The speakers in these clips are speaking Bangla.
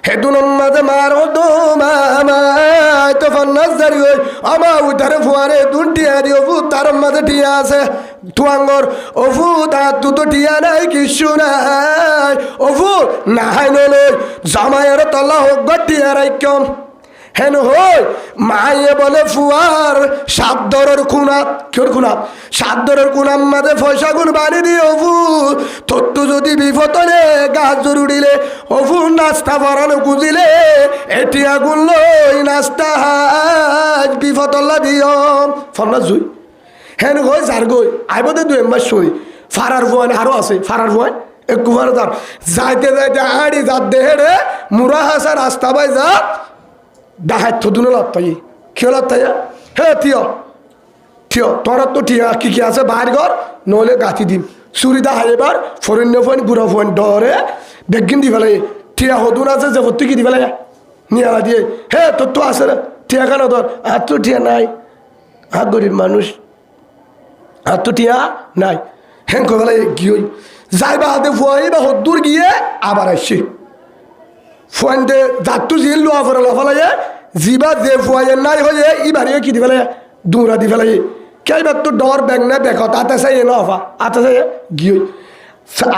হেদুন মাঝে মারো দো মামায় তো ফন্নাস জারি হই আমা উধারে ফুয়ারে দুন টিয়া দি অফু তার মাঝে টিয়া আছে তুয়াঙ্গর অফু দাঁত দুটো টিয়া নাই কিছু নাই অফু নাহাই নলই জামাইয়ের তলা হোক গা টিয়া রাইকম হেন হই মায়ে বলে ফুয়ার সাতদরের খুনাত কেউ খুনাত সাতদরের খুনার মাঝে পয়সা গুণ বানি দিয়ে অফু তত্তু যদি বিপদরে গাছ জরুরিলে অফু নাস্তা ভরানো গুজিলে এটি আগুন লই নাস্তা হাজ বিপদল্লা দিও ফলনা জুই হেন গই যার গই আইবদে 2 মাস সই ফারার ভুয়ান আরো আছে ফারার ভুয়ান একটু ফারা যার যাইতে যাইতে আড়ি যার দেহেরে মুরা হাসা রাস্তা বাই যা ডাহাত থদুনো লাত্তাই কেউ লাত্তাই হে থিও থিও তোরা তো ঠিয়া কি কি আছে বাইর ঘর নলে গাঁথি দিম চুরিদা হাইবার ফরিন্য ফোন গুড়া ফোন ডরে বেগিন দি ফেলাই ঠিয়া হদুন আছে যে ভর্তি কি দি ফেলাই নিয়া দিয়ে হে তোর তো আছে রে ঠিয়া কেন তোর আর তো ঠিয়া নাই আর গরিব মানুষ আর তো ঠিয়া নাই হ্যাঁ কো ফেলাই গিয়ে যাইবা হাতে ফুয়াই বা হদ্দুর গিয়ে আবার আসছি ফুয়াইতে যাত্তু জিল লোয়া ফেরা লাফালাই জিবা যে ফুয়াইয়ের নাই হয়ে ইবারে কি দি ফেলাই দুরা দি ফেলাই কেইবার তো ডর ব্যাং না দেখো তাতে চাই না অফা আতে চাই গিয়ে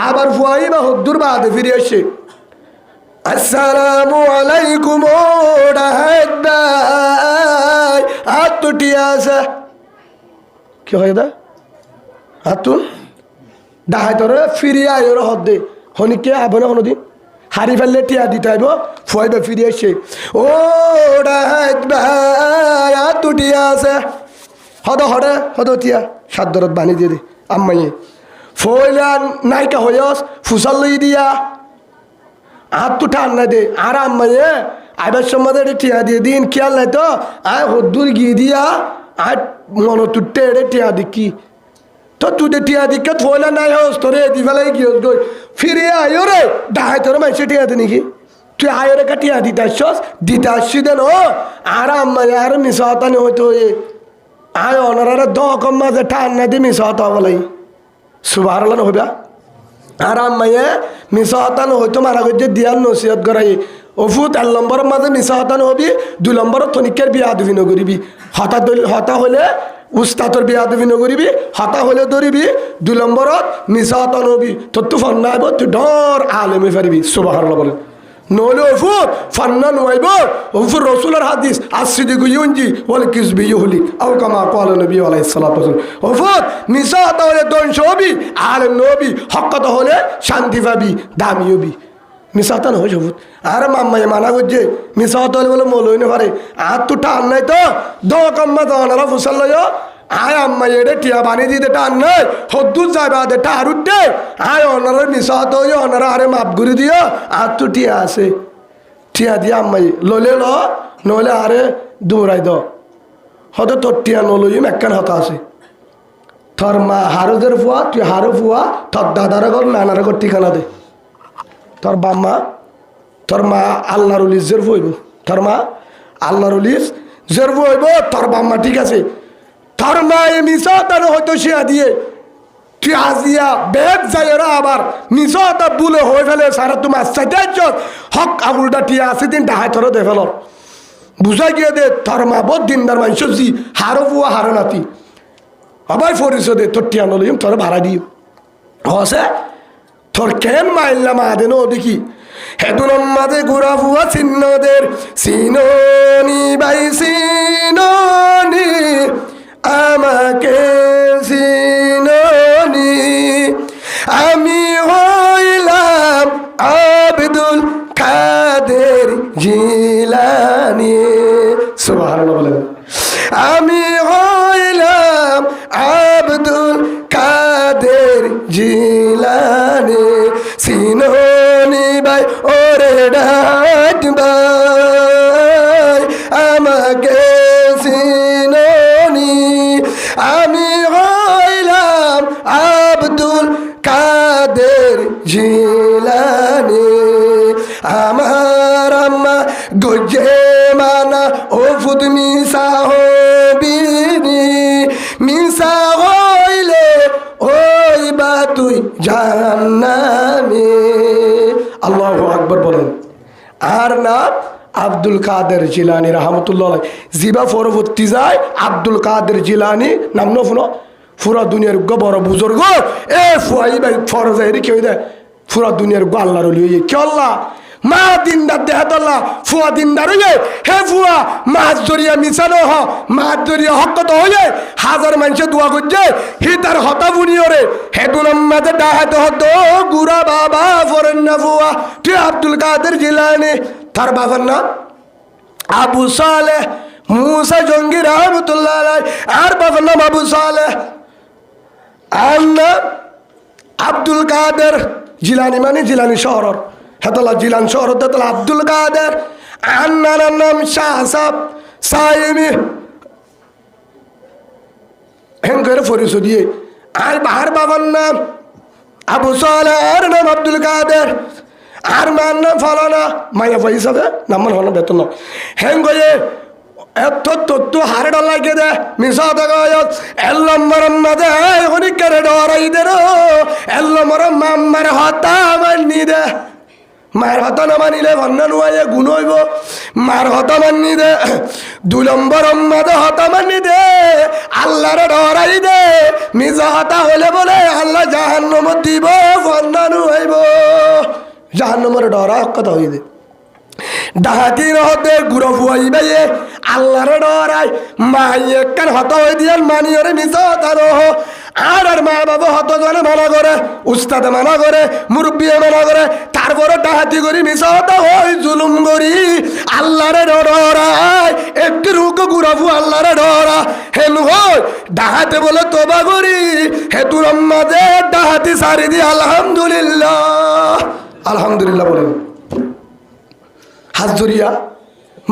আবার ফুয়াই বা হদ্দুর বাদে ফিরে আসছে আসসালামু আলাইকুম ডাহাত ভাই আর তো টিয়া আছে কি হয় দা হাতুন ডাহাই তোর ফিরিয়ে আয় ওর হদ্দে হনিকে আবো না কোনোদিন হারি ফেললে টিয়া দিতে আইব ফুয়াইবে ফিরে আসছে ও ডাহাত ভাই আর তো টিয়া আছে হদ হরে হদ টিয়া সাত দরদ বানি দিয়ে দে আম্মাইয়ে ফইলা নাইকা হইস ফুসাল লই দিয়া আর তো টান না দে আর আম্মাইয়ে আইবার সময় টিয়া দিয়ে দিন খেয়াল নাই তো আয় হদ্দুর গিয়ে দিয়া আর মন তুটে এড়ে টিয়া দিকি তো তুই টিয়া দিকে ফইলা নাই হস তোরে দি ফেলাই গিয়ে গই ফিরে আয়ো রে ডাহাই তোর মাইসে টিয়া দে নাকি তুই আয়ো রে টিয়া দিতে আসছস দিতে আসছি দেন ও আর আম্মাইয়ে আর মিশা হতানি হইতো আয় অনারা দকম মাঝে টান না দি মিশা হতা বলাই সুবহানাল্লাহ হইবা আর আম্মাইয়ে মিশা হতান হইতো মারা গিয়ে দিয়ার নসিহত করাই অফুত 1 নম্বরের মাঝে মিশা হতান হবি 2 নম্বরের তনিকের বিয়া দিবি নগরিবি হতা হলে উস্তাদর বিয়া দিবি নগরিবি হতা হলে ধরিবি 2 নম্বরত মিশা হতান হবি তোর তো ফন্না আইব তুই ডর আলেমে ফারিবি সুবহানাল্লাহ বলেন নইলে অফুত ফান্না নুয়াইব অফুর রসুলের হাদিস আসিদিকু ইউনজি ওয়াল কিসবি ইউহলি আও কামা ক্বালা নবী আলাইহিস সালাতু ওয়াস সালাম অফুত মিশা হতা হলে ধ্বংস হবি আলেম নবি হক কথা হলে শান্তি পাবি দামি হবি মিশাতা নয় সবুত আর মাম্মাই মানা করছে মিশাতা হলে বলে মলই না পারে আর তো টান নাই তো দকাম্মা দানারা ফুসাল লয় আয় আম্মাই এড়ে টিয়া বানিয়ে দিতে টান নাই হদ্দুর যাবে আদে টার উঠে আয় অনারা মিশাতা হয়ে অনারা আরে মাপ ঘুরি দিও আর তো টিয়া আছে টিয়া দিয়ে আম্মাই ললে ল নইলে আরে দৌড়াই দ হয়তো তোর টিয়া নলইম একখান হতা আছে তোর মা হারুদের ফুয়া তুই হারু ফুয়া তোর দাদার ঘর নানার ঘর ঠিকানা দে তোর বাম্মা তোর মা আল্লাহর উলিস জেরফ হইব তোর মা আল্লাহর উলিস জেরফ হইব তোর বাম্মা ঠিক আছে তোর মা এ মিশা তার হয়তো শিয়া দিয়ে তুই আজিয়া বেদ যাই ওরা আবার মিশা তা বুলে হয়ে ফেলে সারা তোমার চাইতে হক আবুলটা টিয়া আছে দিন ডাহাই তোর দে ফেল বুঝাই গিয়ে দে তোর মা বহুত দিনদার মানুষ জি হারো বুয়া হারো নাতি আবার ফরিস দে তোর টিয়া নলিম তোর ভাড়া দিও হসে তোর কেন মাইল্লা মা দেন দেখি হেদুন মাঝে ঘুরা ফুয়া চিহ্নদের সিনোনি বাই সিনোনি আমাকে সিনোনি আমি হইলাম আব্দুল কাদের জিলানি সুবহানাল্লাহ বলেন আমি হইলাম আব্দুল কাদের জিলানি সিনোনি ভাই ওরে ডাক ভাই আমাকে সিনোনি আমি হইলাম আব্দুল কাদের জিলানি আমার আম্মা গজে মানা ও ফুদ মিশা হবিনি মিশা হইলে ওই বা তুই জান্নামে আল্লাহু আকবার বলেন আর নাম আব্দুল কাদের জিলানি রহমতুল্লাহ। জিবা পরবর্তী যায় আব্দুল কাদের জিলানি নাম নফুনো পুরা দুনিয়ার বড় বুজুর্গ এ ফুয়াই ভাই ফরজ এর কেউ দেয় পুরা দুনিয়ার গো আল্লাহর ওলি হইয়ে কে আল্লাহ মা দিনদার দেহাতল্লাহ ফুয়া দিনদার হইয়ে হে ফুয়া মাছ জরিয়া মিশানো হ মাছ জরিয়া হকত হইয়ে হাজার মানুষে দোয়া করছে হি তার হতা বুনিয়রে হে দুলম্মাদে ডাহাত হত গুড়া বাবা ফরেন না ফুয়া তুই আব্দুল কাদের জিলানি তার বাবার নাম আবু সালেহ মুসা জঙ্গি রহমতুল্লাহ আর বাবার নাম আবু সালেহ আর নাম আব্দুল কাদের জিলানি মানে জিলানি শহর হেতলা জিলান শহর হেতলা আব্দুল কাদের আর নানার নাম শাহ সাহেব সাইমি হেন করে ফরিস দিয়ে আর বাহার বাবার নাম আবু সালেহ আর নাম আব্দুল কাদের আর মার নাম ফলানা মাইয়া পয়সা দে নাম্বার হলো বেতন হেন গয়ে এত তত্ত্ব হারে ডলাইকে দে মিশা দেখায়ত এল্লম মরম মাদে অনেক করে ডরাই দে রো এল্লম মরম মাম্মার হতা মানি দে মায়ের হতা না মানিলে ভন্না নুয়াইয়ে গুণ হইব মার হতা মানি দে 2 নম্বর মাদে হতা মানি দে আল্লাহরে ডরাই দে মিশা হতা হলে বলে আল্লাহ জাহান্নাম দিব ভন্না নুয়াইব জাহান্নামের ডরা কথা হই দে ডাহাতি নহতে গুড়ো ফুয়াই বাইয়ে আল্লাহর ডরাই মাই একখান হত হয়ে দিয়ান মানিয়রে মিশা হতা নহ আর মা বাবা হত জনে মানা করে উস্তাদে মানা করে মুরব্বিয়ে মানা করে তারপরে ডাহাতি করি মিশা হতা হই জুলুম করি আল্লাহরে ডরাই একটি রুক গুড়ো ফু আল্লাহরে ডরা হেন হই ডাহাতে বলে তোবা করি হে তুর মাঝে ডাহাতি সারি দি আলহামদুলিল্লাহ আলহামদুলিল্লাহ বলেন হাত জরিয়া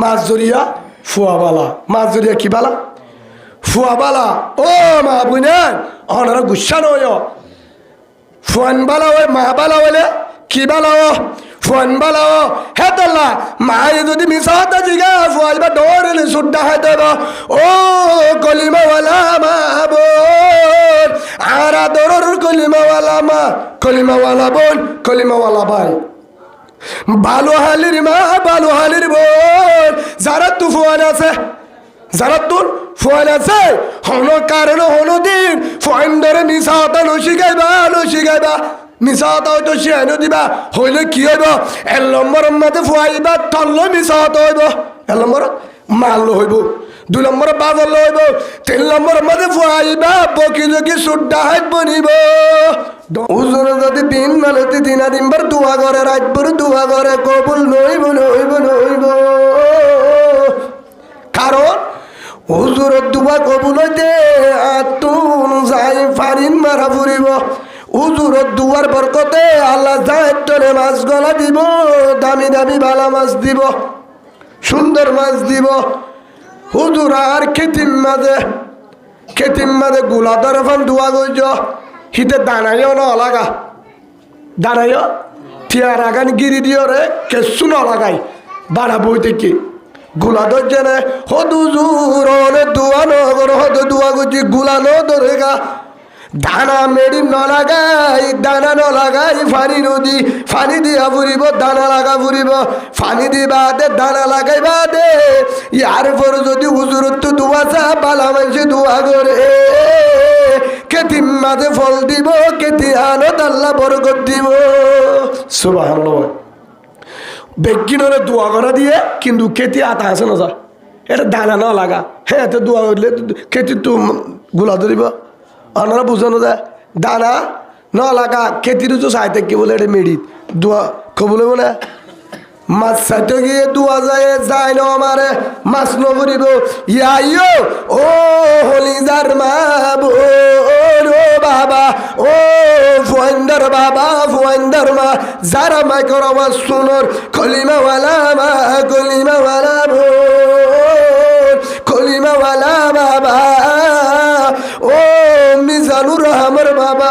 মাছ জরিয়া ফুয়াবালা মাছ জরিয়া কি বালা ফুয়াবালা ও মা বুনেন অনারা গুসা নয় ফুয়ান বালা ওই মা বালা বলে কি বালা ও ফুয়ান বালা ও হে তোল্লা মায়ে যদি মিশা হতা জিগা ফুয়াইবা ডরেলে সুড্ডা হয় দেব ও কলিমাওয়ালা মা বোন আর আদরর কলিমাওয়ালা মা কলিমাওয়ালা বোন কলিমাওয়ালা ভাই বালু হালির মা বালু হালির বোন যারা তু ফুয়ান আছে যারা তোর ফুয়ান আছে হন কারণ হনো দিন ফুয়ান ধরে মিশা হতা নশিগাইবা মিশা হতা হয়তো শিয়ানো দিবা হইলে কি হইব 1 নম্বর মাঝে ফুয়াইবা তল্ল মিশা হতা হইব 1 নম্বর মারল হইব 2 নম্বর বাজল হইব 3 নম্বর মাঝে ফুয়াইবা বকি জকি সুড্ডা হাইট বনিব হুজুরে যদি 3 মালতি 3 দিনবার দোয়া করে রাতভর দোয়া করে কবুল নইব কারণ হুজুরের দোয়া কবুল হইতে আতুন যাই ফারিন মারা ফুরিব হুজুরের দুয়ার বরকতে আল্লাহ যায় তলে মাছ গলা দিব দামি দামি বালা মাছ দিব সুন্দর মাছ দিব হুজুর আর খেতিম মাঝে গুলা দরফান দোয়া গইজ হিতে দানাইও না লাগা দানাইও থিয়া রাগান গিরি দিও রে কেসু না লাগাই বাড়া বই থেকে গুলা ধরছে না হদুজুর অনেক দোয়া নগর হদ দোয়া গুজি গুলা ন ধরেগা দানা মেডি ন লাগাই ফানি নদী ফানি দিয়া ফুরিব দানা লাগা ফুরিব ফানি দি বাদে দানা লাগাই বাদে ইয়ার পর যদি হুজুরত্ব দোয়া চা বালা মানুষে দোয়া করে কেতিম মাঝে ফল দিব কেতি আনত আল্লাহ বরকত দিব সুবহানাল্লাহ বেগিনরে দোয়া করা দিয়ে কিন্তু কেতি আতা আছে না যা এটা দানা না লাগা হ্যাঁ এতে দোয়া করলে কেতি তো গুলা ধরিব আপনারা বুঝানো যায় দানা না লাগা খেতির তো চাইতে কি বলে এটা মেডিত দোয়া কবলে বলে মাছ চাইতে গিয়ে দোয়া যায় না আমারে মাছ নকরিব ইয়াইও ও হলিদার মা বোন ও বাবা ও ফুয়ান্দার বাবা ফুয়ান্দার মা যারা মাইকর আওয়াজ শুনর কলিমাওয়ালা মা কলিমাওয়ালা বোন কলিমাওয়ালা বাবা ও মিজানুর রহমানের বাবা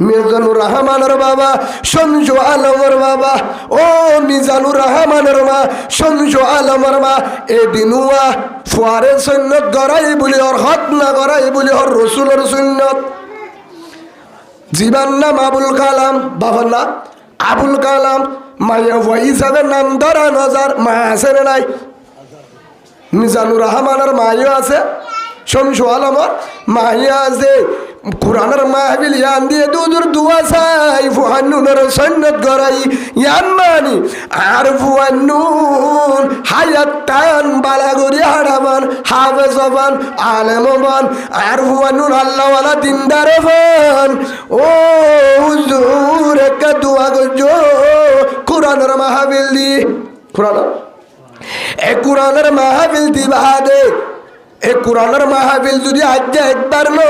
মিজানুর রহমানের বাবা শমসু আলমের বাবা ও মিজানুর রহমানের মা শমসু আলমের মা এদিনুয়া ফুয়ারে সুন্নত গড়াই বলি ওর হত না গড়াই বলি ওর রসুলের সুন্নত জীবন নাম আবুল কালাম বাবার নাম আবুল কালাম মাইয়া ভুয়া হিসাবে নাম ধরা নজার মা আছে না নাই? মিজানুর রহমানের মাইও আছে, শমসু আলমর মাইয়া আছে। কোরআনের মাহফিল ইয়ান দিয়ে দুদুর দুয়া চাই ফুয়ান্নুনের সন্ন্যত গড়াই ইয়ান মানি আর ফুয়ান্নুন হায়াত টান বালাগরি হাড়াবান হাফেজবান আলেমবান আর ফুয়ান্নুন আল্লাহওয়ালা দিনদার ফান। ও হুজুর একটা দুয়া গজো কোরআনের মাহফিল দি কোরআনের মাহফিল দিবা দে। এই কোরআনের মাহফিল যদি আজ একবার নো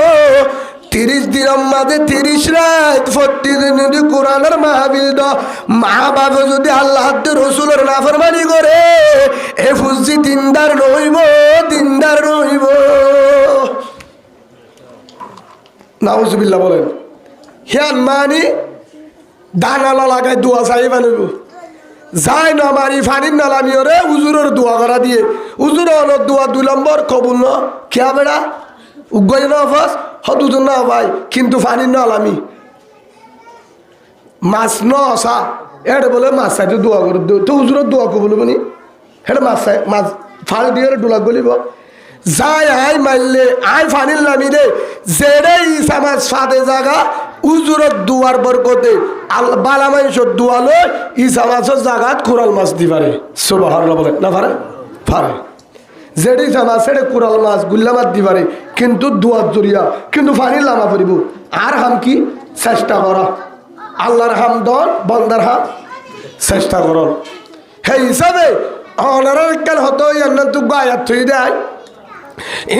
30 দিনের মাঝে 30 রাত প্রতিদিন যদি কোরআনের মাহফিল দ মা বাবা যদি আল্লাহ রসুলের নাফরমানি করে এ ফুজি দিনদার রইব নাউজুবিল্লাহ বলেন। হিয়ান মানি দানালা লাগাই দোয়া চাই বানিব যাই না মারি ফানির নালামি ওরে উজুরের দোয়া করা দিয়ে উজুর অনত দোয়া 2 নম্বর কবুল ন খেয়া বেড়া উগয় না ফাস হদুদ না ভাই কিন্তু ফানির নালামি মাছ ন আসা এটা বলে মাছ চাইতে দোয়া করে তো উজুরের দোয়া কবুল বলি এটা মাছ চাই মাছ ফাল দিয়ে ডোলাক বলিব যাই আই মারলে আই ফানির নামি রে জেরে ইসা মাছ ফাদে জাগা উজুরত দুয়ার বরকতে বালা মানুষের দোয়া লই ইসা মাছের জাগাত কোরাল মাছ দি পারে সুবহানাল্লাহ বলে না পারে পারে যেটি ইসা মাছ সেটা কোরাল মাছ গুল্লা মাছ দি পারে কিন্তু দুয়ার জরিয়া কিন্তু ফানির লামা পড়িব আর হাম কি চেষ্টা করা আল্লাহর হাম দন বন্দার হাম চেষ্টা কর সেই হিসাবে অনার কেন হতো ইয়ান্ন তু গায়াত থই দেয়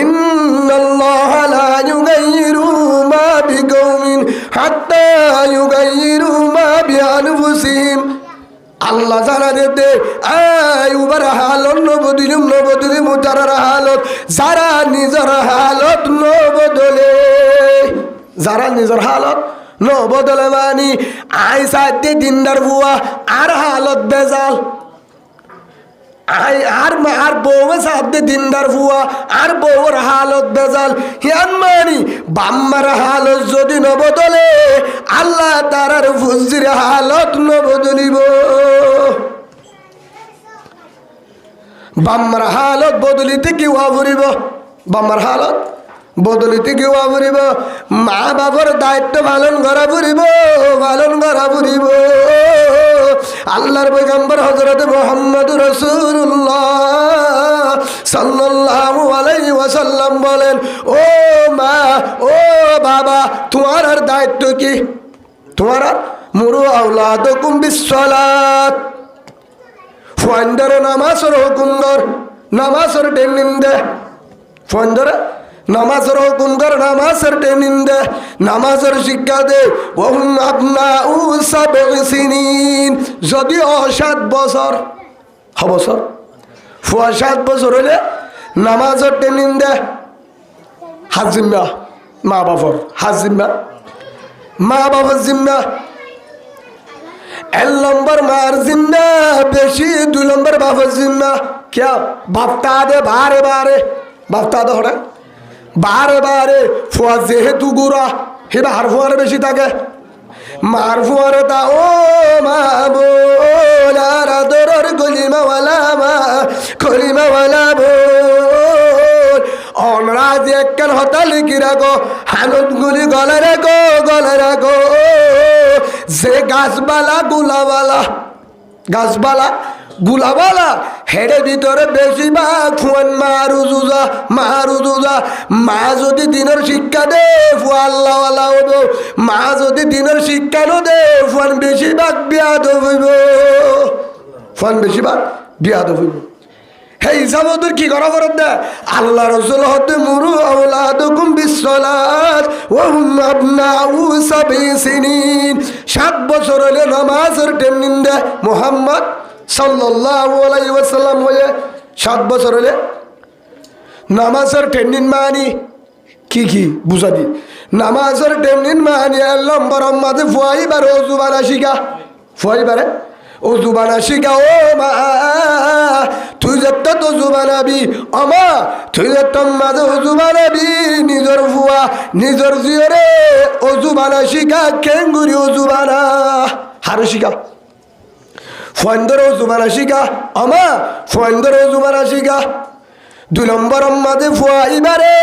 ইন্নাল্লাহা লা ইউগাইয়িরু মা বিকওমিন হাত্তা ইউগাইয়িরু মা বিআনফুসিহিম। আল্লাহ জানা দে আই উবার হালত নবদিলিম তারার হালত যারা নিজের হালত নবদলে মানি আই সাথে দিনদার বুয়া আর হালত বেজাল আর বউ সাথে দিনদার ফুয়া আর বউর হালত বেজাল হিয়ান মানি বাম্মার হালত যদি নবদলে আল্লাহ তারার ফুজির হালত নবদলিব। বাম্মার হালত বদলিতে কি হওয়া ফুরিব বাম্মার হালত বদলিতে কি হওয়া ফুরিব মা বাবার দায়িত্ব পালন করা ফুরিব আল্লাহর পয়গম্বর হযরত মুহাম্মদ রাসূলুল্লাহ সাল্লাল্লাহু আলাইহি ওয়াসাল্লাম বলেন ও মা ও বাবা তোমার আর দায়িত্ব কি তোমার মুরু আওলাদকুম বিসসালাত ফুয়ান্দারে নামাজের হুকুম কর নামাজের ট্রেনিং দে ফুয়ান্দারে নামাজের হুকুম কর নামাজের ট্রেনিং দে নামাজের শিক্ষা দে ওহুম আবনাউ সাবঈ সিনিন যদি 7 বছর হবছর ফুয়া 7 বছর হলে নামাজের ট্রেনিং দে হাজিম্মা মা বাবার হাজিম্মা মা বাবার জিম্মা 1 নম্বর মার জিম্মা বেশি 2 নম্বর বাবার জিম্মা क्या বাপতা দে বারে বারে বাপতা দে হড়া বারে বারে ফুয়া যেহেতু গুড়া হেবা হার ফুয়ার বেশি থাকে মার ফুয়ারে তা ও মা বোলার আদরের কলিমাওয়ালা মা কলিমাওয়ালা বোল অনরাজ একখান হতা লিখি রাখো হানত গুলি গলে রাখো যে গাছবালা গুলাবালা হেডে ভিতরে বেশিরভাগ ফুয়ান মারুজুজা মা যদি দিনের শিক্ষা দে ফুয়া আল্লাহওয়ালা হইব মা যদি দিনের শিক্ষা ন দে ফুয়ান বেশিরভাগ বিয়াদব হইব সেই হিসাবে তোর কি করা ফরত দে আল্লাহ রসুল হতে মুরু আওলাদকুম বিসসালাত ওয়া হুম আবনাউ সাবঈ সিনিন 7 বছর হলে নামাজের ট্রেনিং দে মুহাম্মদ সাল্লাল্লাহু আলাইহি ওয়াসাল্লাম হয়ে 7 বছর হলে নামাজের ট্রেনিং মানি কি বুঝা দি নামাজের ট্রেনিং মানি আল্লাহ বরমাদে ফুয়াইবার ওযুবানা শিখা ফুয়াইবারে ওযুবানা শিখা ও মা তুই যত তো জুবানাবি আমা তুই যত মাদে ওযুবানাবি নিজর ফুয়া নিজর জিয়রে ওযুবানা শিখা কেঙ্গুরি ওযুবানা হার শিখা ফয়েন্দর জুবানা শিখা আমা ফয়েন্দর জুবানা শিখা 2 নম্বর মাঝে ফুয়াইবারে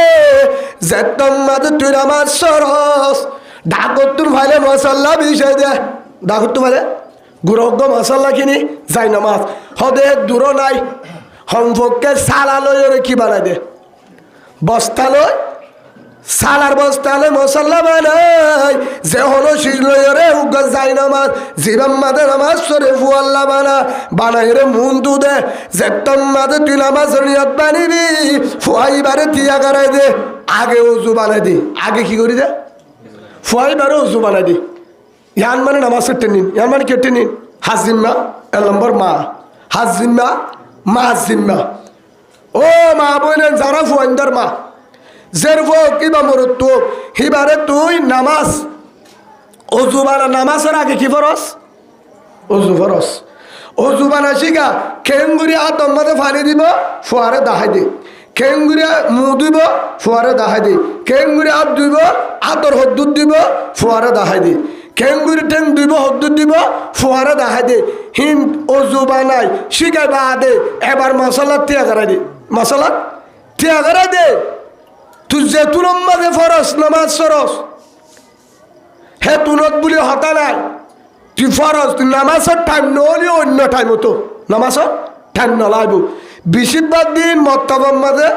যেতম মাঝে তুই আমার সরস ডাকত তোর ভাইলে মশাল্লা বিষয় দে ডাকত তো ভাইলে গুরগ্য মশাল্লা কিনি যাই নামাজ হদে দূর নাই সম্পর্কে সালা লই কি বানাই দে বস্তা লই সালার বস্তালে মশাল্লা বানাই যে হলো শিলরে উগ যাই নামাজ জীবন মাদে নামাজ সরে ফুয়াল্লা বানাই রে মুন তু দে যেতম মাদে তুই নামাজ নিয়ত বানিবি ফুয়াইবারে তিয়া করাই দে আগে উজু বানাই দি আগে কি করি দে ফুয়াইবারে উজু বানাই দি ইয়ান মানে নামাজের টেনিন ইয়ান মানে কে টেনিন হাজিম্মা 1 নম্বর মা হাজিম্মা মা হাজিম্মা ও মা বলেন যারা ফুয়াইন্দার মা জেরফো কিবা মরত হিবারে তুই নামাজ অজু বানা নামাজের আগে কি ফরস অজু ফরস অজু বানা শিখা খেঙ্গুরি আতম মাঝে পানি দিব ফুয়ারে দাহাই দি খেঙ্গুরি মুখ দিব ফুয়ারে দাহাই দি খেঙ্গুরি হাত দিব আতর হদ্দুর দিব ফুয়ারে দাহাই দি খেঙ্গুরি ঠেং দিব হদ্দুর দিব ফুয়ারে দাহাই দি হিন অজু বানাই শিখে বাদে এবার মশলা তিয়া করাই দি মশলা তিয়া করাই দে তুই যে তুর মাঝে ফরস নামাজ সরস হে তুনত বলে হতা নাই তুই ফরস তুই নামাজের টাইম নহলে অন্য টাইম হতো নামাজের টাইম নলাইব বেশিরভাগ দিন মত্তবর মাঝে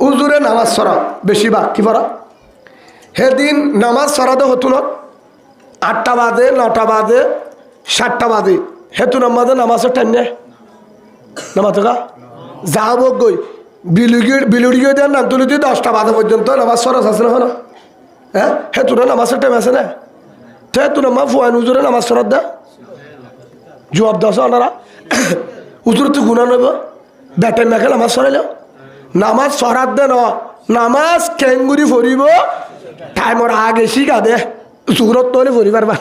উজুরে নামাজ সরা বেশিরভাগ কি ফরা হে দিন নামাজ সরাতে হতো না 8টা বাজে 9টা বাজে 7টা বাজে হে তুর মাঝে নামাজের টাইম নেই নামাজ যাবো গই বিলুড়ি গিয়ে দেন নাম তুলি দিয়ে 10টা বাজে পর্যন্ত নামাজ সরাস আছে না হ্যাঁ হে তোরা নামাজের টাইম আছে না হে তোর মা ফুয়ান উজুরে নামাজ সরাত দা জবাব দাস ওনারা উজুর তো গুণা নেব বেটাই মেখে নামাজ সরাইল নামাজ সরাত দে ন নামাজ কেঙ্গুরি ফরিব টাইমর আগে শিখা দে জুরত তলে ফরিবার বা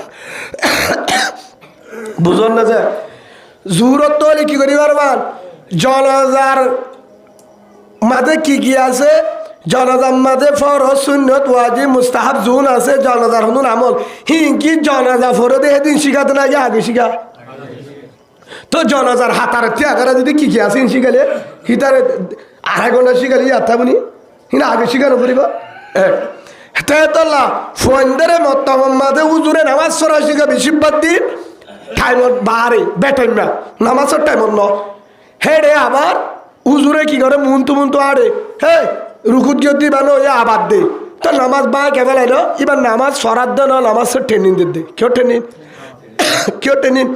বুঝন না যে জুরত তলে কি করিবার বান জনজার মাঝে কি আছে জনাজার মাঝে ফরজ সুন্নত ওয়াজিব মুস্তাহাব জুন আছে জনাজার হনুন আমল হিংকি জনাজা ফরদে সেদিন শিখাতে না আগে শিখা তো জনাজার হাতার ত্যাগারা যদি কি আছে শিখালে হিতারে 2.5 ঘন্টা শিখালে ইয়াথা বুনি হিনা আগে শিখানো পড়িব তেতলা ফোনদারে মত্তম মাঝে উজুরে নামাজ সরা শিখা বেশিরভাগ দিন টাইমত বাহারে বেটাইম না নামাজের টাইমত ন হেডে আবার উজুরে কি করে মুন্তু আড়ে হে রুকুত যদি বানো আবার দে তো নামাজ বা কেবল এলো এবার নামাজ সরাত দে না নামাজের ট্রেনিং দে কেউ ট্রেনিং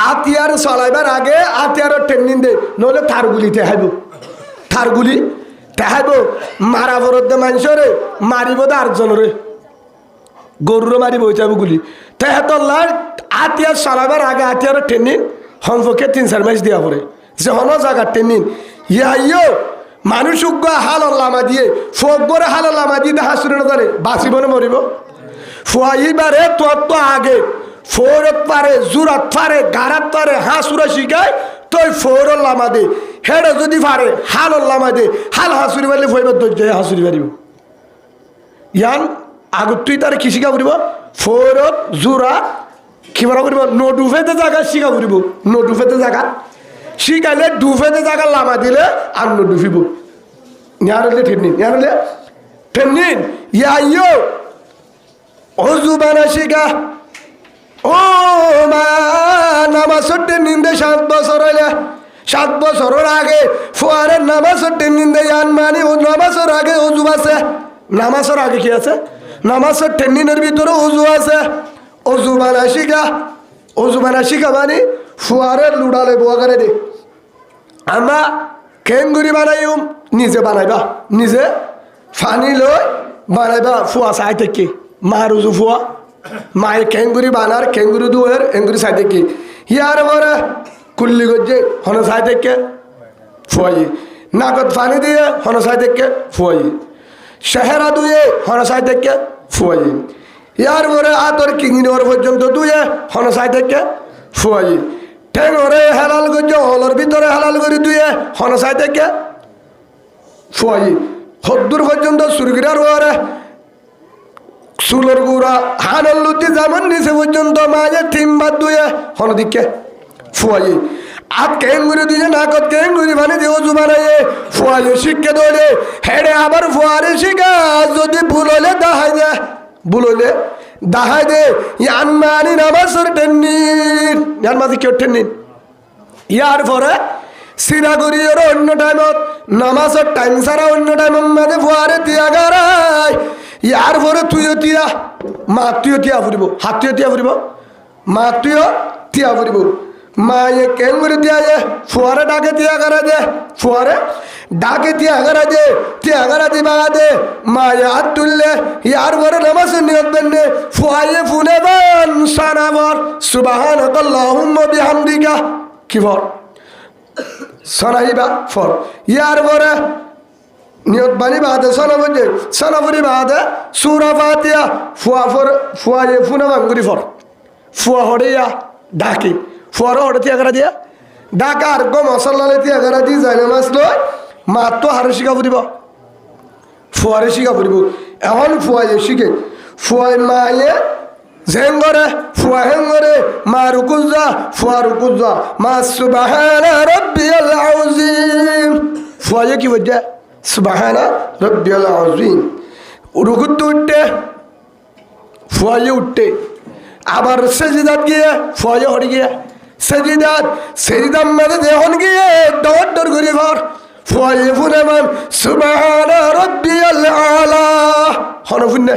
আতিয়ার চলাইবার আগে আতিয়ার ট্রেনিং দে নহলে থারগুলি তেহাইব মারা বরদ দে মানুষরে মারিব দে 8 জনরে গরুরে মারিব হয়ে যাবে গুলি তেহাতল্লার আতিয়ার চলাইবার আগে আতিয়ার ট্রেনিং সম্পর্কে 3-4 মাস দেওয়া পড়ে যে হন জায়গার ট্রেনিং ইয়ো মানুষ হাল লামা দিয়ে ফোকরে হাল লামা দিয়ে হাসুরে না জানে বাঁচিব না মরিব ফুয়াইবারে তোর তো আগে ফোরত পারে জুরাত পারে গারাত পারে হাসুরা শিখায় তুই ফোর লামা দে হেডে যদি পারে হাল লামা দে হাল হাসুরি পারলে ফইবার ধৈর্য হাসুরি পারিব ইয়ান আগত তুই তার কি শিখা পড়িব ফোরত জুরাত কি বলা করিব নডুফেতে জায়গা শিখা পড়িব নডুফেতে জায়গা শিখাইলে ডুফেতে জায়গা লামা দিলে আর ডুফিব ইয়ারলে ঠেনিন ইয়ো অজু বানা শিখা ও মা নামাজের ট্রেনিং দে 7 বছর হইলে 7 বছরের আগে ফুয়ারের নামাজের ট্রেনিং দে ইয়ান মানে ও নামাজের আগে অজু আছে নামাজের আগে কি আছে নামাজের ট্রেনিংয়ের ভিতরে অজু আছে অজু বানা শিখা মানে ফুয়ারের লুড়ালে বোয়া করে দে আমরা খেঙ্গুরি বানাইম নিজে বানাইবা নিজে ফানি লই বানাইবা ফুয়া চাই থেকে মার উজু ফুয়া মায়ে খেঙ্গুরি বানার খেঙ্গুরি দুয়ের এঙ্গুরি চাই থেকে ইয়ার পরে কুল্লি গজ্জে হন চাই থেকে ফুয়াই নাকত ফানি দিয়ে হন চাই থেকে ফুয়াই চেহারা দুয়ে হন চাই থেকে ফুয়াই ইয়ার পরে আতর কিঙিনর পর্যন্ত দুয়ে হন চাই থেকে ফুয়াই ঠেঙরে হালাল গজ্জে হলর ভিতরে হালাল করে দুয়ে হন চাই থেকে ফুয়াই হদ্দুর পর্যন্ত সুরগিরার ওরে চুলোর গুড়া হানের লুতি যেমন নিচে পর্যন্ত মাঝে তিনবার ধুয়ে হনদিকে ফুয়াই আর কেঙ্গুরি দিয়ে নাকত কেঙ্গুরি মানে দিয়ে অজু বানাইয়ে ফুয়াই শিখকে দৌড়ে হেডে আবার ফুয়ারে শিখা যদি ভুল হলে দাহাই দে ভুল হলে দাহাই দে ইয়ান মানি নামাজের টেন্নিন ইয়ান মাঝে কেউ টেন্নিন ইয়ার পরে সিরাগুড়ির অন্য টাইমত নামাজের টাইম ছাড়া অন্য টাইমের মাঝে ফুয়ারে দিয়া গারায় ইয়ার পরে তুইও তিয়া মা তুইও তিয়া ফুরিব হাত তুইও তিয়া ফুরিব মা তুইও তিয়া ফুরিব মায়ে কেন করে দিয়া যে ফুয়ারে ডাকে তিয়া করা দে ফুয়ারে ডাকে তিয়া করা দে তিয়া করা দিবা দে মায়ে হাত তুললে ইয়ার পরে নামাজের নিয়ত বেননে ফুয়ায়ে ফুনে বান সানাবর সুবহানাকাল্লাহুম্মা বিহামদিকা কি বল সনাইবা ফর ইয়ার পরে নিয়ত বানি বাদে সনাবরি বাদে সূরা ফাতিহা ফুয়ায়ে ফুনে বাঙ্গুরি ফর ফুয়া হড়িয়া ডাকি ফুয়ারো হড়ে তিয়া করা দিয়া ডাকা আর গো মশাল্লালে তিয়া করা দি যায় নামাজ লয় মা তো হারে শিখা ফুরিব ফুয়ারে শিখা ফুরিব এখন ফুয়ায়ে শিখে ফুয়াই মায়ে জেং করে ফুয়া হেং করে মা রুকুজ যা ফুয়া রুকুজ যা মা সুবহানা রাব্বিয়াল আযীম ফুয়ায়ে কি বলছে সুবহানা রাব্বিয়াল আযীম রুকুত উঠতে ফুয়ায়ে উঠতে আবার সেজদাত গিয়ে ফুয়ায়ে হড়ে গিয়ে সেজদার মধ্যে দেহন গিয়ে ডর ডর করে ভর ফুয়ায়ে ফুনে মান সুবহানা রাব্বিয়াল আলা হনফুন্নে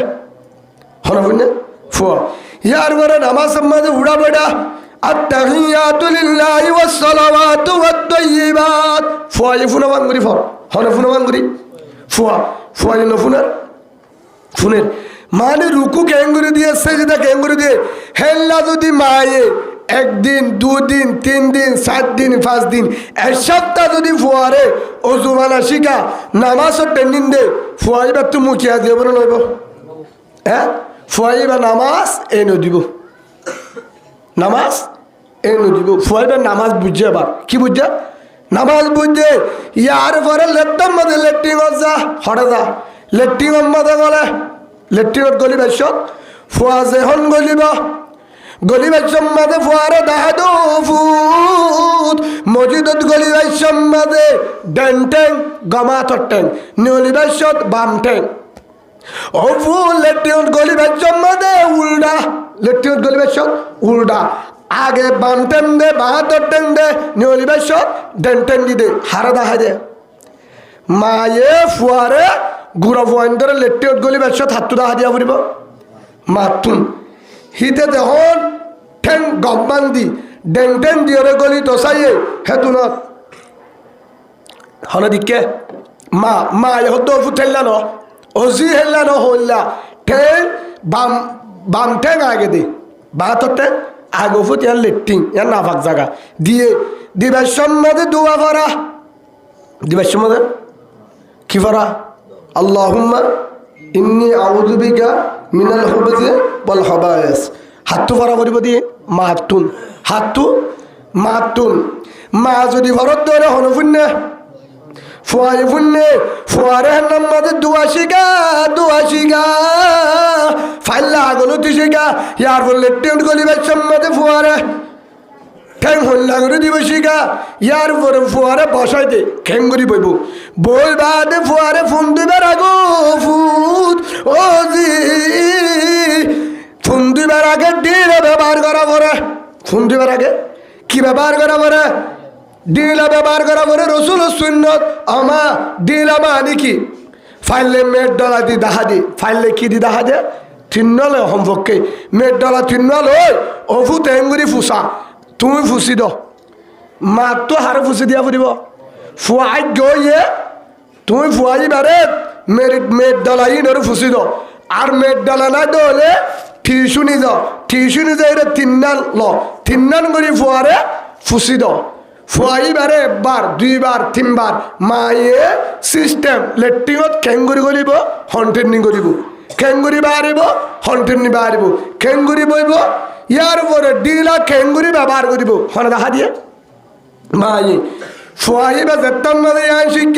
ফুয়া ইয়ার পরে নামাজের মধ্যে উড়া বেড়া আত্তাহিয়াতু লিল্লাহি ওয়াস সালাওয়াতু ওয়াত তাইয়্যিবাত ফুয়ায়ে ফুনে মান করি ফর হনফুনে মান করি ফুয়ায়ে ফুনের মানে রুকু কেঙ্গুরি দিয়ে সেজদা কেঙ্গুরি দিয়ে হেল্লা যদি মায়ে একদিন দুদিন 3 দিন 7 দিন 5 দিন এক সপ্তাহ যদি ফুয়ারে অজু বানা শিখা নামাজও টেন্ডিন দে ফুয়াইবা তো মুখিয়া দিব না লইব হ্যাঁ ফুয়াইবা নামাজ এনে দিব নামাজ এনে দিব ফুয়াইবা নামাজ বুঝছে আবার কি বুঝছে নামাজ বুঝছে ইয়ার পরে লেট্টম মধ্যে লেট্রিং যা হরে যা লেট্রিং মধ্যে গলে লেট্রিনত গলি বেশত ফুয়া যেহন গলি বেশম মাঝে ফুয়ারে দাহাদো ফুট মসজিদত গলি বেশম মাঝে ডেন ট্যাং গমাতর ট্যাং নিয়লি বেশত বাম ট্যাং ও ফুল লেট্রিনত গলি বেশম মাঝে উল্টা লেট্রিনত গলি বেশত উল্টা আগে বাম ট্যাং দে বাহাতর ট্যাং দে নিয়লি বেশত ডেন ট্যাং দি দে হারা দাহাই দে মায়ে ফুয়ারে গুড়া ফুয়াইন্দরে লেট্রিনত গলি বেশত হাতটো দাহা দিয়া ফুরিব মাতুন হিতে দেহন ঠেং গব্বান দি ডেং টেং দিয়রে গলি দসাইয়ে হেতুনত হনে দিকে মা হদ্দ ফুটেল্লা ন অজি হেল্লা ন হল্লা ঠেং বাম ঠেং আগে দি বাহাতর ঠেং আগে ফুট ইয়ার লেট্রিং ইয়ার নাফাক জায়গা দিয়ে দিবার সম্মাদে দুয়া ভরা দিবার সম্মাদে কি ভরা আল্লাহুম্মা ইন্নী আউযু বিকা মিনাল খুবুজি ওয়াল খাবায়েস হাতটো ভরা করিব দিয়ে হাতটো মা যদি ভরত ধরে হনফুন্নে ফুয়ারে নাম মাঝে দুয়া শিখা ফাইল্লা আগলতি শিখা ইয়ার বললে টেন্ট গলি বেশম মাঝে ফুয়ারে ঠেং হল্লা করে দিব শিখা ইয়ার পরে ফুয়ারে বসাই দে খেঙ্গুরি বইব বই বাদে ফুয়ারে ফোন দিবার আগো ফুট ও জি ফোন দিবার আগে ডিলে ব্যবহার করা পরে ফোন দিবার আগে কি ব্যবহার করা পরে ডিলা ব্যবহার করা পরে রসুল সুন্নত আমা ডিলা মানে কি ফাইলে মেট ডলা দি দাহা দি ফাইলে কি দি দাহা দে তিনলে সম্পর্কে মেট ডলা তিনল অফু টেঙ্গুরি ফুসা তুমি ফুসি দ মাতো হারে ফুসি দিয়া ফুরিব ফুয়াই গিয়ে তুমি ফুয়াই বারে মেট ডলা ইনরে ফুসি দ আর মেট ডলা না দলে টিউশনি যাই রে তিন্নান করে ফুয়ারে ফুসি দ ফুয়াই বারে একবার 2 বার 3 বার মায়ে সিস্টেম লেট্রিনত খেঙ্গুরি করিব হন্টেনিং করিব খেঙ্গুরি বাড়িব হন্টেনি বাড়িব খেঙ্গুরি বইব ইয়ার উপরে ডিলা খেঙ্গুরি ব্যবহার করিব হনে দেখা দিয়ে মায়ে ফুয়াইবা যেতাম না আইন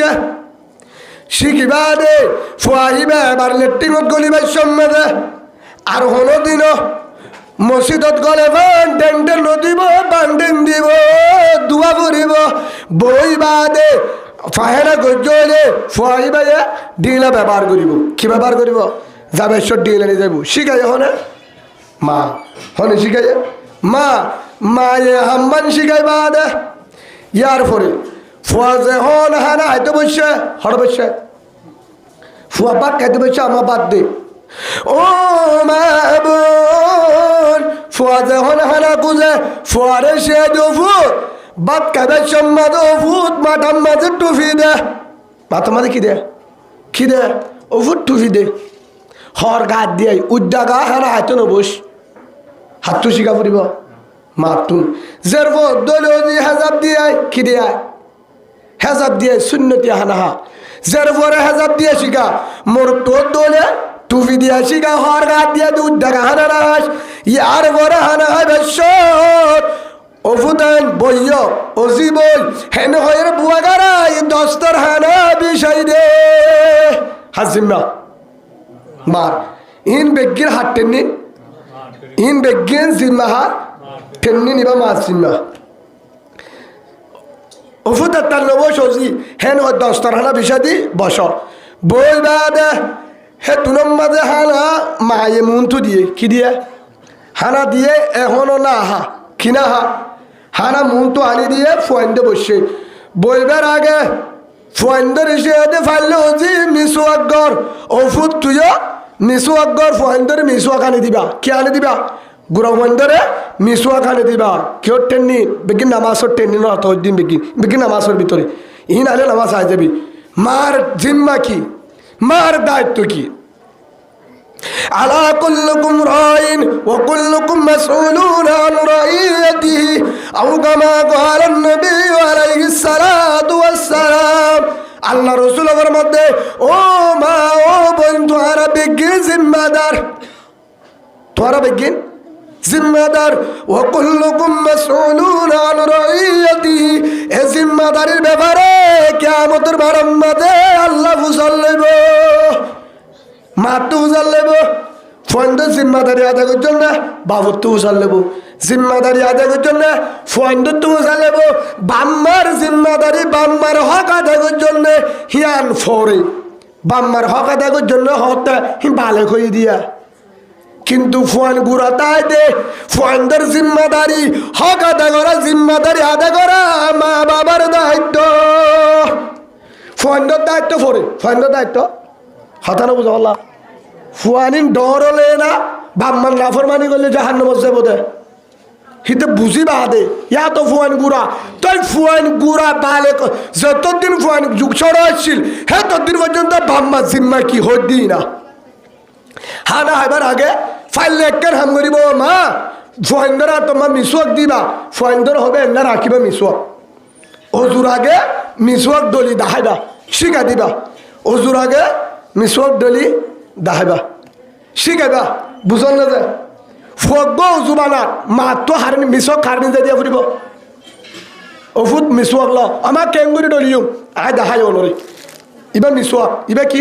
শিখিবা দে ফুয়াইবা এবার লেট্রিনত গলিবার সম্মাদে আর হনো দিন মসজিদত গলে বান্ডেন নদিব বান্ডেন দিব দুয়া করিব বই বাদে ফাহেনা গজ্জলে ফুয়াই বাইয়া ডিলা ব্যবহার করিব কি ব্যবহার করিব যাবেশ্বর ডিলা নিয়ে যাব শিখাই হনে মা হনে শিখাই মা মায়ে হাম্বান শিখাই বাদে ইয়ার পরে ফুয়া যে হন হানা হাইতে বসছে হর বসছে ফুয়া বাদ খাইতে বসছে আমার বাদ দে ও মা বোন ফুয়া যে হন হানা কুজে ফুয়ারে সে দুফুর বাদ খাইবে সম্মাদ ওফুত মাঠার মাঝে টুফি দে মাথার মাঝে কি দে ওফুট টুফি দে হর গাত দিয়ে উদ্যা গা হানা হাইতে নবস হাতটো শিখা ফুরিব মাতুন জের দলি হেজাব দিয়ে কি দিয়ে হেজাব দিয়ে শূন্যতি হানাহা জের পরে হেজাব দিয়ে শিখা মোর তোর দলে টুপি দিয়া শিখা হর গাত দিয়ে দুধ দেখা হানা রাস ইয়ার পরে হানা হয় বেশ্বর অফুদান বইয় অজি বই হেন হয়ের বুয়া গারাই দস্তর হানা বিষয় দে হাজিমা মার ইন বেগির হাত টেননি ইন বেগিন জিম্মা হাত টেননি নিবা মার জিম্মা ওফুদার তার নব সজি হেন ও দস্তর হানা বিষয় দি বস বই বাদে হে তুনম মাঝে হানা মায়ে মুন্থু দিয়ে কি দিয়ে হানা দিয়ে এখনো না হা কিনা হা হানা মুন্থু আনি দিয়ে ফুয়াইন্দে বসে বইবার আগে ফুয়াইন্দর এসে ফাইলে ওজি মিসু আকগর ওফুদ তুইও মিসু আকগর ফুয়াইন্দরে মিসুয়াক আনি দিবা কি আনি দিবা গুড়া ফুয়াইন্দরে মিসুয়াক আনি দিবা কেউ টেননি বেগিন নামাজর টেননি না তো দিন বেগিন নামাজের ভিতরে ইন আলে নামাজ আই যাবি মার জিম্মা কি মার দায়িত্ব কি আলা কুল্লুকুম রাইন ওয়া কুল্লুকুম মাসউলুন আন রাইয়াতিহি আও কামা ক্বালা নবী আলাইহিস সালাতু ওয়াস সালাম আল্লাহ রাসূলের মধ্যে ও মা ও বন্ধু আর বেগিন জিম্মাদার তোরা বেগিন জিম্মাদার ওয়া কুল্লুকুম মাসউলুন আন রাইয়াতিহি এ জিম্মাদারির ব্যাপারে কিয়ামতের বারান্দাতে আল্লাহ ফুসাল লইব মাতু ফুসাল লইব ফন্ড জিম্মাদারি আদায় করছেন না বাবুর তো ফুসাল লইব জিম্মাদারি আদায় করছেন না ফন্ড তো ফুসাল লইব বাম্মার জিম্মাদারি বাম্মার হক আদায় করছেন না হিয়ান ফরে বাম্মার হক আদায় করছেন না হকটা হি বালে কই দিয়া কিন্তু ফুয়ান গুড়া তাই দে ফুয়ানদের জিম্মাদারি হক আদায় করা জিম্মাদারি আদায় করা মা বাবার দায়িত্ব ফুয়ানদের দায়িত্ব ফরে ফুয়ানদের দায়িত্ব হতানো বুঝা বলা ফুয়ানিন ডর হলে না বাম্মান নাফরমানি করলে জাহান্নামে যাবো দে হিতে বুঝি বাদে ইয়া তো ফুয়ান গুড়া তুই ফুয়ান গুড়া বালে যতদিন ফুয়ান যুগ ছড়া আসছিল হ্যাঁ ততদিন পর্যন্ত বাম্মা জিম্মা কি হই দিই না হানা হইবার আগে ফাইলে একখান হাম করিব মা ফুয়াইন্দরা তোমার মিসওয়াক দিবা ফুয়াইন্দর হবে না রাখিবা মিসওয়াক অজুর আগে মিসওয়াক দলি দাহাইবা শিখা দিবা অজুর আগে মিসওয়াক দলি দাহাইবা শিখাইবা বুঝল না যে ফুয়াক অজু বানা মা তো হারিনি মিসওয়াক হারিনি যে দিয়া ফুরিব অফুত মিসওয়াক ল আমার কেঙ্গুরি দলিও আই দাহাই অনরে ইবা মিসওয়াক ইবা কি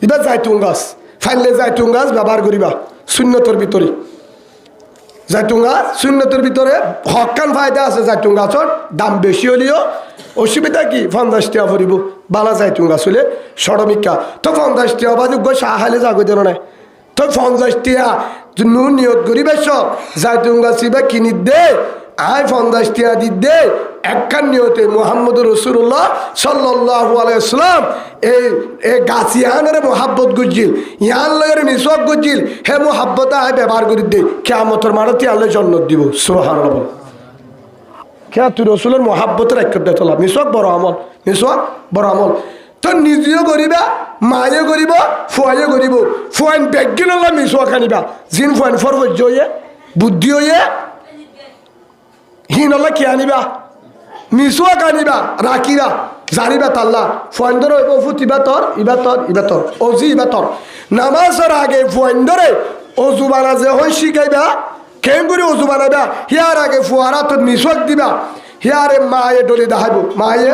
ইবা জাইতুন গাছ ফাইলে জাইতুন গাছ ব্যবহার করিবা শূন্যতর ভিতরে জাইতুন গাছ শূন্যতর ভিতরে হকান ফায়দা আছে জাইতুন গাছর দাম বেশি হলেও অসুবিধা কি 50 টাকা ফুরিব বালা জাইতুন গাছ হলে সরমিকা তো 50 টাকা বা যোগ্য সাহালে যাগো দেন না তো 50 টাকা নুন নিয়ত করিবে সব জাইতুন গাছ ইবা কিনি দে আয় 50 টাকা দি দে একখান নিয়তে মুহাম্মদুর রাসূলুল্লাহ সাল্লাল্লাহু আলাইহি ওয়াসাল্লাম এই গাছিয়ানের মোহাব্বত গুজিল ইয়ান লগের মিসওয়াক গুজিল হে মোহাব্বত আয় ব্যবহার করি দে কিয়ামতের মাঠে আল্লাহ জান্নাত দিব সুবহানাল্লাহ কে তুই রাসূলের মোহাব্বতের একবার দেতলা মিসওয়াক বড় আমল মিসওয়াক বড় আমল তো নিজেও করিবা মায়ে করিব ফুয়ায়ে করিব ফুয়াইন বেগিন আল্লাহ মিসওয়াক আনিবা জিন ফুয়াইন ফরওয়ার্ড জয়ে বুদ্ধি হয়ে হিন আল্লাহ কি আনিবা মিসওয়াক আনিবা রাখিবা জানিবা তাল্লা ফুয়াইন্দর হইব ফুত ইবাতর অজি ইবাতর নামাজের আগে ফুয়াইন্দরে অজু বানা যে হই শিখাইবা কেন করে অজু বানাইবা হিয়ার আগে ফুয়ারা তো মিসওয়াক দিবা হিয়ারে মায়ে ডলি দাহাইব মায়ে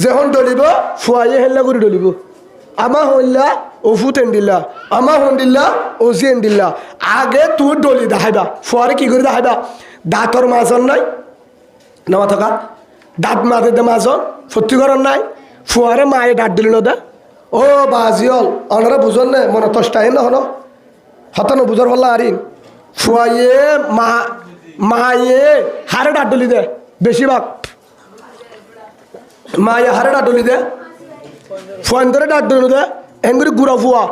যখন ডলিব ফুয়াইয়ে হেল্লা করে ডলিব আমা হইলা ওফুত এন্ডিল্লা আমা হন্ডিল্লা ওজি এন্ডিল্লা আগে তুই ডলি দেখাইবা ফুয়ারে কি করে দেখাইবা দাঁতর মাজন নাই নামা থাকা দাঁত মাঝে দে মাজন সত্যি করার নাই ফুয়ারে মায়ে ডাক দিল দে ও বাজিয়ল অনারা বুঝল নে মনে তষ্টাই না হলো হতানো বুঝর হল্লা আরিন ফুয়াইয়ে মায়ে হারে ডাক ডলি দে বেশিরভাগ মায়ে হারে ডাক ডলি দে ফুয়ান ধরে ডাক দিল দে এঙ্গুরি গুড়া ফুয়া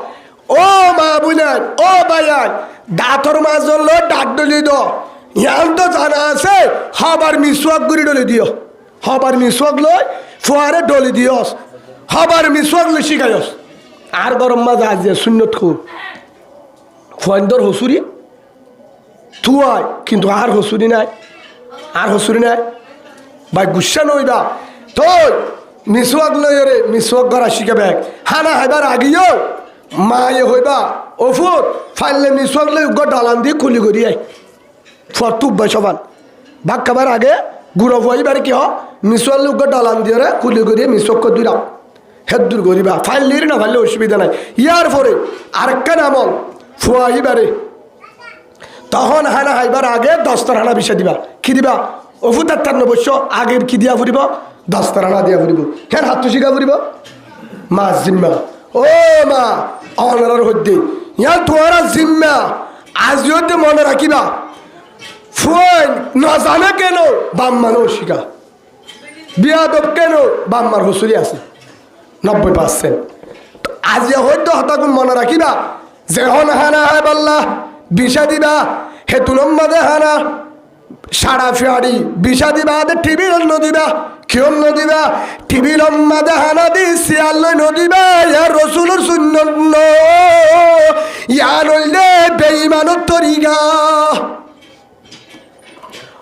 ও মা বুঝলেন ও ভাইয়ান দাঁতর মাজন লো ডাক ডলি দ ইয়ান তো জানা আছে হবার মিসওয়াক গুড়ি ডলি দিও হবার মিসওয়াক লই ফুয়ারে ডলি দিওস হবার মিসওয়াক লই শিখাইস আর গরম মাঝে আজ সুন্নত খুব ফুয়ান্দর হসুরি তুয়াই কিন্তু আর হসুরি নাই আর হসুরি নাই ভাই গুসা নইবা তো মিসওয়াক লই রে মিসওয়াক করা শিখাবে হানা হাইবার আগিও মায়ে হইবা ওফুর ফাইলে মিসওয়াক লই গো ডালান দিয়ে খুলি করিয়াই ফতুব ভাই সবান ভাগ খাবার আগে গুড়ো ফুয়াইবার কি হ মিসওয়াক লই গো ডালান দিয়ে রে খুলি করিয়ে মিসওয়াক করে দুইরা হেদুর করিবা ফাইলের না ফাইলে অসুবিধা নাই ইয়ার পরে আরেকটা নামল ফুয়াইবারে তখন হানা হাইবার আগে দস্তর হানা বিষয় দিবা কি দিবা অফু 53 বছর আগের কি দিয়া ফুরিব দস্তর হানা দিয়া ফুরিব কেন হাত শিখা ফুরিব মা জিম্মা ও মা অনার হদ্দে ইয়ার তোমারা জিম্মা আজ যদি মনে রাখিবা ফুয়াইন না জানে কেন বাম্মানো শিখা বিয়াদব কেন বাম্মার হসুরি আছে 90% আজ হয়তো হঠাৎ মনে রাখিবা যেহন হানা হয় বললা বিষা দিবা হেতুলম মাঝে হানা সারা ফিয়ারি বিষা দিবা টিভির অন্য দিবা কি অন্য দিবা টিভির মাঝে হানা দি শিয়াল নদিবা ইয়ার রসুলের শূন্য ইয়া নইলে বেঈমানত তরিকা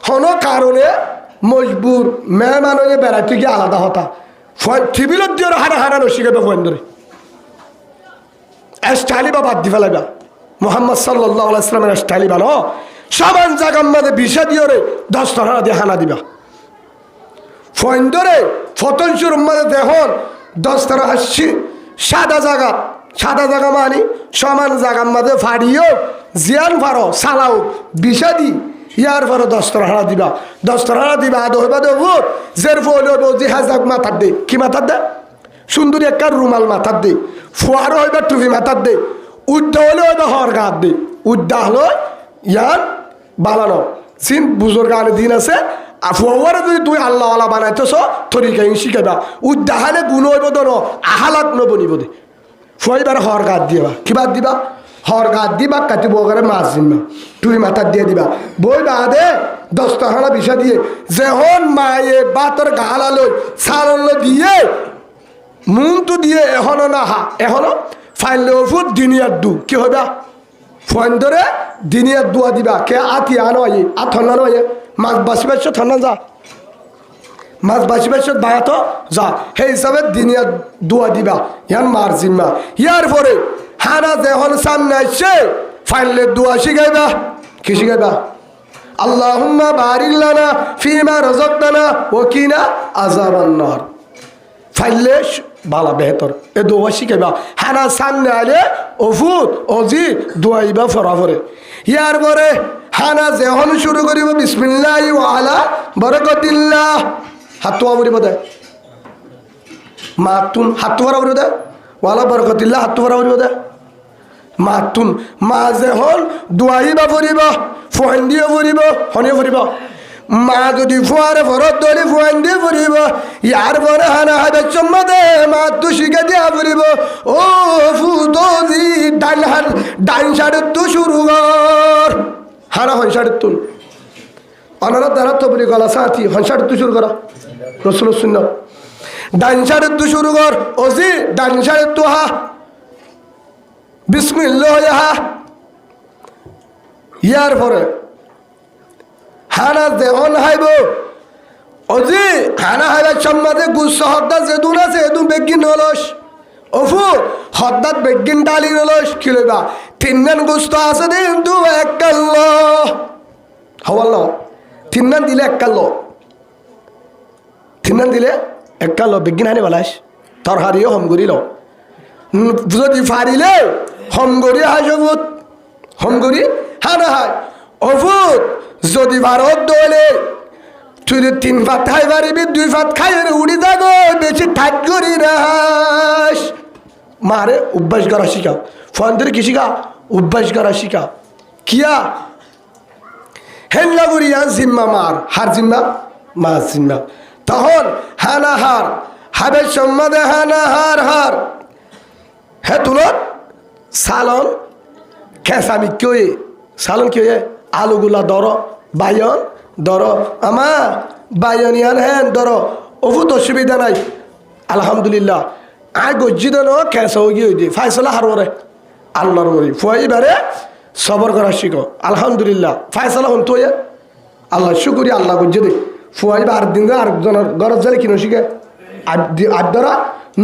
হন কারণে মজবুর মেহমান হয়ে বেড়াতে গিয়ে আলাদা হতা টিভির দিয়ে হানা হানা নশিকাবে ফোন ধরে স্টাইলি বা বাদ দি ফেলাইবা মোহাম্মদ সাল্লাল্লাহু আলাইহি সাল্লামের স্টাইলি বানো সমান জায়গার মধ্যে বিষা দিয়ে রে 10 টাকা দিয়ে হানা দিবা ফোন ধরে ফতনসুর মধ্যে দেখুন 10 টাকা হাসি সাদা জায়গা মানে সমান জায়গার মধ্যে ফাড়িও জিয়ান ফারো সালাও বিষা দি ইয়ার পরে 10 টাকা হানা দিবা 10 টাকা হানা দিবা আদো হইবা দেবো জের ফলে বলছি হাজাক মাথার দে কি মাথার দে সুন্দরী একটা রুমাল মাথার দে ফুয়ারও হইবা টুপি মাথার দে উদ্দা হলে হইবা হর গাত দে উদ্দা হলো ইয়ার বানানো সিন বুজুর্গ আনে দিন আছে আর ফুয়ারে যদি তুই আল্লাহ আল্লাহ বানাইতেছ তরিকা শিখাইবা উদ্দা হলে গুণ হইব দন আহালাত নবনিব দে ফুয়াইবার হর গাত দিবা কি বাদ দিবা হর গাত দিবা কাটি বগরে মাছ দিবা টুপি মাথার দিয়ে দিবা বই বাদে 10 টাকা বিষা দিয়ে যেহন মায়ে বাতর গালালো সারল দিয়ে মুন্তু দিয়ে এখনো না হা এখনো ফাইলে ওফুট দিনিয়ার দু কি হইবা ফোন ধরে দিনিয়ার দুয়া দিবা কে আতি আনো আই আ থন্না নয় মাছ বাসিবার থন্না যা মাছ বাসিবার বায়াতো যা সেই হিসাবে দিনিয়ার দুয়া দিবা ইয়ান মার জিম্মা ইয়ার পরে হানা যখন সামনে আসছে ফাইলে দুয়া শিখাইবা কি শিখাইবা আল্লাহুম্মা বারিক লানা ফিমা রাযাকতানা ওয়া কিনা আযাবান নার ফাইলে বালা বেহতর এ দোয়া শিখাইবা হানা সামনে আলে ওফুত অজি দোয়াইবা ফরাফরে ইয়ার পরে হানা যেহন শুরু করিব বিসমিল্লাহি ওয়া আলা বারাকাতিল্লাহ হাতওয়া বলিব দে মাতুন হাতওয়া বলিব দে ওয়ালা বারাকাতিল্লাহ হাতওয়া বলিব দে মাতুন মা যেহন দোয়াইবা পড়িব ফোন দিয়ে পড়িব হনে পড়িব মা যদি ফুয়ারে ফরত দলি ফুয়ান দিয়ে পড়িব ইয়ার পরে হানা হাবে চম্মাদে মা তু শিখে দিয়া পড়িব ও ফুদি ডাইন সাড়ে তু শুরু কর হানা হন সাড়ে তুন অনারা দ্বারা তো বলি গলা সাথী হন সাড়ে তু শুরু করা রসুল শূন্য ডাইন সাড়ে তু শুরু কর ওজি ডাইন সাড়ে তু হা বিসমিল্লাহ হা ইয়ার পরে হানা দেহন হাইব অজি হানা হাইবার সম্মাদে গুচ্ছ হদ্দাত যেদুন আছে এদুন বেগিন নলস অফু হদ্দাত বেগিন ডালি নলস কি লইবা তিননান গুস্ত আছে দিন দু এক কাল্ল হওয়াল তিননান দিলে এক কাল্ল তিননান দিলে এক কাল্ল বেগিন হানি বলাস তরহারিও হম করিল যদি ফারিলে হমগরি হাজবুত হমগরি হানা হায় অভূত যদি ভারত দলে তুই 3 ভাত খাই পারিবি 2 ভাত খাই উড়ি যাগো বেশি ঠাক করি না মারে অভ্যাস করা শিখাও ফোনদের কি শিখা অভ্যাস করা শিখাও কিয়া হেল্লা করিয়া জিম্মা মার হার জিম্মা মা জিম্মা তখন হানা হার হাবের সম্মাদে হানা হার হার হে তুলত সালন খেসামি কি সালন কি আলুগুলা ধরো বাইন ধরো আমা বাইনিয়ান হ্যাঁ ধরো অভূত অসুবিধা নাই আলহামদুলিল্লাহ আয় গজ্জি দেন খেসা গিয়ে দিয়ে ফাইসলা হাররে আল্লাহর ওরি ফুয়াইবারে সবর করা শিখো আলহামদুলিল্লাহ ফাইসলা হন তো আল্লাহ শুকুরি আল্লাহ গজ্জি দে ফুয়াইবা আর দিন আরেকজনের গরজ জালে কি নসিকে আড্ডরা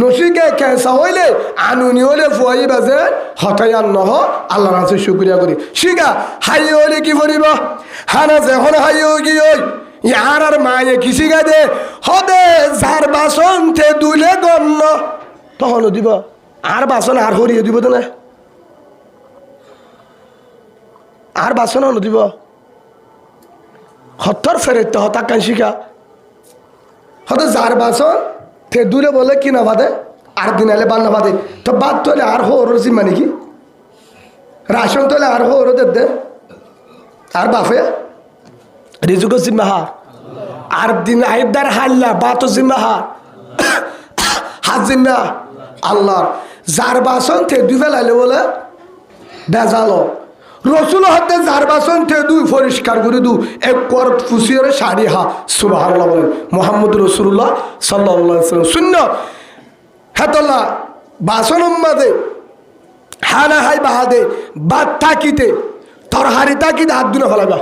নসিকে কেঁচা হইলে আনুনি হইলে ফুয়াই বাজে হঠাইয়ান নহ আল্লাহর আছে শুক্রিয়া করি শিখা হাই হইলে কি করিব হানা যখন হাই গি ওই ইয়ার আর মায়ে কি শিখা দে হদে যার বাসন থে দুলে গণ্য তখনও দিব আর বাসন আর হরিয়ে দিব তো না আর বাসন হলো দিব হত্তর ফেরত হতাক কান শিখা হতে যার বাসন তে দূরে বলে কি না বাদে আর দিন এলে বান্না বাদে তো বাদ তোলে আর হো ওর জিম্মা নাকি রাশন তোলে আর হো ওর দে আর বাফে রিজুক জিম্মা হার আর দিন আইদার হাল্লা বাতো জিম্মা হার হাত জিম্মা আল্লাহর যার বাসন তে দুই ফেলাইলে বলে বেজালো রসুল হাতে যার বাসন থে দুই পরিষ্কার করে দু এক কর ফুসিয়ে শাড়ি হা সুবহানাল্লাহ বলেন মোহাম্মদ রসুল্লাহ সাল্লাল্লাহু আলাইহি ওয়াসাল্লাম শূন্য হেতল্লা বাসন উম্মাদে হানা হাই বাহাদে বাত থাকিতে তোর হারি তাকিতে হাত দুনে ফেলাবা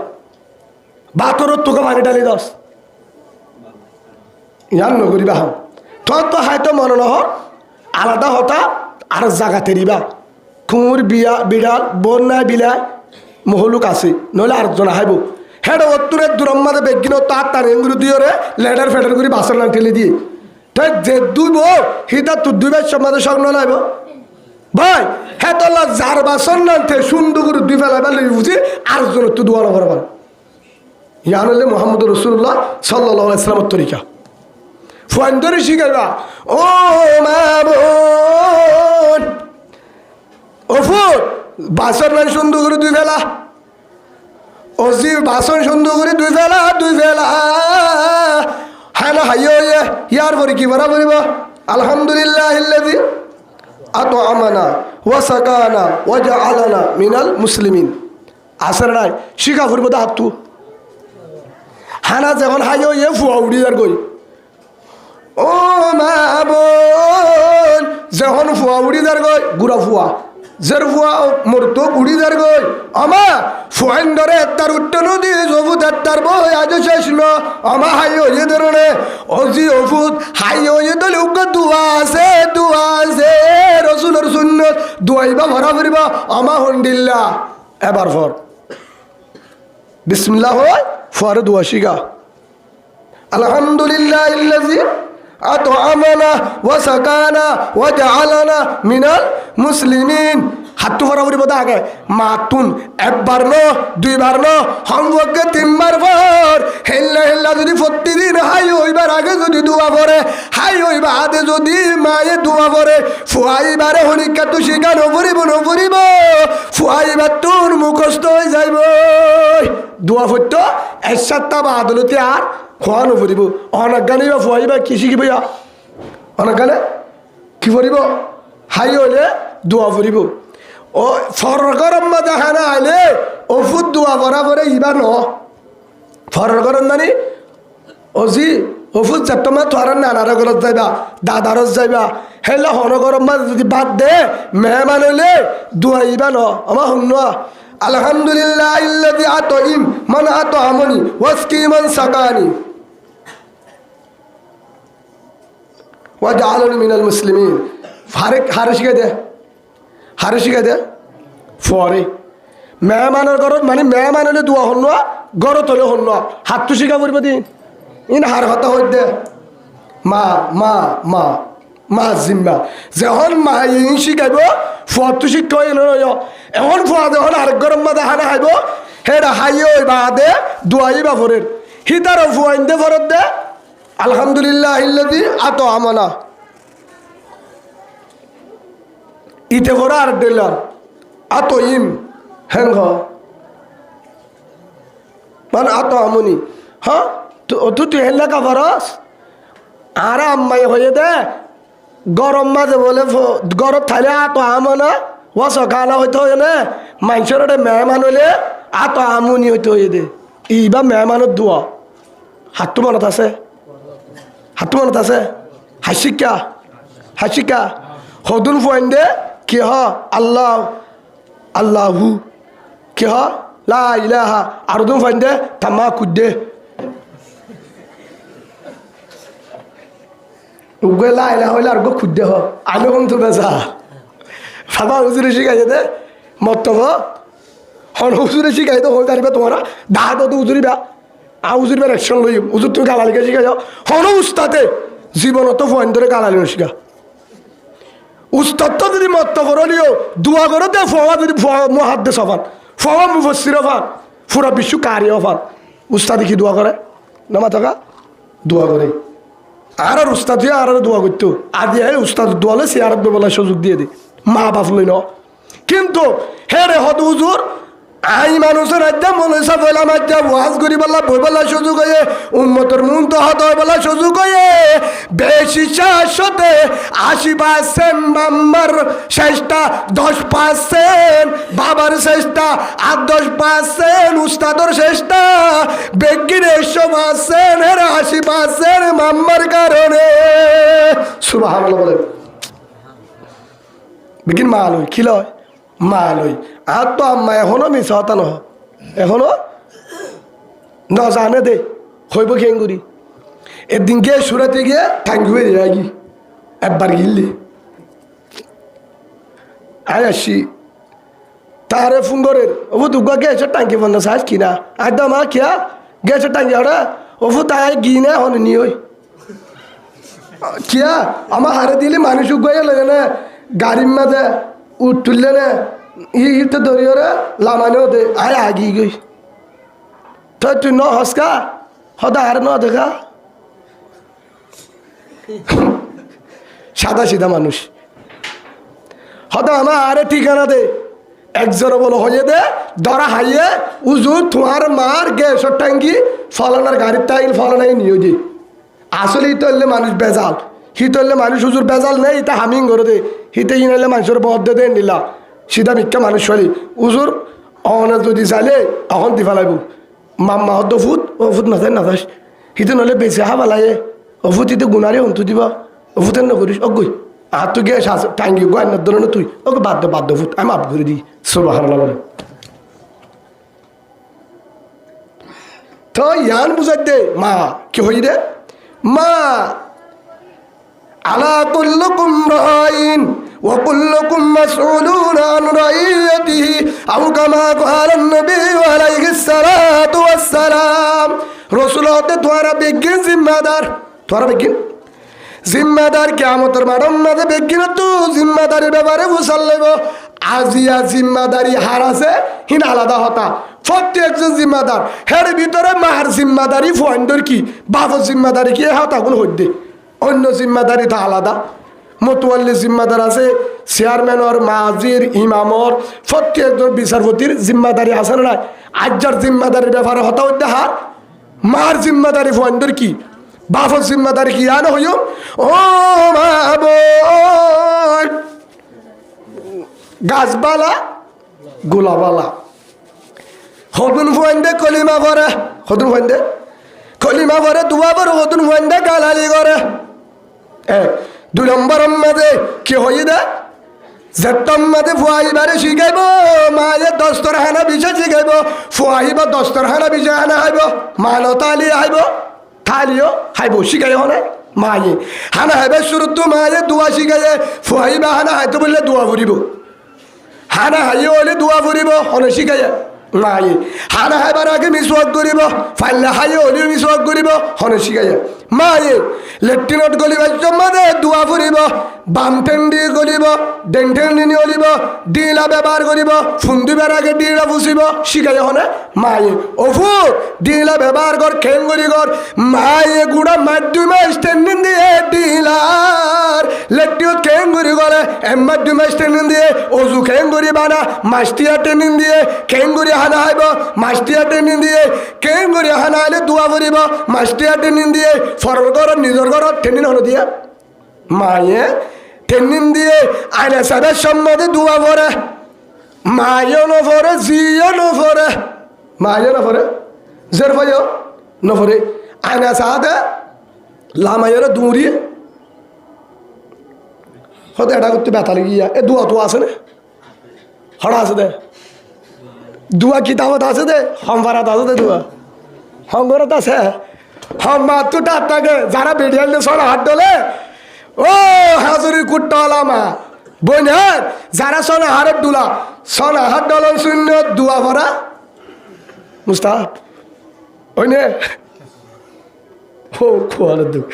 বাতর তোকে পানি ডালি দস ইয়ান নগরি বাহ তোর তো হয়তো মনে নহ আলাদা হতা আর জায়গা তেরিবা খুঁর বিয়া বিড়াল বন্যায় বিলায় মহলুক আছে নইলে আরেকজন হাইব হেড অত্তরের দুরম্মাদে বেগিন তার এঙ্গুরি দিয়ে লেডার ফেডার করে বাসন না ঠেলে দিয়ে তাই যে দুইব হিতা তুই দুইবার সমাজে স্বপ্ন নাইব ভাই হ্যাঁ তোলা যার বাসন নাতে সুন্দর করে দুই ফেলা ফেলে বুঝি আরেকজন তুই দোয়ানো করবার ইয়ান হলে মোহাম্মদ রসুল্লাহ সাল্লাল্লাহু আলাইহি ওয়াসাল্লামের তরিকা ফোন ধরে শিখাইবা ও মা বোন ওফুর বাসন নাই সুন্দর করে দুই ফেলা অজি বাসন সুন্দর করে দুই ফেলা হ্যাঁ না হাইয়ে ইয়ার পরে কি বরা বলিব আলহামদুলিল্লাহ ইল্লাযী আতআমানা ওয়া সাকানা ওয়া জাআলানা মিনাল মুসলিমিন আসর নাই শিখা ফুরব দা হাতু হানা যখন হাইয়ে ফুয়া উড়ি যার কই ও মা বোন যখন ফুয়া উড়ি যার কই গুড়া ফুয়া জের ফুয়া মরতো উড়ি যার কই আমা ফুয়াইন ধরে তার উঠতে নদী জবুত তার বই আজ শেষ ন আমা হাই হয়ে ধরনে অজি অফুত হাই হয়ে দলে উগ্র দুয়া আছে রসুলের সুন্নত দুয়াইবা ভরা ফিরবা আমা হন্ডিল্লা এবার ফর বিসমিল্লাহ হয় ফরে দুয়া শিখা আলহামদুলিল্লাহ ইল্লাযী আতআমানা ওয়া সাকানা ওয়া জাআলানা মিনাল মুসলিমিন হাতু বরাবরি বোধ আগে মাতুন একবার ন দুইবার ন হমবকে 3 বার পর হেল্লা যদি প্রতিদিন হাই হইবার আগে যদি দোয়া পড়ে হাই হইবা আদে যদি মায়ে দোয়া পড়ে ফুয়াইবারে হনিকা তো শিখানো পড়িব ফুয়াইবার তোর মুখস্থ হয়ে যাইব দোয়া পড়তো এর সাথে বা আদালতে আর খোয়ানো ফুরিব অনেক গানে বা ফুয়াইবা কি শিখিব অনেক গানে কি ফুরিব হাই হইলে দোয়া ফুরিব ও ফরগরম মাঝে হানা আইলে ওফুদ দোয়া বরাবরে ইবা ন ফরগরম মানে ওজি ওফুদ চারটমা তোর নানার ঘরত যাইবা দাদারত যাইবা হেলে হনগরম মাঝে যদি বাদ দে মেহমান হইলে দোয়া ইবা ন আমার শুন আলহামদুলিল্লাহ ইল্লাযী আতইম মান আতআমানি ওয়াসকি মান সাকানি ওয়া জাআলানি মিনাল মুসলিমিন হারে শিখে দে ফরে মেহমানের ঘরত মানে মেহমান হলে দোয়া হন ঘরত হলে হন হাত তো শিখা করব দিন ইন হার কথা হই দে মা মা মা মা জিম্মা যখন মা শিখাইব ফুয়াতো শিক্ষা এখন ফুয়া যখন আরেক গরম মাদা হানা খাইব হেরা হাইয়ে ওই বাদে দুয়াই বাফরের হিতারও ফুয়াইন দে ফরত দে আলহামদুলিল্লাহ ইল্লাযী আত আমানা ইতে ফরা আর দিলাম আত ইম হেন মানে আত আমনি হ্যাঁ তুই হেল্লা কাফারস আর আম্মাই হয়ে দে গরম মাঝে বলে গরম থাইলে আত আমনা ও সকালে হইতে হয়ে না মানুষের মেহমান হইলে আত আমনি হইতে হয়ে দে ইবা মেহমানের দোয়া হাতটো মনত আছে হাতটো মনত আছে হাসিকা হদুন ফুয়াইন দে কি হ আল্লাহ আল্লাহু কি হ লা ইলাহা আর দুন ফুয়াইন দে তামা কুদ্দে উগে লা ইলাহা হইলে আর গো খুদ্দে হ আমি কম তো বেজা বাবা হুজুরে শিখাইছে দে মতব হন হুজুরে শিখাইতো হই পারিবে তোমরা দাঁত তো হুজুরিবা হুজুরিবার অ্যাকশন লই হুজুর তুমি গালালিকে শিখাই যাও হন উস্তাদে জীবনত ফুয়াইন ধরে গালালি শিখা উস্তাদ তো যদি মত করলিও দোয়া করো দে ফওয়া যদি মুহাদ্দিস হফান ফওয়া মুফাসসির হফান পুরা বিশ্ব কারি হফান উস্তাদি কি দোয়া করে নামা থাকা দোয়া করে আর উস্তাদ দিয়ে আর দোয়া করতো আদি উস্তাদ দোয়ালে সে আর বলা সুযোগ দিয়ে দে মা বাপ লই ন কিন্তু হে রে হদ হুজুর আই মানুষের একদম মনে বললাম একদম ওয়াজ করি বললা বই বলা সুযোগ হয়ে উন্মতর মন তো হত বলা সুযোগ হয়ে বেশি শাশ্বতে 80% মাম্মার শেষটা 10% বাবার শেষটা আর 10% উস্তাদর শেষটা বেগির 100% এর 80% মাম্মার কারণে সুবহানাল্লাহ বলে বেগিন মালই কি লয় মালই আর তো আম্মা এখনো মিস হতা নহ এখনো ন জানে দে হইব খেঙ্গুরি একদিন গিয়ে সুরাতে গিয়ে ঠাঙ্গুয়ে রাগি একবার গিললি আয় আসি তারে ফোন করে ও দুগা গেছে টাঙ্কি বন্ধ সাজ কিনা আদা মা কিয়া গেছে টাঙ্কি ওরা ও তাই গিনা হন নি ওই কিয়া আমার হারে দিলে মানুষ গিয়ে লাগে না গাড়ির মাঝে উঠ তুললে না ইতে ধরিও রে লামানেও দে আয় আগি গই তো তুই ন হসকা হদা আর ন দেখা সাদা সিধা মানুষ হদা আমার আরে ঠিকানা দে একজন বলো হয়ে দে ধরা হাইয়ে উজু তোমার মার গ্যাস টাঙ্গি ফলানার গাড়ির টাইল ফলানাই নিয়ে দি আসলে হিতলে মানুষ বেজাল হিতলে মানুষ হুজুর বেজাল নেই তা হামিং করে দে হিতে ইনাইলে মানুষের বদ দে নিলা সিধা ভিক্ষা মানুষ হলি উজুর অনে যদি চাইলে অহন দি ফেলাইব মাম্মা হদ্দ ফুট ও ফুট নাথায় নাথাস হিতে নহলে বেশি হা ফেলাইয়ে ও ফুট হিতে গুণারে হন্তু দিবা ও ফুটের নকরিস অগই আর তুই গিয়ে টাঙ্গি গান্নার ধরনের তুই ওকে বাদ ফুট আমি মাফ করে দিই সুবহানাল্লাহ বলে তো ইয়ান বুঝাই দে মা কি হই রে মা আলা কুল্লুকুম রাইন ওয়া কুল্লুকুম মাসউলুন আন রাইয়াতিহি আও কামা ক্বালা নবী আলাইহিস সালাতু ওয়াস সালাম রাসূল হতে তোরা বেগিন জিম্মাদার তোরা বেগিন জিম্মাদার কিয়ামতের মাঠের মাঝে বেগিন তো জিম্মাদারির ব্যাপারে বুঝাল লইব আজিয়া জিম্মাদারি হার আছে হিন আলাদা হতা প্রত্যেকজন জিম্মাদার হের ভিতরে মার জিম্মাদারি ফোয়াইন্দর কি বাবার জিম্মাদারি কি হতা কোন হইতে অন্য জিম্মাদারি তা আলাদা মতওয়াল্লি জিম্মাদার আছে চেয়ারম্যানর মাজির ইমামর প্রত্যেকজন বিচারপতির জিম্মাদারি আছে না আজ্জার জিম্মাদারির ব্যাপারে হতা হইতে হার মার জিম্মাদারি ফোয়াইন্দর কি বাবার জিম্মাদারি কি আনো হইম ও বাবা গাছবালা গোলাবালা হদুন ফুয়াইন্দে কলিমা করে হদুন ফুয়াইন্দে কলিমা করে দুবার হদুন ফুয়াইন্দে গালালি করে দুই নম্বরের মাঝে কি হই দে যেতম মাঝে ফুয়াইবারে শিখাইব মায়ে দস্তরখানা বিষয় শিখাইব ফুয়াইবা দস্তরখানা বিষয় হানা হাইব মান তালি হাইব থালিও হাইব শিখাই হনে মায়ে হানা হাইবে শুরুত মায়ে দোয়া শিখাইয়ে ফুয়াইবা হানা হাইতো বললে দোয়া ফুরিব হানা হাইয়ে হলে দোয়া ফুরিব হনে শিখাইয়ে মায়ে হানা হাইবার আগে মিসওয়াক করিব ফাইলে হাইয়ে হলেও মিসওয়াক করিব হনে শিখাইয়ে মায়ে লেট্রিনত গলি বাচ্চার মাঝে দোয়া ফুরিব বাম ঠেন্ডি গলিব ডেন ঠেন্ডি নিলিব ডিলা ব্যবহার করিব ফুন্দিবার আগে ডিলা ফুসিব শিখাই হনে মায়ে অফু ডিলা ব্যবহার কর খেঙ্গরি কর মায়ে গুড়া মাধ্যমে স্ট্যান্ডিং দিয়ে ডিলার লেটিও খেঙ্গরি করে মাধ্যমে স্ট্যান্ডিং দিয়ে অজু খেঙ্গরি বানা মাস্তিয়া ট্রেনিং দিয়ে খেঙ্গরি হানা হাইব মাস্তিয়া ট্রেনিং দিয়ে খেঙ্গরি হানা হাইলে দোয়া করিব মাস্তিয়া ট্রেনিং দিয়ে ফরর ঘর নিজের ঘর ট্রেনিং হলো দিয়ে মায়ে ট্রেনিং দিয়ে আইনা সাহেবের সম্মতি দোয়া করে মায়েও নফরে জিও নফরে মায়েও নফরে জের ভাইও নফরে আইনা সাহাতে লামাইয়ের দৌড়িয়ে হয়তো এটা করতে ব্যথা লেগিয়া এ দোয়া তো আছে না হড়া আছে দে দুয়া কিতাবত আছে দে হমফারাত আছে দে দুয়া হমফারাত আছে হম্মার তো টাট থাকে যারা বেডিয়াল সরা হাত ডলে ও হাজুরি কুট্টলা মা বোনের যারা সোনা হারের দুলা সোনা হাত ডলন শূন্য দুয়া ভরা মুস্তাফ ওই নে ও খোয়ালের দুঃখ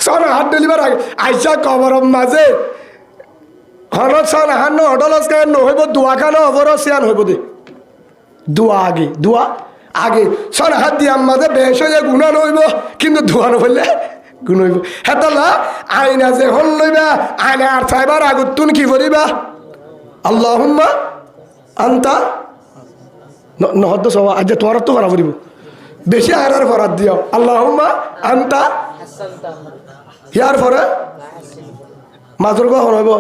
সোনা হাত ডলিবার আগে আইসা কবরম মাঝে হনত সোনা হাত ন অডলস কেন নহইব দুয়া খান অবর সিয়ান হইব দে দুয়া আগে দুয়া আগে সোনা হাত দিয়ে আমাদে বেশ হয়ে গুণা নইব কিন্তু ধোয়া নইলে গুণ হইব হেতলা আইনা যে হল লইবা আইনা আর চাইবার আগত তুন কি করিবা আল্লাহুম্মা আনতা নহদ সবা আজ তোমার তো করা করিব বেশি আর ফরাত দিও আল্লাহুম্মা আনতা ইয়ার ফরে মাজুর গো হইব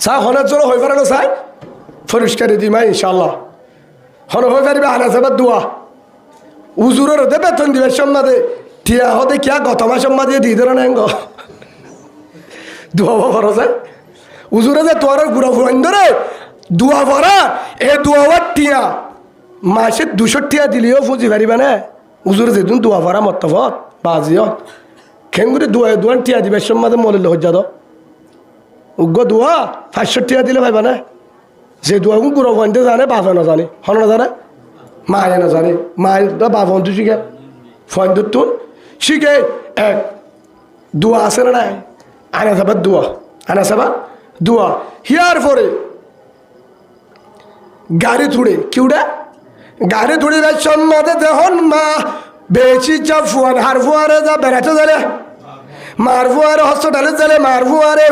চা হনের জন্য হয়ে পারে না চাই পরিষ্কার দিমা ইনশাল্লাহ হন হয়ে পারিবে আনা যাবার দোয়া উজুরের হতে বেতন দিবে সম্মাদে টিয়া হতে কিয়া গত মাস সম্মা দিয়ে দিয়ে দেন এঙ্গ দোয়া ভরা যায় উজুরে যে তোর গুড়া ফুরাইন ধরে দোয়া ভরা এ দোয়া টিয়া মাসে 200 টিয়া দিলেও ফুজি পারিবা না উজুরে যেদিন দোয়া ভরা মতফত বাজিও খেঙ্গুরি দোয়া দোয়ান টিয়া দিবে সম্মাদে মলিল হজ্জা দ উগ্র দোয়া 500 টিয়া দিলে পাইবা না যে দোয়া গুড়া ফুরাইতে জানে বাপে না জানে হন না জানে মায়ে না জানে মায়ের বাপ হন্তু শিখে ফয়েন্দ্র তুন শিখে এক দোয়া আছে না নাই আনা যাবার দোয়া আনা যাবার দোয়া হিয়ার পরে গাড়ি থুড়ে কিউড়া গাড়ি থুড়ি সম্মাদে দেখুন মা বেশি যা ফুয়ার হার ফুয়ারে যা বেড়াতে যারে মার ফুয়ারে হসপিটালে যারে মার ফুয়ারে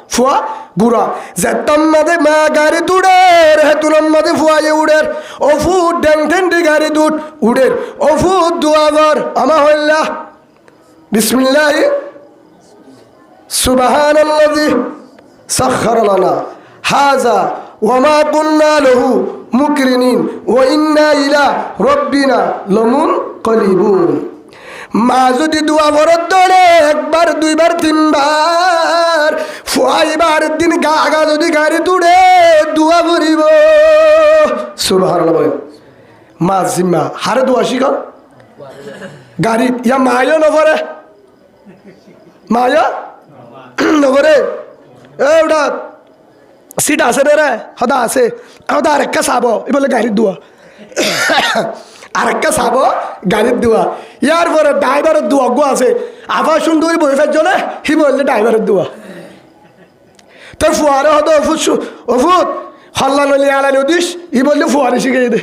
ফুয়া গুড়া যেতাম মাদে মা গাড়ি তুড়ের হেতুলম মাদে ফুয়ায়ে উড়ের ও ফুট ড্যাং ঠেন্ডি গাড়ি দুট উড়ের ও ফুট দুয়াগর আমা হইল্লা বিসমিল্লাহি সুবহানাল্লাযী সাখখারা লানা হাযা ওয়া মা কুন্না লাহু মুকরিনিন ওয়া ইন্না ইলা রাব্বিনা লামুনকালিবুন মা যদি দোয়া ভরত ধরে একবার দুইবার তিনবার ফুয়াইবার দিন গা গা যদি গাড়ি তুড়ে দোয়া ভরিব সুবহানাল্লাহ বলেন মা জিম্মা হারে দোয়া শিখ গাড়ি ইয়া মায়ও নভরে মায়া নভরে ওটা সিট আছে রে সদা আছে সদা আরেকটা চাব এই বলে গাড়ির দোয়া আরেকটা চাব গাড়ির দোয়া ইয়ার পরে ড্রাইভারের দোয়া গো আছে আবার সুন্দরী বই ফের জলে হি বললে ড্রাইভারের দোয়া তোর ফুয়ারে হতো অফুত হল্লা নলি আলানি দিস ই বললে ফুয়ারে শিখিয়ে দে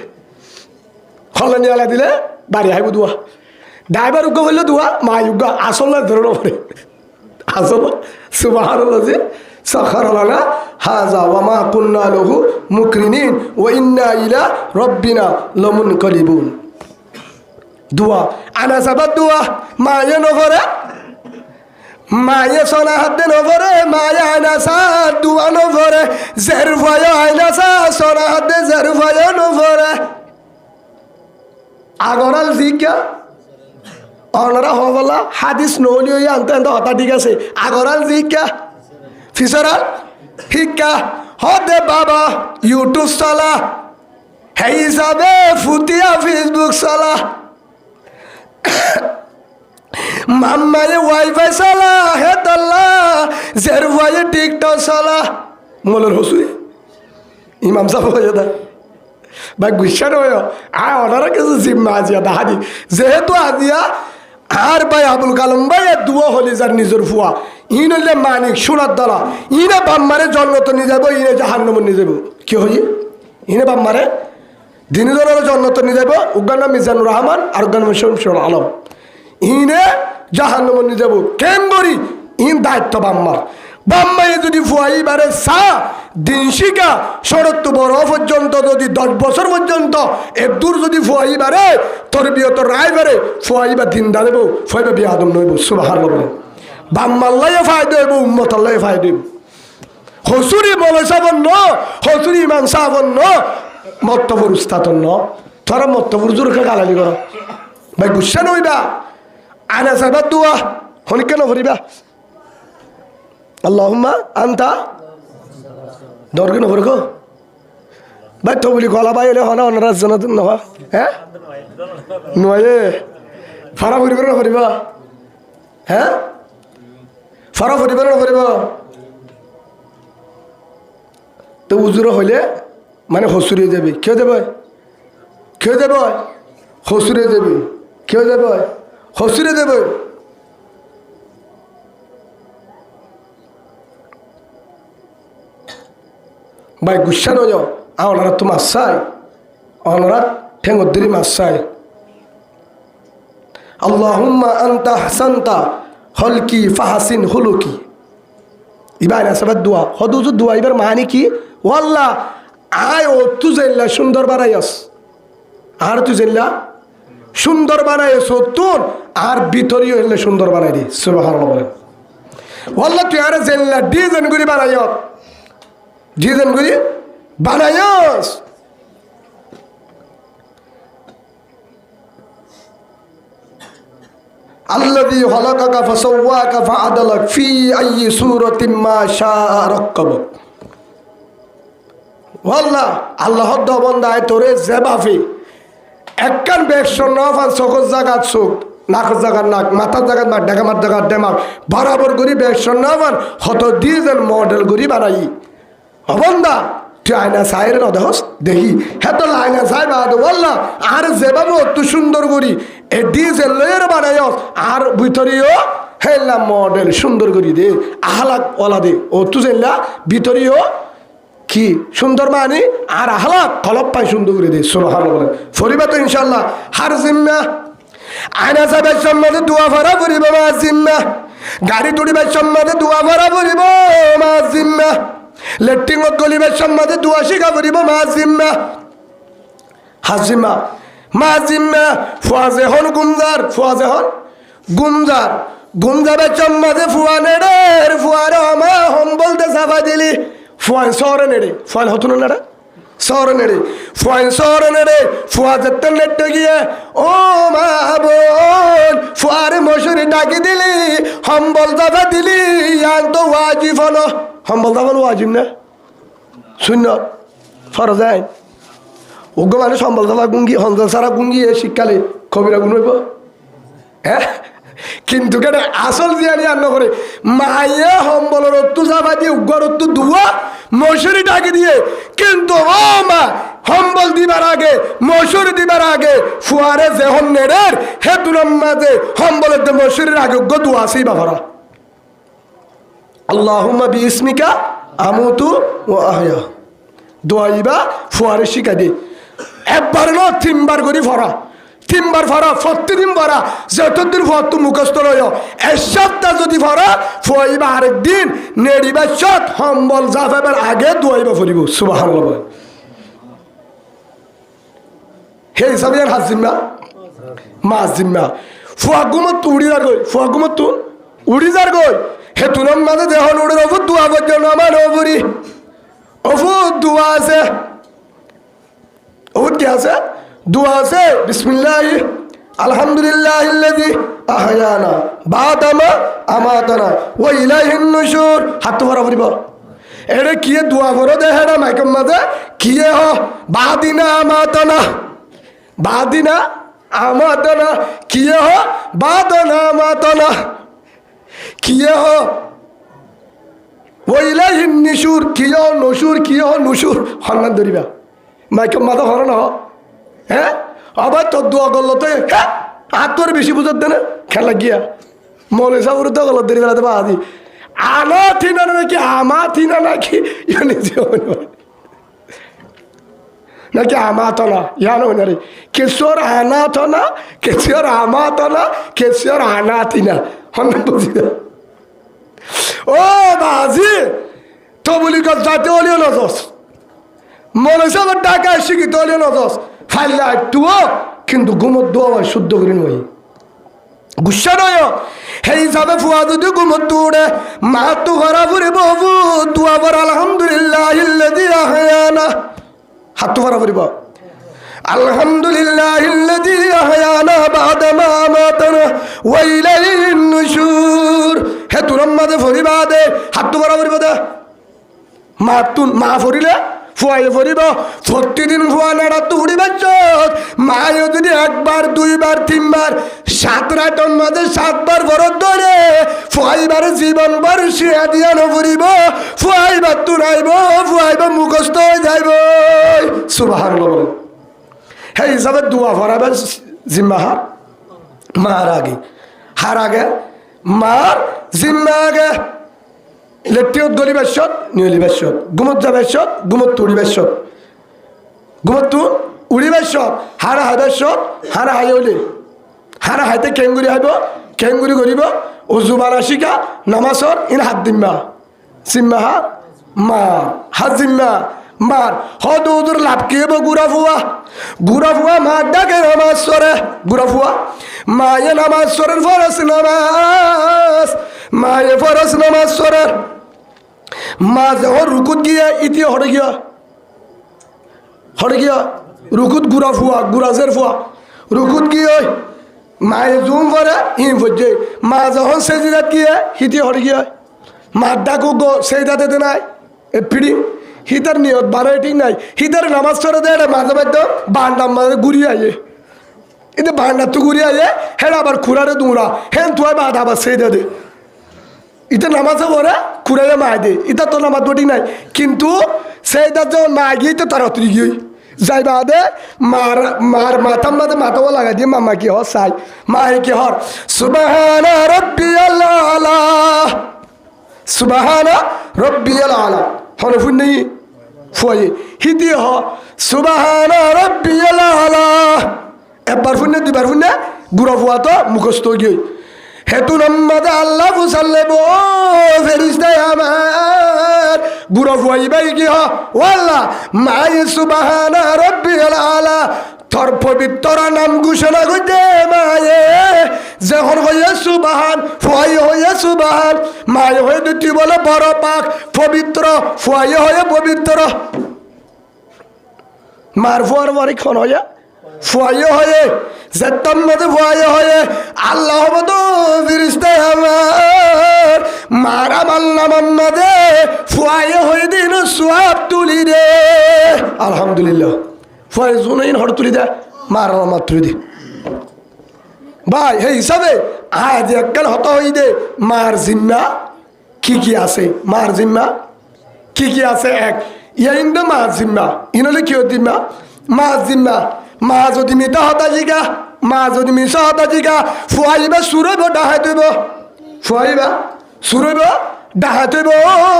হল্লানি আলা দিলে বাড়ি আইব দোয়া ড্রাইভার উগ্র বললে দোয়া মা উগ্র আসল ধরে পড়ে আসল সুবহানাল্লাহ সাখারা লানা হাযা ওয়া মা কুন্না লাহু মুকরিনিন ওয়া ইন্না ইলা রাব্বিনা লামুনকালিবুন দোয়া আনা সাবাদ দোয়া মায়ে নভরে মায়ে সোনা হাতে নভরে মায়ে আনা সা দোয়া নভরে জের ভয় আনা সা সোনা হাতে জের ভয় নভরে আগরাল জিকা অনরা হবলা হাদিস নলিও আনতে আনতে হতা ঠিক আছে আগরাল জিকা ফিসরাল শিক্ষা হতে বাবা ইউটিউব চলা সেই হিসাবে ফুটিয়া ফেসবুক চলা মাম্মারে ওয়াইফাই চলা হে তল্লা জের ভাইয়ে টিকটক চলা মলের হসুই ইমাম সাহেব হয়ে দা ভাই গুসা নয় আর ওনারা কিছু জিম্মা আজিয়া দাহাদি যেহেতু আজিয়া আর ভাই আবুল কালাম ভাই দুয়া হলি যার নিজের ফুয়া ইন হইলে মানিক সোনার দ্বারা ইনে বাম্মারে জন্নত নিয়ে যাবো ইনে জাহান্নামে নিয়ে যাবো কি হই ইনে বাম্মারে দিনী দলের জন্নত নিয়ে যাবো উগার নাম মিজানুর রহমান আর উগার নাম শমসুল আলম ইনে জাহান্নামে নিয়ে যাবো কেন করি ইন দায়িত্ব বাম্মার বাম্মাই যদি ফুয়াই বারে সা দিন শিকা শরৎ বড় পর্যন্ত যদি 10 বছর পর্যন্ত একদূর যদি ফুয়াই বারে তোর বিয়ত রায় বারে ফুয়াই বা দিন দাঁড়াব ফুয়াইবা বিয়ে আদম নইব সুবহানাল্লাহ বলে বাম্মাল্লাই ফায়দা হইব উম্মতাল্লাই ফায়দা হইব হসুরি মলে সাবন ন হসুরি ইমান সাবন ন মত্তবর উস্তাতন ন তোরা মত্তবর জোরকে গালালি কর ভাই গুসা নইবা আনা সাহেবার দোয়া হনি কেন ভরিবা আল্লাহুম্মা আনতা দরকে নভর গো ভাই তো বলি গলা ভাই হলে হনা অনারাজ জানাতেন না হ্যাঁ নয়ে ফারা ভরিব না ভরিবা হ্যাঁ ফারা ভরিব না ভরিবা তো উজুর হইলে মানে হসুরে যাবে কেউ যাবে কেউ যাবে হসুরে যাবে কেউ যাবে হসুরে যাবে ভাই গুসা নয় ওনারা তো মাছ চাই ওনারা ঠেঙ্গরি মাছ চাই আল্লাহুম্মা আনতা হাসানতা হলকি ফাহাসিন হুলুকি ইবার আসাবার দোয়া হদুজু দোয়া এবার মানে কি ও আল্লাহ আয় ও তু জাইল্লা সুন্দর বানাইস আর তু জাইল্লা সুন্দর বানাইস তোর আর ভিতরীয় হইলে সুন্দর বানাই দি সুবহানাল্লাহ বলেন আল্লাহ তুই আর জাইল্লা ডিজাইন করে বানাইস ডিজাইন করে বানাইস আল্লাযী খালাকাকা ফাসাওয়াকা ফাআদালাক ফি আইয়ি সূরাতিন মা শাআ রাক্কাবাক ওয়াল্লাহ আল্লাহ দবন্দায় তোরে জেবাফি একখান বেশন নফান চোখের জায়গাত চোখ নাকের জায়গার নাক মাথার জায়গাত মাঠ ডেকামার জায়গার ডেমাক বরাবর করি বেশন নফান হত ডিজাইন মডেল করি বানাই অবন্দা তুই আয়না সাইরে ন দেখস দেখি হ্যাঁ তো আয়না সাই বাদ বললাম আর যেভাবে অত সুন্দর করি এ ডিজেল লয়ের বানাইস আর ভিতরেও হেলা মডেল সুন্দর করি দে আহলাক ওলা দে ও তু জেলা ভিতরেও কি সুন্দর মানে আর আহলাক কলপ পাই সুন্দর করে দে সুবহানাল্লাহ বলেন ফরিবা তো ইনশাআল্লাহ হার জিম্মা আয়না সাহেবের সম্মানে দোয়া ভরা করিব মা জিম্মা গাড়ি তুড়িবার সম্মানে দোয়া ভরা করিব মা জিম্মা লেট্রিনত গলিবের সম্মানে দোয়া শিখা করিব মা জিম্মা হাজিমা মা জিম্মা ফুয়াজে হন গুমজার ফুয়াজে হন গুমজার গুমজাবের সম্মানে ফুয়া নেড়ে ফুয়ারে আমা হম বলতে সাফা দিলি ফুয়ান শহরে নেড়ে ফুয়ান হতুন নেড়ে শহরে নেড়ে ফুয়ান শহরে নেড়ে ফুয়া যেতে নেটে গিয়ে ও মা বোন ফুয়ারে মশুরি ডাকি দিলি হম্বল সাফা দিলি ইয়ান তো ওয়াজিব হলো হম্বল সাফা ওয়াজিব না শূন্য ফরজ আইন ওগো মানে সম্বল সাফা গুঙ্গি হঞ্জল সারা গুঙ্গি এ শীতকালে কবিরা গুণ হইব হ্যাঁ কিন্তু কেন আসল জিয়ানি আর নকরে মাইয়া হম্বলের অত্তু সাফা দিয়ে উগ্গর অত্তু দুয়া মশুরি ডাকি দিয়ে কিন্তু ও মা হম্বল দিবার আগে মশুরি দিবার আগে ফুয়ারে যে হন নেড়ের হে দুলাম মাঝে হম্বলের যে মশুরির আগে উগ্গ দুয়া সেই বাবারা আল্লাহুম্মা বিইসমিকা আমুতু ওয়া আহয়া দোয়াইবা ফুয়ারে শিখা দি একবার ন তিনবার করি ফরা তিনবার ফরা প্রতিদিন ফরা যতদিন ফর তো মুখস্থ লয় এক সপ্তাহ যদি ফরা ফুয়াইবা আরেকদিন নেড়িবা চট হম্বল জাফাবার আগে দোয়াইবা ফরিব সুবহানাল্লাহ বলে হে হিসাবে আর হাজিম্মা মা জিম্মা ফুয়া গুমত উড়ি যার গই ফুয়া গুমত উড়ি যার গই হে তুনম মাঝে দেহন উড়ে অফুত দোয়া পর্যন্ত আমার অফুরি অফুত দোয়া আছে অফুত কি আছে দোয়া আছে বিসমিল্লাহ আলহামদুলিল্লাহিল্লাযী আহয়ানা বাদামা আমাতানা ওয়া ইলাইহিন নুশুর হাত ভরা ভরিব এরে কি দোয়া করো দে হেডা মাইকম মাঝে কি হ বাদিনা আমাতানা বাদিনা আমাতানা কি হ বাদানা আমাতানা কি হ ওয়া ইলাইহিন নুশুর কি হ নুশুর কি হ নুশুর হন্নান ধরিবা মাইকম মাঝে হরণ হ হ্যাঁ আবার তোর দোয়া করলো তো হ্যাঁ আর তোর বেশি বুঝার দেনে খেলা গিয়া মনে সাবুর তো গলত দেরি বেলাতে বাদি আনা থিনা নাকি আমা থিনা নাকি নাকি আমা তো না ইয়ানো রে কেশর আনা তো না কেশর আমা তো না কেশর আনা থিনা হন বুঝি ও বাজি তো বলি যাতে হলিও নজস মনে সাবর টাকা শিখিত হলিও নজস ফাইলা একটুও কিন্তু ঘুমত দোয়া শুদ্ধ করে নয় গুসা নয় সেই হিসাবে ফুয়া যদি ঘুমত দৌড়ে মা তো ঘরা ফুরে বহু দোয়া বর আলহামদুলিল্লাহ ইল্লাযী আহয়ানা হাত তো ঘরা ফুরিব আলহামদুলিল্লাহ ইল্লাযী আহয়ানা বাদা মা আমাতানা ওয়া ইলাইহিন নুশুর হে তুরম মাঝে ফুরিবা দে হাত তো ঘরা ফুরিব দে মা ফুরিলে ফুয়াই ফুরিব প্রতিদিন ফুয়া নাড়া তুড়ি বাচ্চত মায়ও যদি একবার দুইবার তিনবার 7 রাতন মাঝে 7 বার বরদ ধরে ফুয়াইবার জীবন বার শিয়া দিয়া নফুরিব ফুয়াইবার তুরাইব ফুয়াইবার মুখস্থ হয়ে যাইব সুবহানাল্লাহ বলেন হে হিসাবে দোয়া ফরাবার জিম্মাহার মার আগে হার আগে মার জিম্মা আগে লেটিও দলি বেশত নিয়লি বেশত গুমত যা বেশত গুমত তুড়ি বেশত গুমত তু উড়ি বেশত হারা হাই বেশত হারা হাই হলি হারা হাইতে কেঙ্গুরি হাইব কেঙ্গুরি করিব উজু বানা শিকা নামাজর ইন হাত দিম্মা জিম্মা হাত মার হাত জিম্মা মার হদ উদুর লাভ কি হবো গুড়া ফুয়া মার ডাকে নামাজ সরে গুড়া ফুয়া মায়ে নামাজ সরের ফরস নামাজ মায়ে ফরস নামাজ সরের মা যখন রুকুত গিয়ে ইতি হরে গিয়া রুকুত গুড়া গুড়াজের ফুয়া রুকুত গিয়ে মায়ে জুম করে ইম ফজে মা যখন সেজিদাত গিয়ে হিতি হরে গিয়া মার ডাকু গো সেজিদাতে নাই এ পিড়ি হিতার নিয়ত বারো ঠিক নাই হিতার নামাজ সরে দেয় মাঝে মাঝে বান্ডার মাঝে ঘুরিয়ে আইয়ে এতে বান্ডার তো ঘুরিয়ে আইয়ে হেন আবার খুঁড়ারে দুঁড়া হেন তুই বাদ আবার সেই দে ইতে নামাজে পড়ে খুঁড়াইয়ে মায় দে ইটা তো নামাজ ঠিক নাই কিন্তু সেইটা যখন মা গিয়ে তো তার অতিরি গিয়ে যাই বাদে মার মাথার মাঝে মাথাও লাগাই দিয়ে মামা কি হর চাই মা কি হর সুবহানা রাব্বিয়াল আলা সুবহানা রাব্বিয়াল আলা হন ফুন নেই ফুয়ে হিতি হ সুবহানা রাব্বিয়াল আলা একবার ফুনে দুবার ফুনে গুড়া ফুয়া তো মুখস্থ গিয়ে হেতু নম্বর আল্লাহ ফুসাল্লে বো ফেরিস্তায় আমার গুড়া ফুয়াই বাই কি হ ওয়াল্লাহ মাই সুবহানা রাব্বিয়াল আলা তোর পবিত্র নাম ঘোষণা করতে মায়ে যখন হয়ে সুবহান ফুয়াই হয়ে সুবহান মায়ে হয়ে দুটি বলে বড় পাক পবিত্র ফুয়াই হয়ে পবিত্র মার ফুয়ার বাড়ি খন হয়ে ফুয়াই হয়ে যেতাম মধ্যে ফুয়াই হয়ে আল্লাহ তো ফিরিস্তায় আমার মারা মাল্লাম মাঝে ফুয়াই হয়ে দিন সোয়াব তুলি রে আলহামদুলিল্লাহ ফুয়াই শুনেই হর তুলি দে মারা মার তুলি দে ভাই সেই হিসাবে আজ একখান হত হই দে মার জিম্মা কি আছে মার জিম্মা কি আছে এক ইন মার জিম্মা ইনলে কি জিম্মা মার জিম্মা মা যদি মিতা হতা জিগা মা যদি মিশা হতা জিগা ফুয়াইবা সুরব ডাহাই দেব ফুয়াইবা সুরব ডাহাই দেব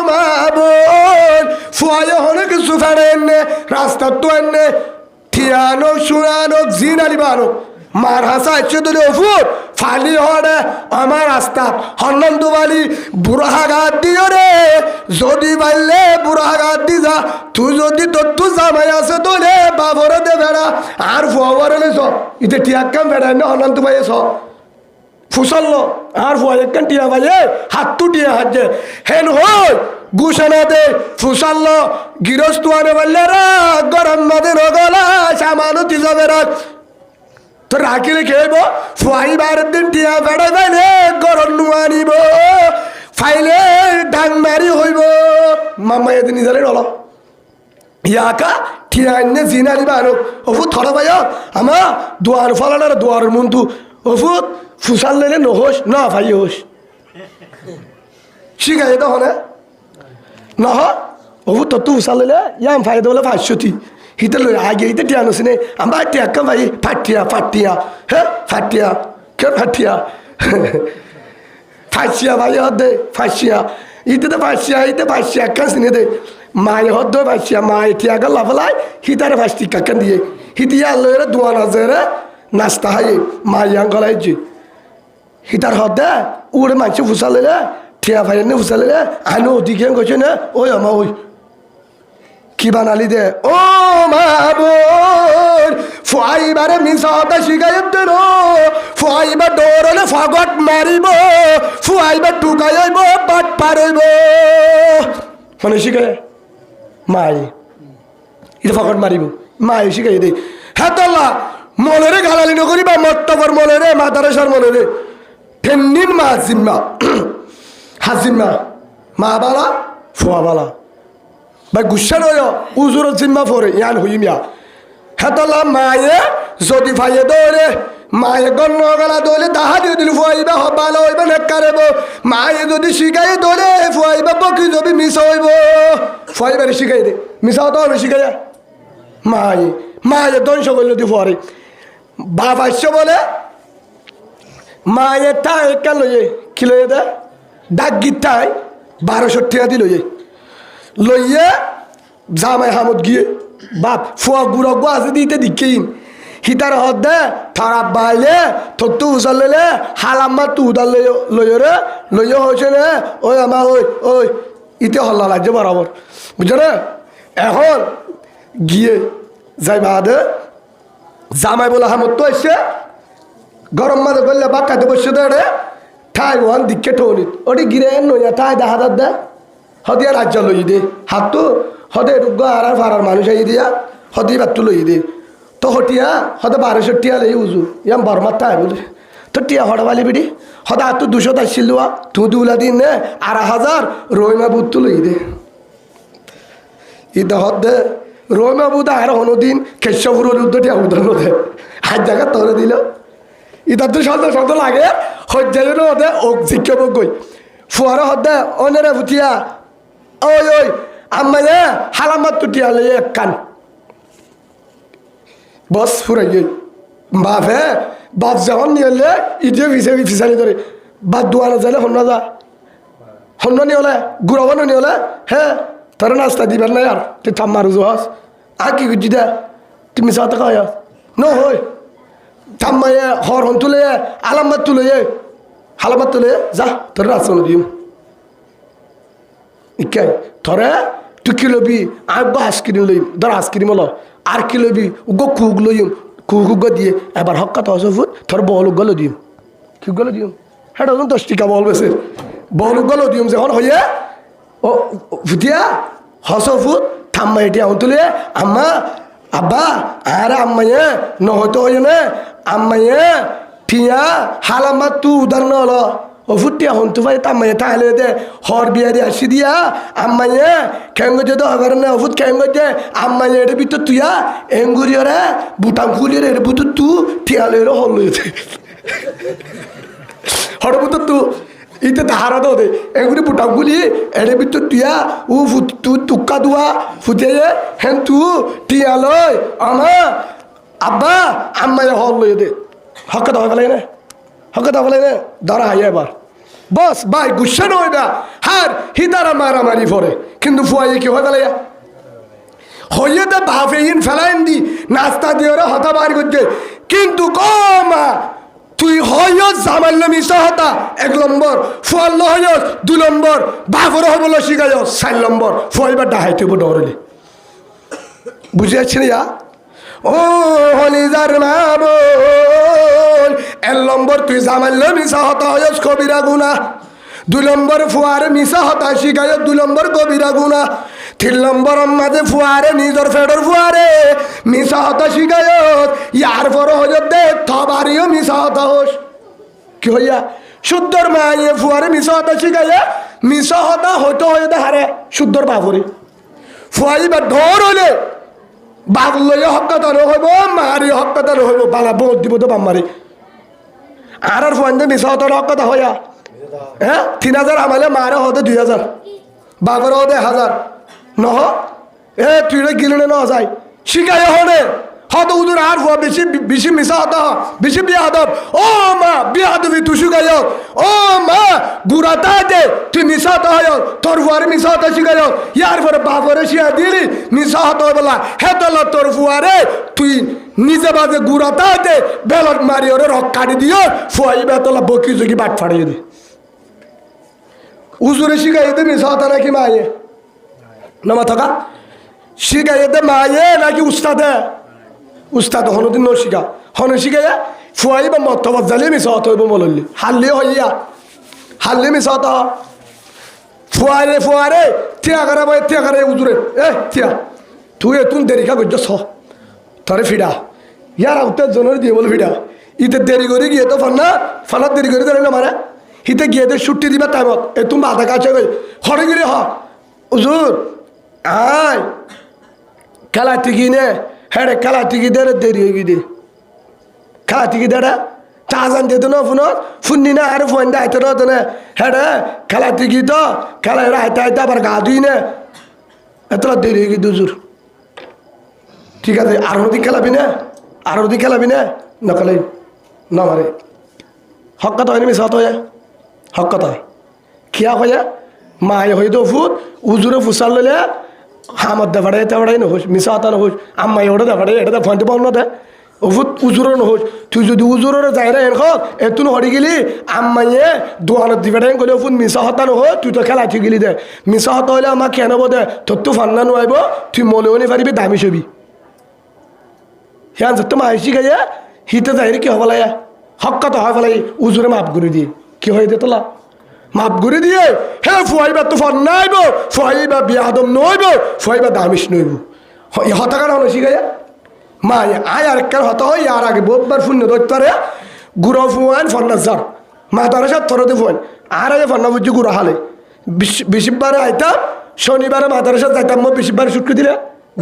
মা বোন ফুয়াই হলে কিছু ফেরে এনে রাস্তা তো এনে ঠিয়ানো শুনানো জিনালি বানো মার হাসা ইচ্ছে ধরে ওফুর ফালি হরে আমার রাস্তাত হন্নন দুবালি বুড়াঘাত দিও রে যদি পাইলে বুড়াঘাত দি যা তুই যদি তোর জামাই আছে তোলে বাবরে দে বেড়া আর ফুয়ারে স ইতে টিয়াক কাম বেড়াই না হন্নন দুবাই স ফুসল্লো আর ফুয়া একখান টিয়া বাজে হাত তু টিয়া হাজে হেন হই গুছানা দে ফুসাল্লো গৃহস্থ আনে বললে রা গরম মাদে রগলা সামানো তিজাবে রাখ তো রাখিলে খেয়েব ফুয়াইবার দিন টিয়া বেড়াই বাইলে গরম নুয়ানিব ফাইলে ডাং মারি হইব মামা এদিন নিজালে রল ইয়াকা টিয়া এনে জিনারি বানো ওফু থর ভাই আমা দুয়ার ফলানার দুয়ার মন্তু ওফুত ফুসাল লেলে নহস না ভাই হোস শিখাই তো হনে নহ ওফু তত্তু ফুসাল লেলে ইয়াম ফাইদা বলে 500 হিতে লই আগে হিতে টিয়া নসিনে আমরা টিয়া কাম ভাই ফাটিয়া হে ফাটিয়া কে ফাটিয়া ফাঁসিয়া ভাই হদে ফাঁসিয়া ইতে ফাঁসিয়া কাজ নিয়ে দে মায়ে হদ ফাঁসিয়া মা এটিয়া গেল লাফলাই হিতারে ফাঁসটি কাকান দিয়ে হিতিয়া লয়ের দোয়ান আছে রে নাস্তা হাই মা ইয়াং গলাই যে হিতার হদে উড়ে মাংস ফুসালে রে ঠিয়া ভাই নে ফুসালে রে আনো ওদিকে গেছে না ওই আমা ওই কি বানালি দে ও মা বোন ফুয়াইবারে মিশাটা শিখাইব দে রো ফুয়াইবা দৌড়লে ফাগট মারিব ফুয়াইবা টুকাইব বাট পারইব মানে শিখায় মাই এটা ফাগট মারিব মাই শিখাই দে হ্যাঁ তাল্লা মলেরে গালালি নকরি বা মত্তবর মলেরে মাদারেশার মলেরে ফেন্নিন মা জিম্মা হাজিম্মা মা বালা ফুয়া বালা ভাই গুসা নয় উজুর জিম্মা পরে ইয়ান হইমিয়া হেতলা মায়ে যদি ভাইয়ে দৌড়ে মায়ে গণ্য গলা দৌড়ে তাহা দিয়ে দিল ফুয়াইবা হবাল হইব নেকারেব মায়ে যদি শিখাই দৌড়ে ফুয়াইবা বকি যদি মিশা হইব ফুয়াইবারে শিখাই দে মিশাও তো আমি শিখাই মায়ে ধ্বংস করলে দি ফুয়ারে বাবাস্য বলে মায়ে তাই কেন লইয়ে কি লইয়ে দে ডাক গীতায় 1200 টাকা দি লইয়ে জামাই হামদ গিয়ে বাপ ফুয়া গুড়া গো আছে দিতে দিকেইন হিতার হদ দে থারা বাইলে থত্তু উসালে হালাম্মা তু উদার লইয় রে লইয় হয়েছে রে ওই আমা ওই ইতে হল্লা লাগছে বরাবর বুঝছো রে এখন গিয়ে যাই বাদে জামাই বলে হামদ তো এসে গরম মাঝে করলে বাক্কাতে বসে দে ঠাই ওয়ান দিকে ঠৌনিত ওটি গিরে নইয়া ঠাই দেখা দে হদিয়া রাজ্য লই দে হাতটো হদে রুগ্গ আর ফারার মানুষ আই দিয়া হদি বাট্টু লই দে তো হটিয়া হদে 1200 টিয়া লই উজু ইয়াম বরমাত তাই বলে তো টিয়া হড়বালি বিডি হদা হাতটো 200 আসছিল তুই দুলা দিন নে আর 1000 রইমা বুত লই দে ইদা হদে রইমা বুত আর হনদিন কেশবপুরের উদ্দটিয়া উদাহরণ দে হাত জায়গা তোরে দিল ইদা তো শব্দ লাগে হজ্জালের হদে ওক শিক্ষক গই ফুয়ারা হদে অনেরে ফুটিয়া ওই আম্মায়ে হালামাত তুটিয়া লইয়ে কান বস ফুরাইয়ে বাপ যখন নিয়ে ইডিয়ে ফিসানি ধরে বাদ দোয়ানো যাইলে হন্য নিয়ে হলে গুড়াবানো নিয়ে হলে হ্যাঁ তোর নাস্তা দিবেন না আর তুই থাম মারু জহাস আর কি করছি দে তুমি সাথে খাওয়া ন হই থাম্মাইয়ে হর হন তুলে আলামাত তুলে হালামাত তুলে যা তোর রাস্তা দিম ইকাই থরে তুই কি লবি আর গো আইসক্রিম লইম ধর আইসক্রিম হলো আর কি লবি গো কুক লইম কুক দিয়ে এবার হক্কা তো ফুট তোর বল গলো দিম কি গলো দিম হ্যাঁ 10 টাকা বল বেছে বল গলো দিম যখন হইয়ে ও ফুটিয়া ফুট থাম্মা এটি আউন তুলে আম্মা আব্বা আর আম্মাইয়ে নহতো হইয়ে না আম্মাইয়ে ঠিয়া হালামা তু উদাহরণ হলো ও ফুটিয়া হন্তু ভাই তাম্মাইয়ে তাহলে দে হর বিয়া দিয়ে আসি দিয়া আম্মাইয়ে খেঙ্গো যে তো হবার না ফুট খেঙ্গো যে আম্মাইয়ে এর ভিতর তুইয়া এঙ্গুরিও রে বুটাম খুলিয়ে এর ভিতর তু ঠিয়ালে হল লইতে হর ভিতর তু ইতে তাহারা দো দে এগুলি বুটাম খুলি এর ভিতর তুইয়া ও ফুট তু টুকা দুয়া ফুটিয়ে হেন তু ঠিয়ালয় আমা আব্বা আম্মাইয়ে হল লইয়ে দে হক কথা বলে না হক কথা বলে না ধরা হাই এবার বস ভাই গুসা নয় না হার হিদারা মারামারি পরে কিন্তু ফুয়াইয়ে কি হয়ে গেল হইয়ে তো ভাফেইন ফেলাইন দি নাস্তা দিয়ে ওরা হতা বার করছে কিন্তু কমা তুই হইয় জামাইল মিশা হতা 1 নম্বর ফুয়াল হইয় 2 নম্বর বাফর হবল শিখাই 4 নম্বর ফুয়াইবার ডাহাইতে ডরলে বুঝে যাচ্ছে না ও হলিজার মামুন 1 নম্বর তুই জামাইল মিশা হতা হইস কবিরা গুনাহ 2 নম্বর ফুয়ারে মিশা হতা শিখাই 2 নম্বর কবিরা গুনাহ 3 নম্বর মাঝে ফুয়ারে নিজর ফেডর ফুয়ারে মিশা হতা শিখাই ইয়ার পর হইয় দে থবারিও মিশা হতা হোস কি হইয়া শুদ্ধর মায়ে ফুয়ারে মিশা হতা শিখাই মিশা হতা হইতো হয়ে দে হারে শুদ্ধর বাবরে ফুয়াই বা ঢোর হইলে বাঘ লইয়া হকাতানো হইব মারি হকাতানো হইব বালা বোধ দিব তো বাম্মারি আর ফোন মিশা হতো হকাতা হইয়া হ্যাঁ 3000 আমালে মারে হতে 2000 বাঘর হতে 1000 নহ এ তুই গিলে ন যায় শিখাই হনে হয়তো উদুর আর হওয়া বেশি বেশি মিশা হতো বেশি বিয়া হতো ও মা বিয়া হতবি তুই শুকাই ও মা গুড়াতা দে তুই মিশা হতো হয় তোর ফুয়ারে মিশা হতো শিখাই ইয়ার পরে বাপরে শিয়া দিলি মিশা হতো বলা হে তোর তোর ফুয়ারে তুই নিজে বাজে গুড়াতা দে বেলট মারি ওরে রক কাটি দিও ফুয়াই বেতলা বকি জুকি বাট ফাড়িয়ে দে উজুরে শিখাই দে মিশা হতো নাকি মায়ে নামা থাকা শিখাই দে মায়ে নাকি উস্তাদে উস্তাদ হনদিন ন শিখা হন শিখাই ফুয়াই বা মতবাদ জালিয়ে মিশা হতো বললি হাল্লি হইয়া হাল্লি মিশা হতো ফুয়ারে ফুয়ারে থিয়া করে বই থিয়া করে উজুরে থিয়া তুই তুন দেরি খা করছ তরে ফিডা ইয়ার আউতে জনের দিয়ে বল ফিডা ইতে দেরি করে গিয়ে তো ফান্না দেরি করে দেয় না মারা হিতে গিয়ে তো ছুটি দিবা টাইমত তুমি আধা কাছে গই হরে গিয়ে উজুর আয় খেলা টিকি নে হ্যাঁ খেলা টিকি দে দেরি হয়ে গিয়ে খেলা টিকি দে চাজান দিত না ফোনত ফুননি না আর ফোন দায়িত্ব তো না হ্যাঁ খেলা টিকি তো খেলা এরা হাইতে হাইতে আবার গা ধুই না এতটা দেরি হয়ে গিয়ে দুজুর ঠিক আছে আর নদী খেলাবি না আর নদী খেলাবি না নকলে না মারে হক কথা হয়নি মিশা হয়ে হক কথা খিয়া হয়ে মায়ে হয়ে তো ফুট উজুরে ফুসাল লইলে হামত দেখাড়ে তেড়াই নহোস মিশা হতা নহোস আম্মাই ওটা দেখাড়ে এটা ফোনতে পাও না দে ওফুত উজুরও নহোস তুই যদি উজুরের যাই রে এখন এতুন হরি গেলি আম্মাইয়ে দোয়ানত দিবে গেলে ওফুত মিশা হতা নহ তুই তো খেলা ঠিক গেলি দে মিশা হতা হলে আমাক কেন দে তোর তো ফান্না নোয়াইব তুই মলেও নি পারিবি দামি ছবি হ্যাঁ তো মাই শিখাইয়া হিতে যাই রে কি হব লাগে হক কথা হয় ফেলাই উজুরে মাপ করে দিয়ে কি হয়ে দে তোলা মাপ করে দিয়ে হে ফুয়াইবা তো ফান নাইব ফুয়াইবা বিয়াদম নইব ফুয়াইবা দামিস নইব হতাকার হলো শিখাইয়া মা আয় আরেকবার হতা হয় আর আগে বহুবার শূন্য দৈত্যারে গুড়ো ফুয়ান ফন্নাজার মা তারা সাত থরতে ফুয়ান আর আগে ফন্না বুঝছি গুড়ো হালে বিশিবারে আইতাম শনিবারে মাতার সাথে যাইতাম মই বিশিবারে ছুটকি দিলে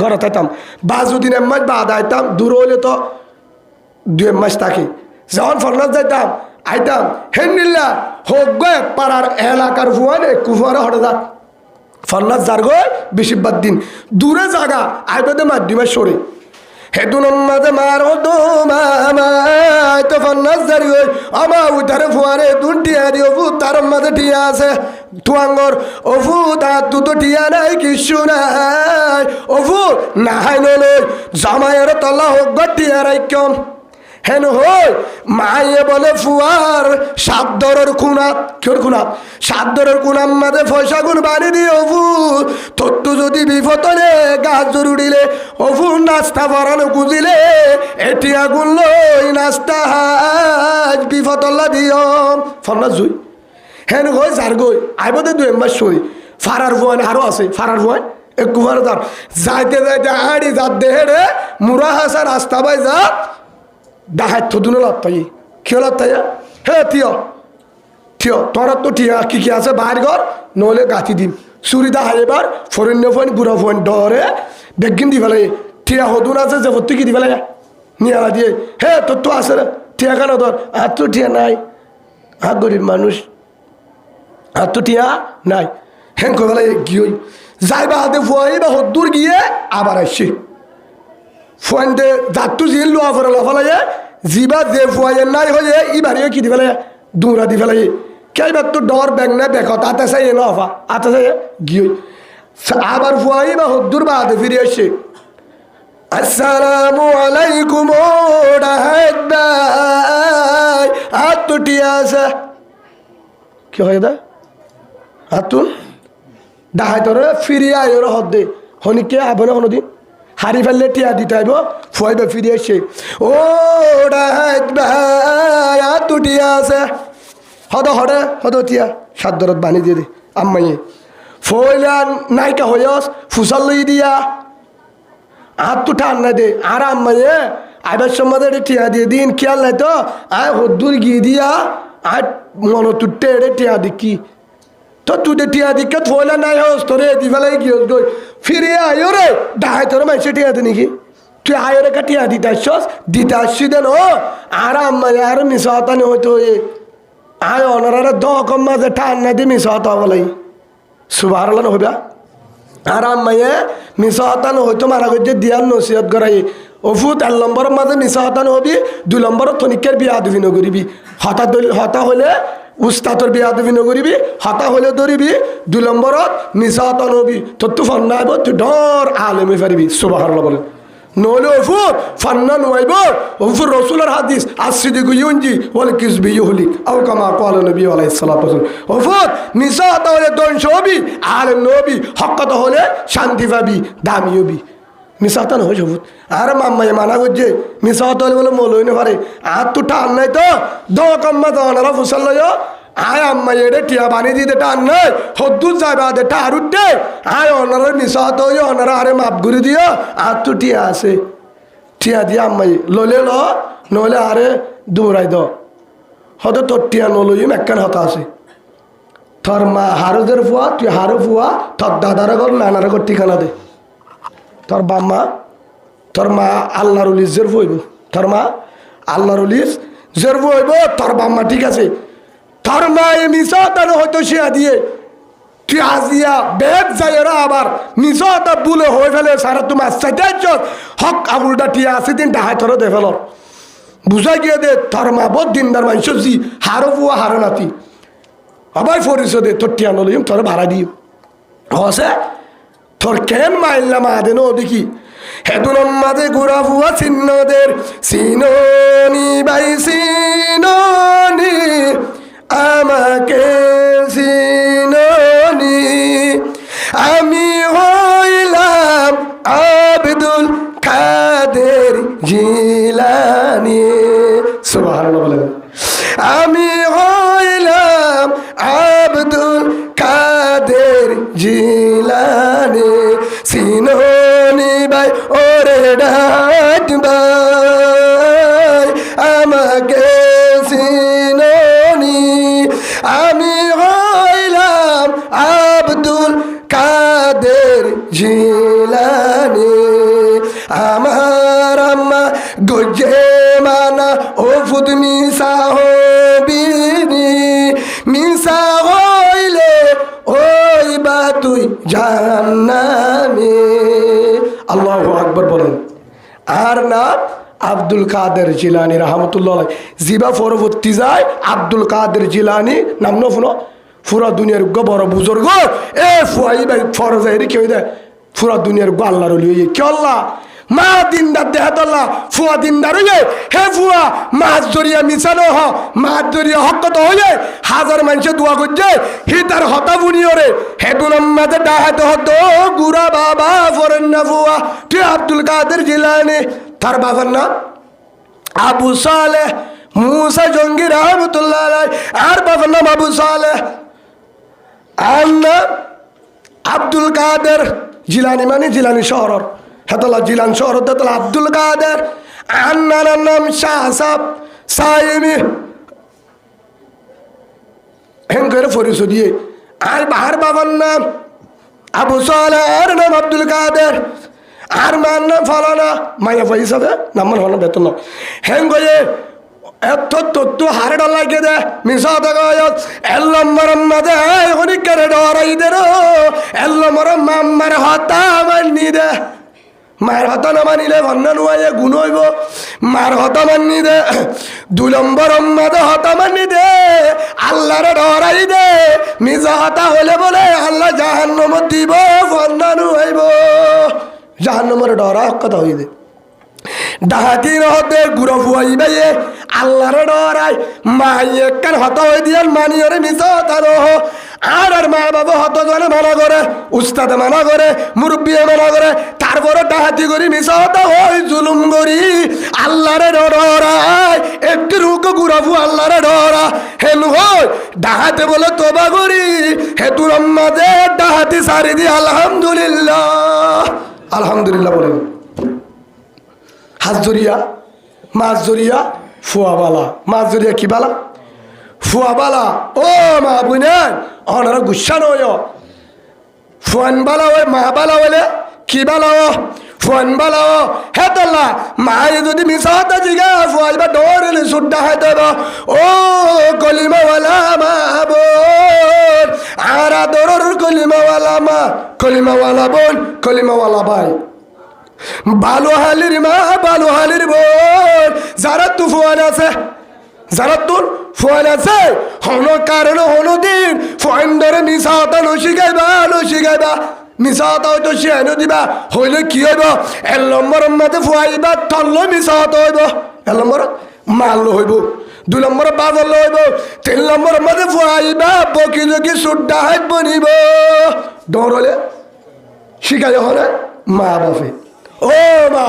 ঘরে থাকতাম বাজুদিন এক মাস বাদ আইতাম দূর হইলে তো 2 মাস থাকি যখন ফন্নাজ যাইতাম আইতাম হেন্ডিল্লা হোক গে পাড়ার এলাকার ফুয়ান একটু ফুয়ারে হটে যাক ফন্নাজ যার গই বিশিবার দিন দূরে জায়গা আইবাদে মাধ্যমে সরে হেতুন মাঝে মারো তো মামাই তো ফন্নাস জারি হই আমা উধারে ফুয়ারে তুন টিয়া দিও ফু তার মাঝে টিয়া আছে তুয়াঙ্গর ওফু তা তু তো টিয়া নাই কিছু নাই ওফু নাহাই নলই জামাইয়ের তলা হোক গা টিয়া রাইকম হেন হই মায়ে বলে ফুয়ার সাতদরের খুনাত কেউ খুনাত সাতদরের খুনার মাঝে পয়সা গুণ বাড়ি দিয়ে অফু তোর তো যদি বিপদলে গাছ জরুরিলে অফু নাস্তা ভরানো গুজিলে এটি আগুন লই নাস্তা হাজ বিপদল্লা দিও ফলনা জুই হেন হই যার গই আইবদে 2 মাস সই ফারার ফুয়ান আরও আছে ফারার ফুয়ান একটু ফারা তার যাইতে যাইতে আড়ি যাত দেহে মুরা হাসা রাস্তা বাই যা ডাহাত থদুনে লাভ পাই কি লাভ তাই হে থিয় থিয় তোরা তো ঠিয়া কি আছে বাহির ঘর নহলে গাঁথি দিম চুরিদা হাইবার ফরিন্য ফোন বুড়া ফোন ডরে বেগিন দি ফেলাই ঠিয়া হদুন আছে যে ভর্তি কি দি ফেলাই নিয়ালা দিয়ে হে তোর তো আছে রে ঠিয়া কেন তোর আর তো ঠিয়া নাই আর গরিব মানুষ আর তো ঠিয়া নাই হ্যাঁ কই ফেলাই গিয়ে যাইবা হাতে ফুয়াই বা হদ্দুর গিয়ে আবার আসছি ফুয়াইতে যাত্তু জিল লোয়া ফেরা লাফালাই জিবা যে ফুয়াইয়ের নাই হয়ে ই বাড়িয়ে কি দি ফেলাই দুরা দি ফেলাই কেইবার তো ডর ব্যাং না বেক তাতে চাই এ নফা আতে চাই গিয়ে আবার ফুয়াই বা হদ্দুর বা হাতে ফিরে আসছে আসসালামু আলাইকুম হাত তো টিয়া আছে কি হয় দা হাত তো ডাহাই তোর ফিরিয়ে আয় ওরা হদ দে হনিকে আবে না কোনোদিন হারি ফেললে টিয়া দিতে আইব ফুয়াইবে ফিরে এসে ও ডাহাই ভাই হাত তো টিয়া আছে হদ টিয়া সাত দরদ বানি দিয়ে দে আম্মাইয়ে ফইলা নাইকা হইস ফুসাল লই দিয়া হাত তো টান না দে আর আম্মাইয়ে আইবার সময় টিয়া দিয়ে দিন খেয়াল নাই তো আয় হদ্দুর গিয়ে দিয়া আর মন তুটে এড়ে টিয়া দেখি তো তুই টিয়া দিকে থইলা নাই হস তোরে দি ফেলাই কি হস গই ফিরে আয়ো রে ডাহাই তোর মাইসে টিয়া দে নাকি তুই আয়ো রে টিয়া দিতে আসছস দিতে আসছি দেন ও আর আম্মাইয়ে আর মিশা হতানি হইতো আয় অনারা দকম মাঝে টান না দিয়ে মিশা হতা বলাই সুবাহ হইবা আর আম্মাইয়ে মিশা হতানো হইতো মারা গিয়ে দিয়ার নসিহত করাই ওফুত 1 নম্বরের মাঝে মিশা হতা নহবি, 2 নম্বরের তনিকের বিয়াদবি নগরিবি। হতা হলে উস্তাদর বিয়াদবি নগরিবি, হতা হলে ধরিবি, 2 নম্বরত মিশা হতা নহবি। তোর তো ফন্না আইব, তুই ডর আলেমে পারিবি। সুবহানাল্লাহ বলেন। নহলে ওফুত ফান্না নোয়াইব। ওফুর রসুলের হাদিস আসিদিকু ইউনজি ওয়াল কিসবি ইউহলিক আও কামা ক্বালা নবী আলাইহিস সালাতু ওয়াস সালাম। ওফুত মিশা হতা হলে ধ্বংস হবি, আলেম নহবি। হক কথা হলে শান্তি পাবি, দামি হবি। মিশাতা নহয় সবুত। আর মাম্মাই মানা করছে মিশাতা হলে বলে মলই না পারে। আর তো টান নাই তো দোকাম্মা দানারা ফুসাল লয়। আয় আম্মাই এডে টিয়া বানিয়ে দিতে টান নাই, হদ্দুর যাবে আদে টার উঠে। আয় অনারা মিশাতা হয়ে অনারা আরে মাপ ঘুরে দিও। আর তো টিয়া আছে, টিয়া দিয়ে আম্মাই ললে ল, নইলে আরে দৌড়াই দ। হয়তো তোর টিয়া নলইম একখান হতা আছে। তোর মা হারুদের ফুয়া, তুই হারু ফুয়া, তোর দাদার ঘর নানার ঘর ঠিকানা দে। তোর বাম্মা, তোর মা আল্লাহর উলিস জেরফ হইব। তোর মা আল্লাহর উলিস জেরফ হইব। তোর বাম্মা ঠিক আছে। তোর মা এ মিশা তার হয়তো শিয়া দিয়ে তুই আজিয়া বেদ যাই ওরা আবার মিশা তা বুলে হয়ে ফেলে সারা তুমি চাইতে হক আবুলটা টিয়া আছে দিন ডাহাই তোর দে ফেল বুঝাই গিয়ে দে। তোর মা বহুত দিনদার মানুষ জি হারো ফুয়া হারো নাতি আবার ফরিস দে তোর টিয়া নলিম তোর ভাড়া দিও হসে। তোর কেন মাইল্লা মা দেন দেখি হেদুন মাঝে ঘুরা ফুয়া চিহ্নদের সিনোনি বাই সিনোনি আমাকে সিনোনি আমি হইলাম আব্দুল কাদের জিলানি। সুবহানাল্লাহ বলেন। আমি হইলাম আব্দুল কাদের জিলানি সিনোনি ভাই ওরে ডাক ভাই আমাকে সিনোনি আমি হইলাম আব্দুল কাদের জিলানি। আমার আম্মা গজে মানা ও ফুদ মিশা হবিনি মিশা হইলে ওই বা তুই জাহান্নামে। আল্লাহু আকবার বলেন। আর না আব্দুল কাদের জিলানি রহমতুল্লাহ জিবা পরবর্তী যায় আব্দুল কাদের জিলানি নাম ন ফুনো পুরা দুনিয়ার বড় বুজুর্গ এ ফুয়াই ভাই ফরজ এর কি হইদে পুরা দুনিয়ার গো আল্লাহর ওলি হইয়ে কি আল্লাহ মা দিনদার দেহাতল্লাহ ফুয়া দিনদার হইয়ে হে ফুয়া মাছ জরিয়া মিশানো হ মাছ জরিয়া হকত হইয়ে হাজার মানুষে দোয়া করছে হি তার হতা বুনিয়রে হে দুলম্মাতে ডাহাতে হতো গুড়া বাবা ফরেন না ফুয়া তুই আব্দুল কাদের জিলানি। তার বাবার নাম আবু সালেহ মুসা জঙ্গি রহমতুল্লাহ আর বাবার নাম আবু সালেহ আর নাম আব্দুল কাদের জিলানি মানে জিলানি শহর হেতলা জিলান শহর হেতলা আব্দুল কাদের আর নানার নাম শাহ সাহ সাইমি হেন করে ফরিস দিয়ে আর বাহার বাবার নাম আবু সালেহ আর নাম আব্দুল কাদের আর মার নাম ফলানা মাইয়া পয়সা দে নাম্বার হলো বেতন হেন গয়ে এত তত্ত্ব হারে ডর লাগিয়ে দে মিশা দেখায়ত এল্লম্বর মাঝে অনেকের ডরাই দে রো এল্লম্বর মাম্মার হতা মানি দে মায়ের হতা না মানিলে ভন্না নুয়াইয়ে গুণ হইব মার হতা মানি দে 2 নম্বর মাঝে হতা মানি দে আল্লাহরে ডরাই দে মিশা হতা হলে বলে আল্লাহ জাহান্নাম দিব ভন্না নুয়াইব জাহান্নামের ডরা কথা হই দে ডাহাতি নহতে গুড়ো ফুয়াই বাইয়ে আল্লাহর ডরাই মাই একখান হত হয়ে দিয়ান মানি ওরে মিশা হতা নহ আর আর মা বাবা হত জনে মানা করে উস্তাদে মানা করে মুরব্বিয়ে মানা করে তারপরে ডাহাতি করি মিশা হতা হই জুলুম করি আল্লাহরে ডরাই একটি রুক গুড়ো ফু আল্লাহরে ডরা হেন হই ডাহাতে বলে তোবা করি হেতুর মাঝে ডাহাতি সারি দি আলহামদুলিল্লাহ আলহামদুলিল্লাহ বলেন। হাত জরিয়া মাছ জরিয়া ফুয়াবালা মাছ জরিয়া কি বালা ফুয়াবালা ও মা বুনেন অনারা গুসা নয় ফুয়ান বালা ওই মা বালা হইলে কি বালা ও ফুয়ান বালা ও হে তোল্লা মায়ে যদি মিশা হতা জিগা ফুয়াইবা ডরেলে সুড্ডা হয় দেব ও কলিমাওয়ালা মা বোন আর আদরর কলিমাওয়ালা মা কলিমাওয়ালা বোন কলিমাওয়ালা ভাই ভালো হালির মা, ভালো হালির বোন, যারা তুফান আছে, যারা তোর ফোন আছে, হন কারণ হনো দিন ফোন ধরে মিশাওতা নশিগাইবা মিশাওতা হয়তো সে এনে দিবা, হইলে কি হইব? 1 নম্বর মাঝে ফুয়াইবা, তল্ল মিশাওতা হইব, 1 নম্বর মারল হইব, 2 নম্বর বাজারল হইব, 3 নম্বর মাঝে ফুয়াইবা বকি জকি সুড্ডা হাইট বনিব। দৌড়লে শিখাই হলে মা বাপে, ও মা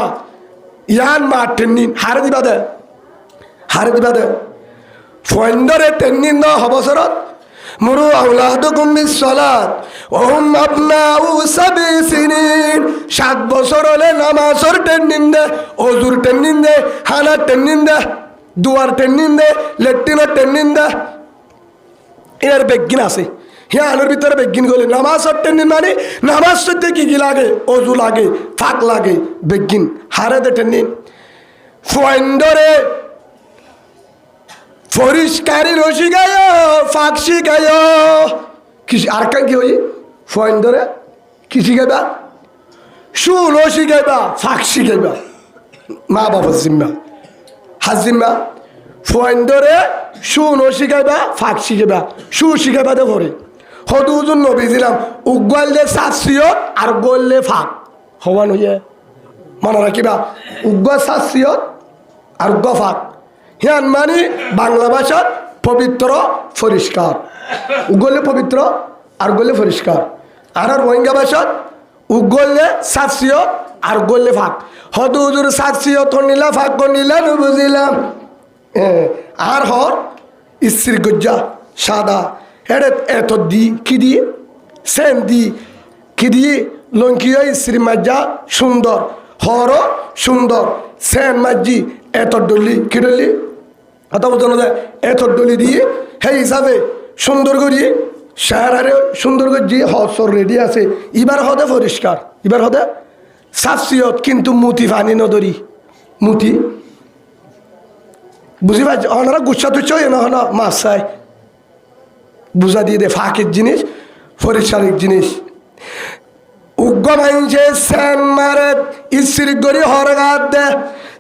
ইয়ান মা টেনিন হারে দিবা দে, হারে দিবা দে ফয়েন্দরে টেনিন ন হবসরত মুরু আউলাদুকুম বিসসালাত ওয়া হুম আবনাউ 7 সিনিন। 7 বছর হলে নামাজের টেনিন দে, ওযুর টেনিন দে, হানা টেনিন দে, দুয়ার টেনিন দে, লেট্রিনের টেনিন দে। এর বেগিন আছে, হ্যাঁ আলোর ভিতরে বেগিন গলে নামাজের টেনিন মানে নামাজ পড়তে কি কি লাগে? ওযু লাগে, ফাঁক লাগে, বেগিন হারে দে টেনিন। ফয়েন্দরে ফরিস্কারি রশি গায়, ফাঁক শিখায়, কৃষি আর কান কি হই ফয়েন ধরে কৃষি গাইবা, শুল শিখাইবা, ফাঁক শিখাইবা, মা বাবার জিম্মা, হাজিম্মা। ফয়েন ধরে শুন শিখাইবা, ফাঁক শিখাইবা, শু শিখাইবা দে ভরে হদুজন নবী দিলাম উগাইলে শাস্ত্রীয় আর গললে ফাঁক হওয়ান হইয়া মনে রাখিবা। উগ্গা শাস্ত্রীয় আর উগ্গা ফাঁক, হিয়ান মানে বাংলা ভাষার পবিত্র পরিষ্কার, উগলে পবিত্র আর গলে পরিষ্কার। আর রোহিঙ্গা ভাষার উগলে শাস্ত্রীয় আর গলে ফাঁক। হদু হুজুর শাস্ত্রীয় তো নিলা, ফাঁক নিলা বুঝিলাম। আর হর স্ত্রী গজ্জা সাদা, এড়ে এত দি কি দিয়ে সেন দি কি দিয়ে লঙ্কিয়া স্ত্রী মাজ্জা সুন্দর, হর সুন্দর, সেন মাজ্জি এত ডলি কি ডলি কথা বোঝানো যায়, এত ডলি দিয়ে সেই হিসাবে সুন্দর করিয়ে শাহরারে সুন্দর করে দিয়ে হসর রেডি আছে। এবার হদে পরিষ্কার, এবার হদে শাস্ত্রীয়ত, কিন্তু মুতি পানি নদরি মুতি বুঝি পাচ্ছি। ওনারা গুচ্ছা তুচ্ছ না মাছ চাই বুঝা দিয়ে দে, ফাঁকের জিনিস পরিষ্কারের জিনিস। উগ্র মাইনছে সেন মারে ইস্ত্রি গড়ি হরগাত দে,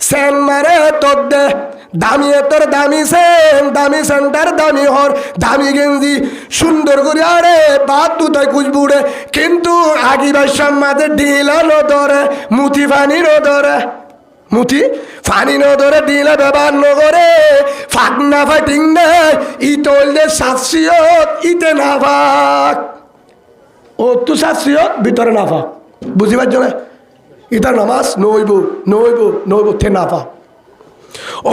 সেন মারে তোর দে দামি তোর দামি সেন্টার দামি হর দামি গেঞ্জি সুন্দর করে আরে বাদ তু তাই কুচবুড়ে, কিন্তু আগিবার সম্মাদে ঢিলা নদরে মুতি ফানি নদরে, মুতি ফানি নদরে ঢিলা ব্যবহার নগরে ফাঁক না ফাটিং নেই ই তৈলে শাস্ত্রীয়ত ইতে না ফাঁক, ও তু শাস্ত্রীয়ত ভিতরে না ফাঁক বুঝিবার জন্য ইটা নামাজ নইব নইব নইব থে না ফাঁক।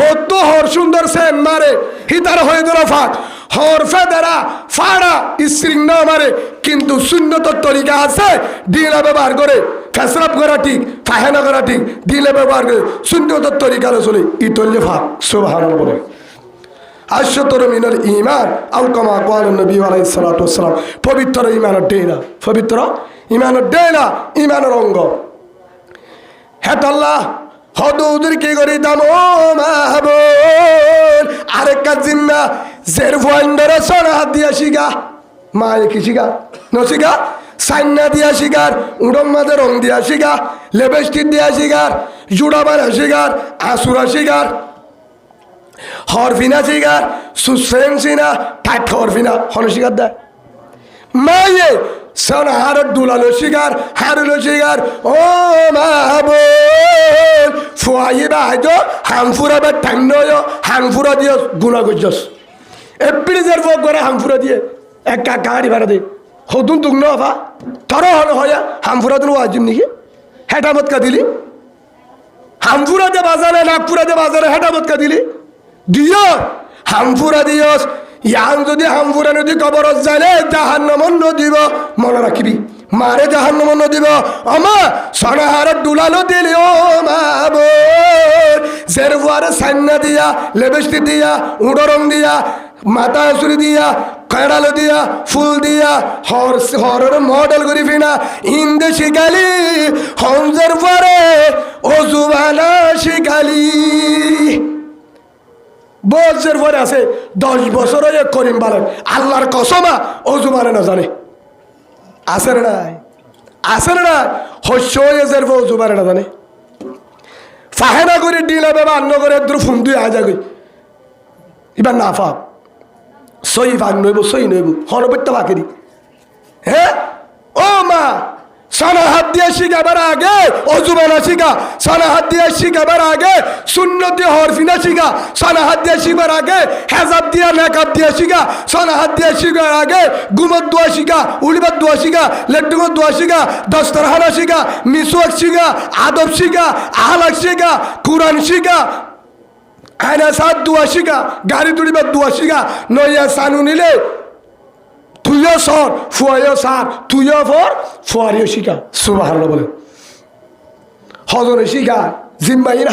ও তো হর সুন্দর সেন মারে হিতার হয়ে ধরা ফাঁক, হর ফেদারা ফাড়া স্ট্রিং না মারে, কিন্তু শূন্যতর তরিকা আছে ডিলা ব্যবহার করে, ফেসরাপ করা ঠিক, ফাহেনা করা ঠিক, ডিলে ব্যবহার করে শূন্যতর তরিকা চলে ইতল্লে ফাঁক। সুবহানাল্লাহ বলে আশতর মিনাল ঈমান আও কামা ক্বালা নবী আলাইহিস সালাতু ওয়াস সালাম। পবিত্র ঈমানের ডেলা, পবিত্র ঈমানের ডেলা, ঈমানের অঙ্গ। হ্যাঁ আল্লাহ হদুদের কি করি দাম ও মাহবুব আরেকটা জিম্মা জের ফয়েন্ডরে সোনা হাত দিয়া শিখা, মা কি শিখা নশিখা সাইন্না দিয়া শিখার, উড়ম মাঝে রং দিয়া শিখা, লেবেস্টিক দিয়া শিখার, জুড়া বানা শিখার, আসুরা শিখার, হরফিনা শিখার, সুসেন সিনা ঠাট হরফিনা হন শিখার দেয় মায়ে সোনা হার দুলালো শিখার, হারুলো শিখার। ও মাহবুব ফুয়াই বাহাজ হামফুরা বা ঠান্ড হামফুরা দিয়ে গুণা করছস এপ্রিজের ভোগ করে হামফুরা দিয়ে এক গাড়ি ভাড়া দে হতুন তুক না তর হল হয়া হামফুরা দিন ওয়াজিব নাকি হেটামত কা দিলি, হামফুরা দে বাজারে নাগপুরা দে বাজারে হেটামত কা দিলি দিও হামফুরা দিয়স। ইয়ান যদি হামফুরা নদী কবরত জানে জাহান্নামন নদীব, মনে রাখিবি মারে জাহান্নামন নদীব। আমা সোনাহার দুলালো দিলি ও মাহবুব জেরওয়ারে সান্না দিয়া, লেবেস্টি দিয়া, উড়রং দিয়া, মাথা সুরি দিয়া, কেড়ালো দিয়া, ফুল দিয়া, হরের মডেল করি ফিনা ইন্দে শিখালি হমজের পরে ও জুবানা শিখালি। বছর পরে আছে 10 বছর করিম বলেন আল্লাহর কসমা অজু মানে না জানে, আসে নাই আসে না শস্য হয়ে যার অজু মানে না জানে। ফাহেনা করে ডিলে বাবা অন্য করে দূর ফোন দুই আজা গই এবার না ফাপ সই ভাগ নইব সই নইব হনবত্য বাকেরি হ্যাঁ ও মা সানা হাত দিয়ে শিখাবার আগে অজুবানা শিখা সানা হাত দিয়ে শিখাবার আগে সুন্নতি হরফিনা শিখা সানা হাত দিয়ে শিখার আগে হেজাব দিয়া নেকাব দিয়ে শিখা সানা হাত দিয়ে শিখার আগে গুমত দোয়া শিখা উলিবার দোয়া শিখা লেট্টুকর দোয়া শিখা দস্তরখানা শিখা মিসওয়াক শিখা আদব শিখা আহলাক শিখা কুরআন শিখা আয়না সাত দোয়া শিখা গাড়ি তুলিবার দোয়া শিখা নইয়া সানু নিলে তুইও সর ফুয়াইও সার তুইও ফর ফুয়ারিও শিখা সুবহানাল্লাহ বলে হজরে শিখা জিম্মাইন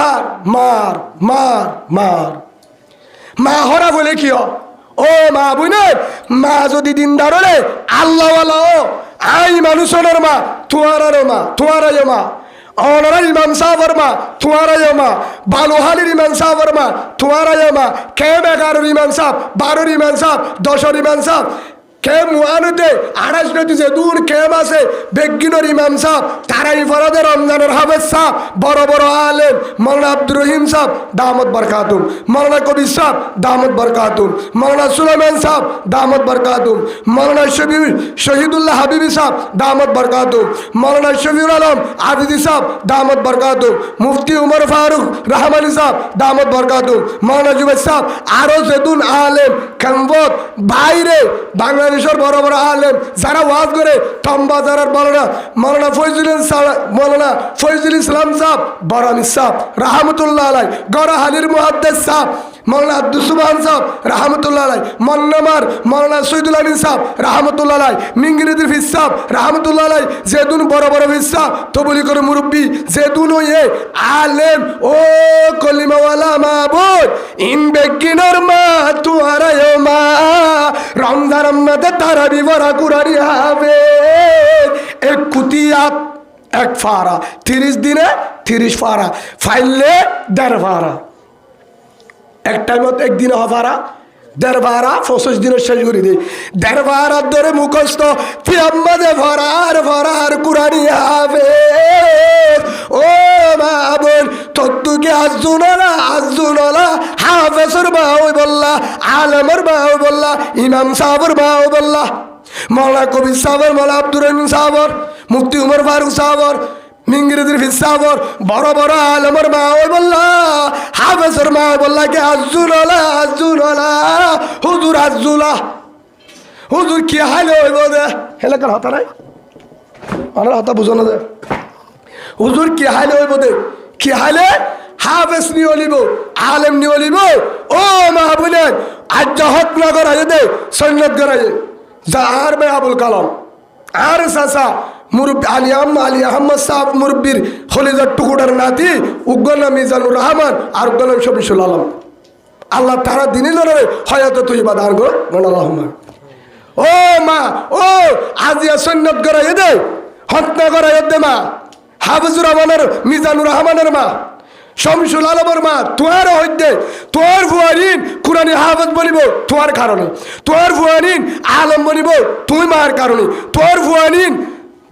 হার মার মার মার মা হরা বলে কি ও মা বোনের মা যদি দিনদার হলে আল্লাহওয়ালা ও আই মানুষের মা তোমার মা অনারা ইমাম সাহর মা তোমার মা বালুহালির ইমাম সাহর মা তোমার মা কেম 11 ইমাম সাহ 12 ইমাম সাহ 10 ইমাম সাহ কেম ওয়ানুতে 28 নদী যে দূর কেম আছে বেগিনর ইমাম সাহ তারাই ফরাদে রমজানের হাফেজ সাহ বড় বড় আলেম মৌলানা আব্দুর রহিম সাহ দামত বরকাতুম মৌলানা কবির সাহ দামত বরকাতুম মৌলানা সুলাইমান সাহ দামত বরকাতুম মৌলানা শহীদুল্লাহ হাবিবি সাহ দামত বরকাতুম মৌলানা শফিউল আলম আবিদি সাহ দামত বরকাতুম মুফতি উমর ফারুক রহমানি সাহ দামত বরকাতুম মৌলানা জুবেদ সাহ আরো যেদুন আলেম কামবত বাইরে বাংলাদেশের বড় বড় আলেম যারা ওয়াজ করে তমবাজারের মৌলানা ফয়জুল ইসলাম সাহ বরামি সাহ রহমতুল্লাহ আলাই গড়াহালির মুহাদ্দিস সাহ মৌলানা আব্দুল সুবহান সাহ রহমতুল্লাহ আলাই মন্নামার মৌলানা সৈয়দুল আমিন সাহ রহমতুল্লাহ আলাই মিঙ্গিরিদির ফিস সাহ রহমতুল্লাহ আলাই যেদুন বড় বড় ফিস সাহ তবলি করে মুরব্বী যেদুন ওয়ে আলেম ও কলিমাওয়ালা মাবুদ ইন বেগিনর মা তুয়ারায় মা রমজান মধ্যে তারা বিবরা কুরারি হবে এক কুতিয়াত এক ফারা 30 দিনে 30 ফারা ফাইলে 1.5 ফারা এক টাইমত একদিনে হফারা 1.5 ফারা 25 দিনের শেষ করে দিই 1.5 ফারার ধরে মুখস্থ ফিয়াম্মাদে ফরার কুরানি হবে ও মা বোন তদ্দুকে আজুনলা হাফেজর বাউ বল্লা আলমর বাউ বল্লা ইমাম সাহবর বাউ বল্লা মৌলানা কবির সাহবর মৌলানা আব্দুর রহিম সাহবর মুফতি উমর ফারুক সাহবর মিঙ্গিরিদির ফিস সাহবর বড় বড় আলমর মা ওই বল্লা হাফেজর মা বল্লা কে আজুনলা হুজুর কি হালে হইব দে হেলাকার হতা নাই আমার হতা বুঝো না দে হুজুর কি হালে হইব দে কি হালে হাফেজ নিয়ে অলিব আলেম নিয়ে অলিব ও মা বোনের আজ হক না করাই দে সৈন্যত করাই যা আর বে আবুল কালাম আর সাসা মুরব্বী আলী আহমদ সাহেব মুরব্বীর খলিজার টুকুটার নাতি উগ্গনা মিজানুর রহমান আর উগ্গনা শফিউল আলম আল্লাহ তারা দিনই ধরে হয়াত তৈবা দার গো আল্লাহুম্মা ও মা ও আজিয়া সৈন্যত করাই দে হত্যা করাই দে মা হাফিজুর রহমানের মিজানুর রহমানের মা শমসুল আলমের মা তোর হইতে তোর ফুয়ারিন কুরআনি হাফেজ বলিব তোর কারণে তোর ফুয়ারিন আলম বলিব তুই মার কারণে তোর ফুয়ারিন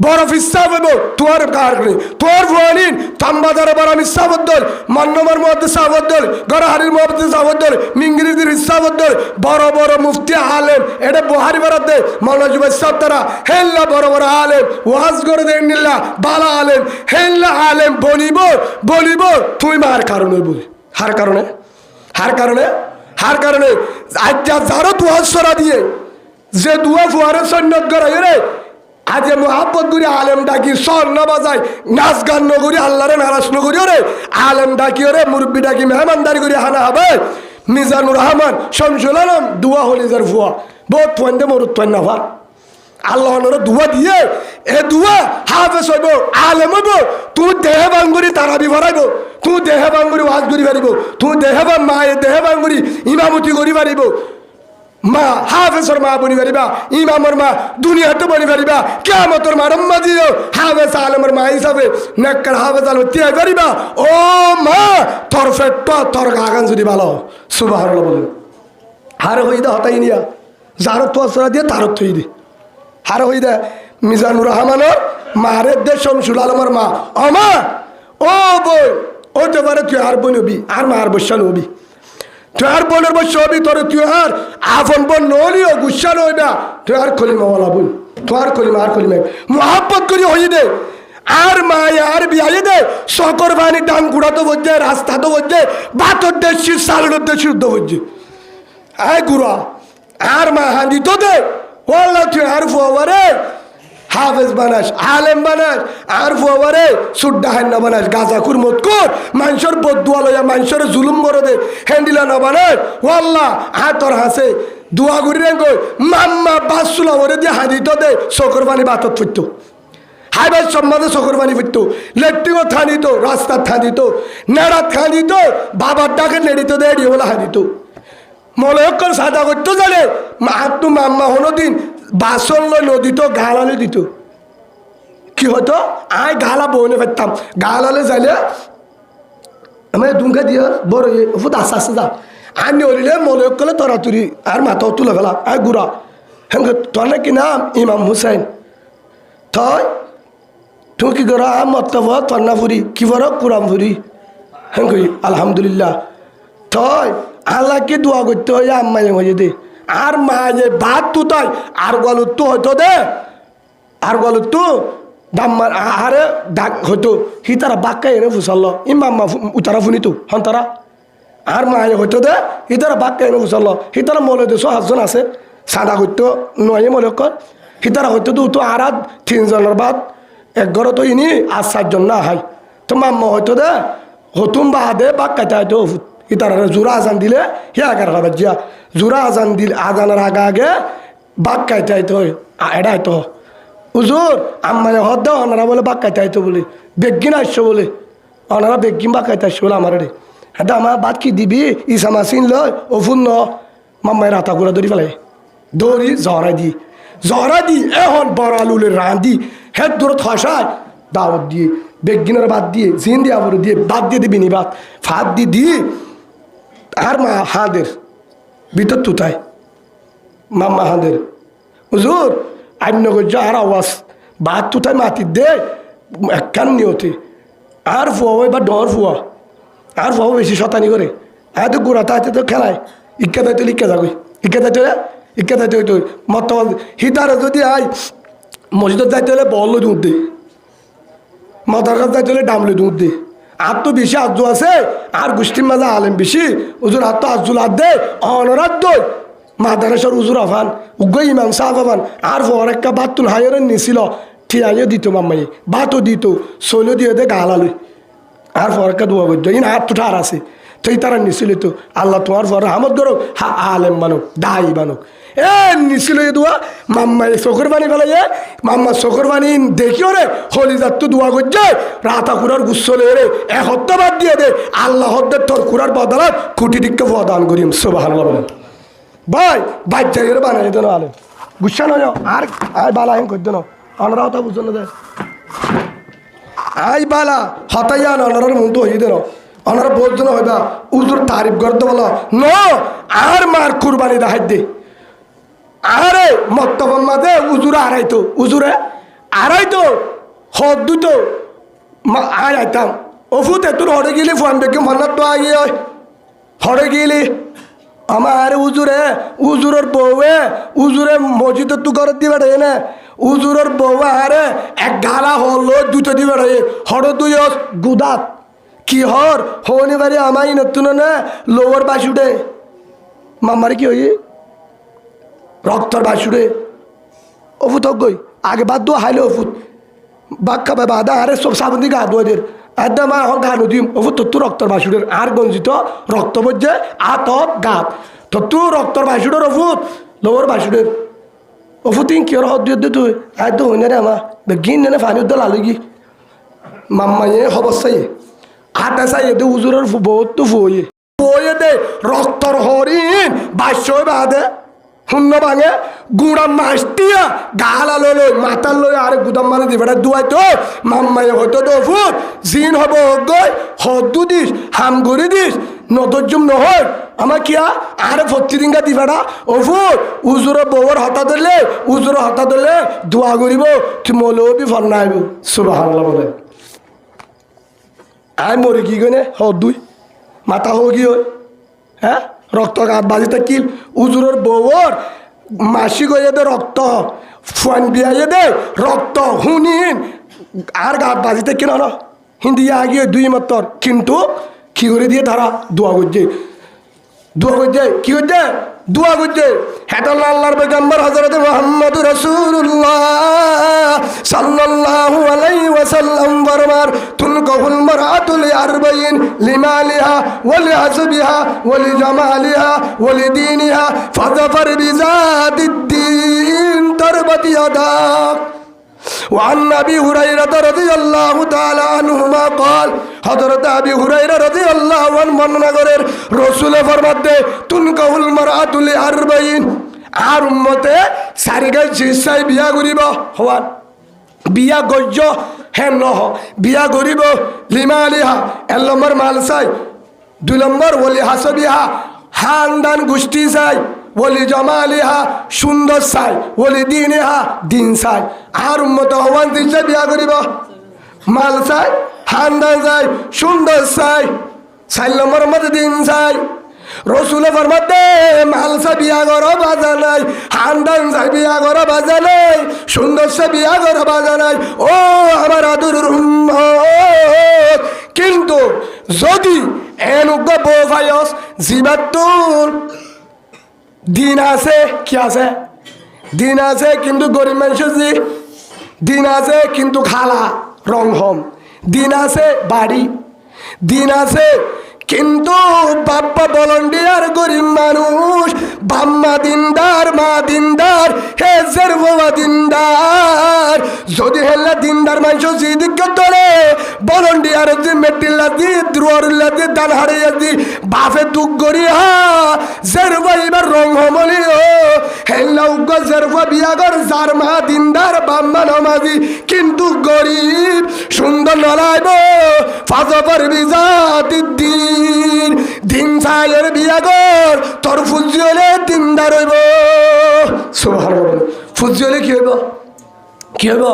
বড় ফিসা হইব তোর কারণে তোর ফুয়ারিন তামবাজারে বড় মিসাবদ্দল মন্নমর মধ্যে সাবদ্দল গড়হারির মধ্যে সাবদ্দল মিঙ্গিরিদির সাবদ্দল বড় বড় মুফতি আলেম এটা বুহারি বরাদ্দে মৌলানা জুবাইর সাহেব তারা হেল্লা বড় বড় আলেম ওয়াজ করে দেন নিল্লা বালা আলেম হেল্লা আলেম বলিব তুই মার কারণে বলি হার কারণে আজ যারো দুয়ার সরা দিয়ে যে দুয়া ফুয়ারে সন্ন্যত করাই রে আজ মোহাব্বত করি আলেম ডাকি সর না বাজাই নাচ গান নগরী আল্লাহরে নারাজ নগরী রে আলেম ডাকি রে মুরব্বী ডাকি মেহমানদারি করি হানা হবে মিজানুর রহমান শমসুল আলম দুয়া হলি যার ফুয়া বহুত ফোয়ান্দে মরুত না ভার আল্লাহ দুয়া দিয়ে এ দুয়া হাফেজ হইব আলেম হইব তুই দেহে বাঙ্গুরি তারাবি ভরাইব তুই দেহে বাঙ্গুরি ওয়াজ করি পারিব তুই দেহে বা মায়ে দেহে বাঙ্গুরি ইমামতি করি পারিব মা হাফেজর মা বনি পারিবা ইমামর মা দুনিয়াতে বনি পারিবা কিয়ামতের মা রম্মা দিও হাফেজ আলমের মা হিসাবে নেককার হাফেজ আলম তিয়াই পারিবা ও মা তোর ফেট তোর গাগান যদি ভালো সুবহানাল্লাহ বলেন হার হই দা হতাই নিয়া যার তোসরা দিয়ে তার থই দি হার হই দা মিজানুর রহমানের মারে দে শমসুল আলমের মা আমা ও বই ও তো পারে তুই আর বোন হবি আর মার বসা নবি তুই আর বোনের বসা হবি তোর তুই আর আফন বোন নলিও গুসা নই না তুই আর কলিমাওয়ালা বোন তুই আর কলিমা মোহাব্বত করি হই দে আর মায় আর বিয়ে দে সকর বাণী ডান গুড়া তো বলছে রাস্তা তো বলছে বাতর দেশি সালুর দেশি উদ্ধ বলছে আয় গুড়া আর মা হাঁদি তো দে ওল্লা তুই আর ফুয়ারে হাফেজ বানাস আলেম বানাস আর ফুয়ারে সুড্ডা হান্না বানাস গাজাকুর মতকুর মানুষের বদুয়া লইয়া মানুষের জুলুম করে দে হ্যান্ডিলা না বানাস ওল্লা তোর হাসে দুয়া ঘুরি রেঙ্গ মাম্মা বাসুলা ওরে দিয়ে হাঁদি তো দে সকর বাণী বাতর ফুটতো হাইবার সম্মানে চকুর পানি ফুটতো লেট্রিনও থানিত রাস্তার থানিত নেড়াত খানিত বাবার ডাকে নেড়িত দেয় বলে হানিত মনে অক্ষর সাদা করতো জানে মাহাত্মু মাম্মা হলো দিন বাসন লয় নদীত গালালে দিত কি হতো আয় গালা বনে ফেরতাম গালালে যাইলে আমি দুমকা দিয়ে বড় ফুট আস্তে আস্তে যা আর নড়িলে মনে অক্ষলে তরাতুরি আর মাথাও তুলে ফেলা আয় গুড়া হ্যাঁ তোর নাকি নাম ইমাম হুসাইন থয় তুমি কি করো মতব তন্না ফুরি কি বড় কুরাম ফুরি হ্যাঁ কই আলহামদুলিল্লাহ থয় আল্লাহকে দোয়া করতে হয় আম্মাই হয়ে দে আর মায়ে ভাত তু তাই আর গলু তো হতো দে আর গলু তো দাম্মার আরে ডাক হতো হি তারা বাক্কা এনে ফুসাল ই মাম্মা উতারা ফুনি তো হন তারা আর মায়ে হতো দে হি তারা বাক্কা এনে ফুসাল হি তারা মলে দেশো 7 জন আছে সাদা করতো নয় মনে কর হি তারা হতো তো আর 3 জনের বাদ এক ঘর তো ইনি আর 4 জন না হাই তো মাম্মা হয়তো দে হতুম বাদে বাক্কাতে হয়তো ইতারা জোড়া আজান দিলে হে আগার খাবার যা জোড়া আজান দিলে আজানের আগে বাক্কাইতে হয়তো এটা হয়তো হুজুর আম্মায় হদ দাও ওনারা বলে বাক্কাইতে হয়তো বলে বেগিন আসছো বলে ওনারা বেগিন বাক্কাইতে আসছো বলে আমার রে হ্যাঁ আমার বাদ কি দিবি ইসামা চিন লয় ওফুন ন মাম্মায় রাতা গুলা ধরি ফেলে দৌড়ি জহরা দি এখন বড়ালুলের রাঁধি হেড দূরত হসায় দাওয়াত দিয়ে বেগিনের বাদ দিয়ে জিন দিয়ে আবর দিয়ে বাদ দিয়ে দিবি নি বাদ ফাঁদ দি আর মা হাঁদের ভিতর তুতায় মাম্মা হাঁদের হুজুর আন্য করছে আর আওয়াজ বাদ তুতায় মাটির দে একখান নিয়তে আর ফুয়া বা ডর ফুয়া আর ফুয়া বেশি শতানি করে তো গোড়া তাইতে তো খেলায় ইক্কা তাইতে লিখা যাবে ইক্কা তাইতে হইতো মত হিতারে যদি আই মসজিদত যাইতে হলে বল দুধ দে মাথার কাছে যাইতে হলে ডামলে দুধ দে আর তো বেশি আজু আছে আর গোষ্ঠীর মাঝে আলেম বেশি উজুর হাত তো আজুল হাত দে অনরাত দই মাদারেশ্বর উজুর আফান উগ্র ইমাম সাহ আফান আর ফর একটা বাতুল হাইয়ের নিছিল ঠিয়াইও দিত মাম্মাই বাতও দিত শৈল দিয়ে দে গালালে আর ফর একটা দোয়া করতো ইন হাত তো ঠার আছে তুই তারা নিছিল তো আল্লাহ তোমার ফর রহমত করো হা আলেম বানুক দায়ী বানুক নিছিল দোয়া মাম্মাই চোখের পানি ফেলাই মাম্মা চোখের পানি দেখিও রে হলি যাত তো দোয়া করছে রাতা কুড়ার গুসলে রে এক হত্যা বাদ দিয়ে দে আল্লাহ হদ্দের তোর কুড়ার বদলাত কুটি দিককে প্রদান করিম সুবহানাল্লাহ বলেন ভাই বাচ্চাই বানাই দেন আলে গুসা নয় আর আয় বালা হেন করতো না অনরা হতা বুঝছো না দে আই বালা হতাইয়া অনরার মন তো হয়ে দেন অনারা বলতো না হইবা উজুর তারিফ করতে বলো ন আর মার কুরবানি দেখাই দে আরে মক্তবন মাঝে উজুরে আড়াইতো উজুরে আড়াইতো হদ দুতো আয় আইতাম ওফুতে তোর হরে গেলি ফোন বেগে মন্নার তো আগে হরে গেলি আমার উজুরের বউয়ে উজুরে মসজিদের তু ঘর দিয়ে বেড়াই না উজুরের বউয়ে আরে এক গালা হলো দুটো দিয়ে বেড়াই হর দুই গুদাত কি হর হনি বাড়ি আমাই নতুন না লোয়ার বাসুডে মামারে কি হই রক্তর বাসুডে ওফুত গই আগে বাদ দো হাইলে ওফুত বাক্কা বাবা আদা আরে সব সাবন্দি গা দোদের আদা মা হল গা নদী ওফুত তো রক্তর বাসুডের আর গঞ্জিত রক্ত বজ্জে আত গাত তো রক্তর বাসুডের ওফুত লোয়ার বাসুডের ওফুতিন কি হদ দিয়ে তুই আয় তো হইনা রে আমা বেগিন নে ফানি উদ্দল আলগি মাম্মায়ে হবসাই আটা চাই এতে উজুরের বহুত তো ফুয়ে ফুয়ে দে রক্তর হরিণ বাস্যই বাদে শূন্য ভাঙে গুড়া মাছ দিয়া গালা লই মাথার লই আরে গুদাম মানে দিবে দুয়াই তো মাম্মায়ে হয়তো তো ফুট জিন হব গই হদু দিস হাম করে দিস নদর্জুম নহয় আমার কিয়া আরে প্রতিদিনকা দিবাটা ওফুর উজুরে বউর হতা ধরলে উজুরে হতা ধরলে দোয়া করিব তুই মৌলবি ফল না আইব সুবহানাল্লাহ বলে আই মরি কি গনে হ দুই মাথা হো কি হয় হ্যাঁ রক্ত গাত বাজিতে কিল উজুরের বউর মাসি গিয়ে দে রক্ত ফুয়ান বিয়াইয়ে দে রক্ত হুনিন আর গাত বাজিতে কিনা না হিন্দি আগিয়ে দুই মাত্র কিন্তু কি করে দিয়ে তারা দোয়া করছে কি করছে দোয়া করছে হেতাল আল্লাহর পয়গম্বর হযরত মুহাম্মদুর রাসূলুল্লাহ সাল্লাল্লাহু আলাইহি ওয়াসাল্লাম ফরমান তুনকাহুল মারআতু লিআরবাইন লিমালিহা ওয়া লিহাসবিহা ওয়া লিজামালিহা ওয়া লিদীনিহা ফাযাফার বিযাতিদ্দীন তারবাত ইয়াদাক وعن أبي هريرة رضي الله تعالى عنهما قال حضرت أبي هريرة رضي الله عنه منغرر رسول فرماتے تنكحul المرأة لأربعين আর উম্মতে সারিগাল জিসাই বিয়া করিব হওয়ার বিয়া গজ্য হেম নহ বিয়া করিব লিমালিহা এক নম্বর মাল চাই দুই নম্বর ওলি হাসবিহা হানদান গোষ্ঠী চাই ওলি জমালিহা সুন্দর চাই ওলি দিনিহা দিন চাই আর উম্মত হওয়ান দিছে বিয়া করিব মাল চাই হানদান চাই সুন্দর চাই 4 নম্বর মধ্যে দিন চাই রসুল ফরমাতে মাল চাই বিয়া কর বাজা নাই হানদান চাই বিয়া কর বাজা নাই সুন্দর চাই বিয়া কর বাজা নাই ও আমার আদুর উম্মত কিন্তু যদি এনুগ বউ ফায়স জিবাতুল দিন আছে কি আছে দিন আছে কিন্তু গরিব মানুষের জি দিন আছে কিন্তু খালা রং হম দিন আছে বাড়ি দিন আছে কিন্তু বাপ্পা ভলান্টিয়ার গরিব মানুষ বাম্মা দিনদার মা দিনদার হেজের বাবা দিনদার যদি হেল্লা দিনদার মানুষ যেদিক ধরে ভলান্টিয়ার যে মেটিল্লা দি দ্রোয়ারুল্লা দি দান হারিয়ে দি বাফে দুঃখ করি হা জেরবা এবার রং হমলি ও হেল্লা উগ্র জেরবা বিয়াগর যার মা দিনদার বাম্মা নমাজি কিন্তু গরিব সুন্দর নলাইব ফাজবার বিজাতিদ্দিন দিন সাইয়ের বিয়াগর তোর ফুজি হলে দিনদার হইব সুবহানাল্লাহ ফুজি হলে কি হইব কি হইব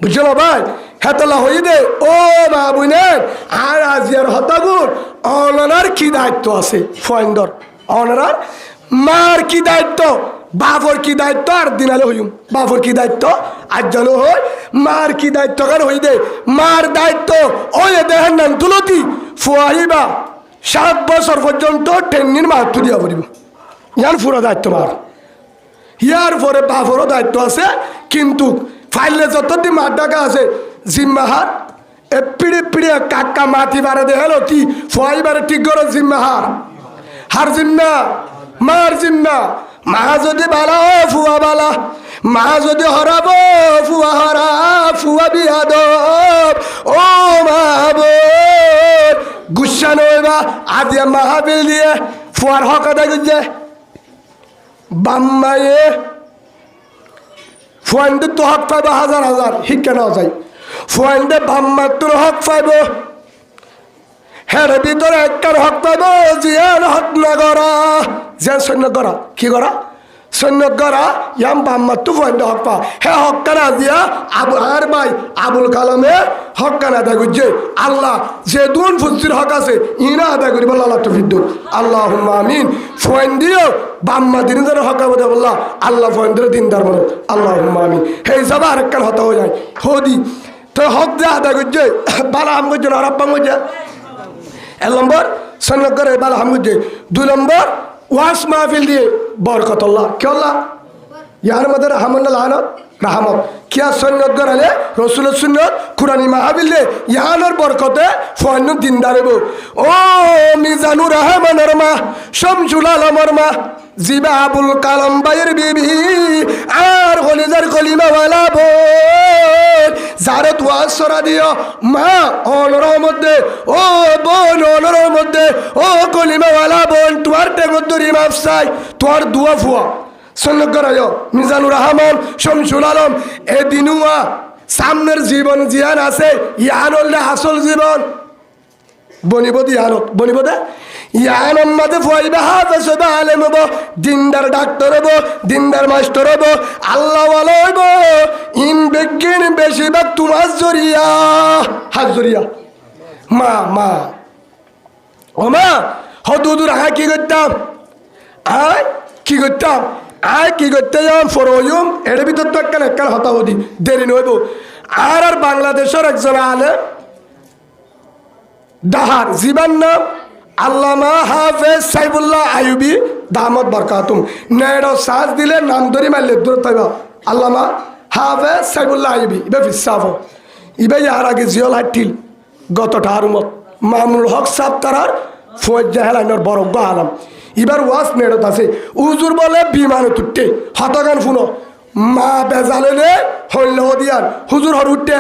বুঝলো ভাই হেতলা হই দে ও মা বুনের আর আজিয়ার হতাগুর অনার কি দায়িত্ব আছে ফয়েন্দর অনার মার কি দায়িত্ব বাপর কি দায়িত্ব আর দিনালে হইম বাপর কি দায়িত্ব আজ জানো হয় মার কি দায়িত্ব কার হই দে মার দায়িত্ব ওই দেহের নাম তুলতি ফুয়াইবা 7 বছর পর্যন্ত টেন্নির মাহাত্ম দিয়া পড়িব ইয়ার পুরো দায়িত্ব মার ইয়ার পরে বাপরও দায়িত্ব আছে কিন্তু ফাইলে যতদিন মার ডাকা আছে জিম্মাহার এ পিড়ে পিড়ে কাকা মাটি বারে দে হেলো কি ফুয়াইবারে ঠিক করে জিম্মাহার হার জিম্মা মার জিম্মা মা যদি বালা ও ফুয়া বালা মা যদি হরাব ফুয়া হরা ফুয়া বিয়াদ ও মা বোন গুসা নইবা আদিয়া মাহাবিল দিয়ে ফুয়ার হক আদায় করছে বাম্মায়ে ফুয়ান্ডে তো হক পাইব হাজার হাজার শিক্ষা নেওয়া যায় ফুয়ান্ডে বাম্মার তোর হক পাইব হের ভিতরে একটার হক পাইব জিয়ার হক না করা যে সৈন্য করা কি করা সৈন্য করা ইয়াম বাম্মার তো ফুয়ান্ডে হক পা হে হক কানা দিয়া আবু আর ভাই আবুল কালামে হক কানা আদায় করছে আল্লাহ যে দুন ফুজির হক আছে ইনা আদায় করিব আল্লাহ তো বিদ্যুৎ আল্লাহুম্মা আমিন ফুয়ান্ডিও বাম্মা দিন ধরে হক আবদে বললা আল্লাহ ফুয়ান্ডের দিনদার বলো আল্লাহুম্মা আমিন হে সব আর একখান হতা হয়ে যায় হদি তো হক যে আদায় করছে বালা আম করছে না রাব্বাম করছে 1 নম্বর সৈন্য করে বালা আম করছে 2 নম্বর ওয়াস মাহফিল দিয়ে বরকত আল্লাহ কে আল্লাহ ইয়ার মধ্যে রহমান লানত রহমত কিয়া সৈন্যত গড়ালে রসুলের সুন্নত কুরানি মাহফিল দিয়ে ইয়ানোর বরকতে ফয়ন দিনদার হইব ও মিজানুর রহমানের মা শামসুল আলমের মা জিবা আবুল কালাম ভাইয়ের বিবি আর কলিজার কলিমাওয়ালা বোন যারে ওয়াজ সরা দিও মা অনরের মধ্যে ও বোন অনরের মধ্যে ও কলিমাওয়ালা বোন তোমার টেঙ্গর দরি মাফ চাই তোমার দুয়া ফুয়া সন্ন্যগরায় মিজানুর রহমান শামসুল আলম এ দিনুয়া সামনের জীবন জিয়ান আছে ইয়ান হলে আসল জীবন বনিব ইয়ানত বনিব দে ইয়ান আম্মাদে ফয়বা হাফেজ হবে, আলেম হব, দিনদার ডাক্তার হব, দিনদার মাস্টার হব, আল্লাহ ওয়ালা হইব। ইন বেগিন বেশিরভাগ তোমার জরিয়া, হাত জরিয়া। মা ও মা হদুদুর কি করতাম, কি করতাম, কি করতে যাম ফরম এর ভিতর তো একটা হতাহতি দেরি নইব। আর বাংলাদেশের একজন আলেম দাহার জীবন নাম আল্লামা হাফেজ সাইফুল্লাহ আইয়ুবী দামত বরকাতুম। নেড়ো সাজ দিলে নাম ধরি মারলে দূর থাকবা আল্লামা হাফেজ সাইফুল্লাহ আইয়ুবী। ইবে ফিসাফ ইবে আর আগে জিয়ল হাটিল গতটার মত মামুনুল হক সাহ তারার ফৌজ জাহেলাইনর বরগ্য আলম। এবার ওয়াজ নেড়ত আছে উজুর বলে বিমান তুটে হতগান ফুনো মা বেজালে হইল দিয়ার হুজুর হর উঠতে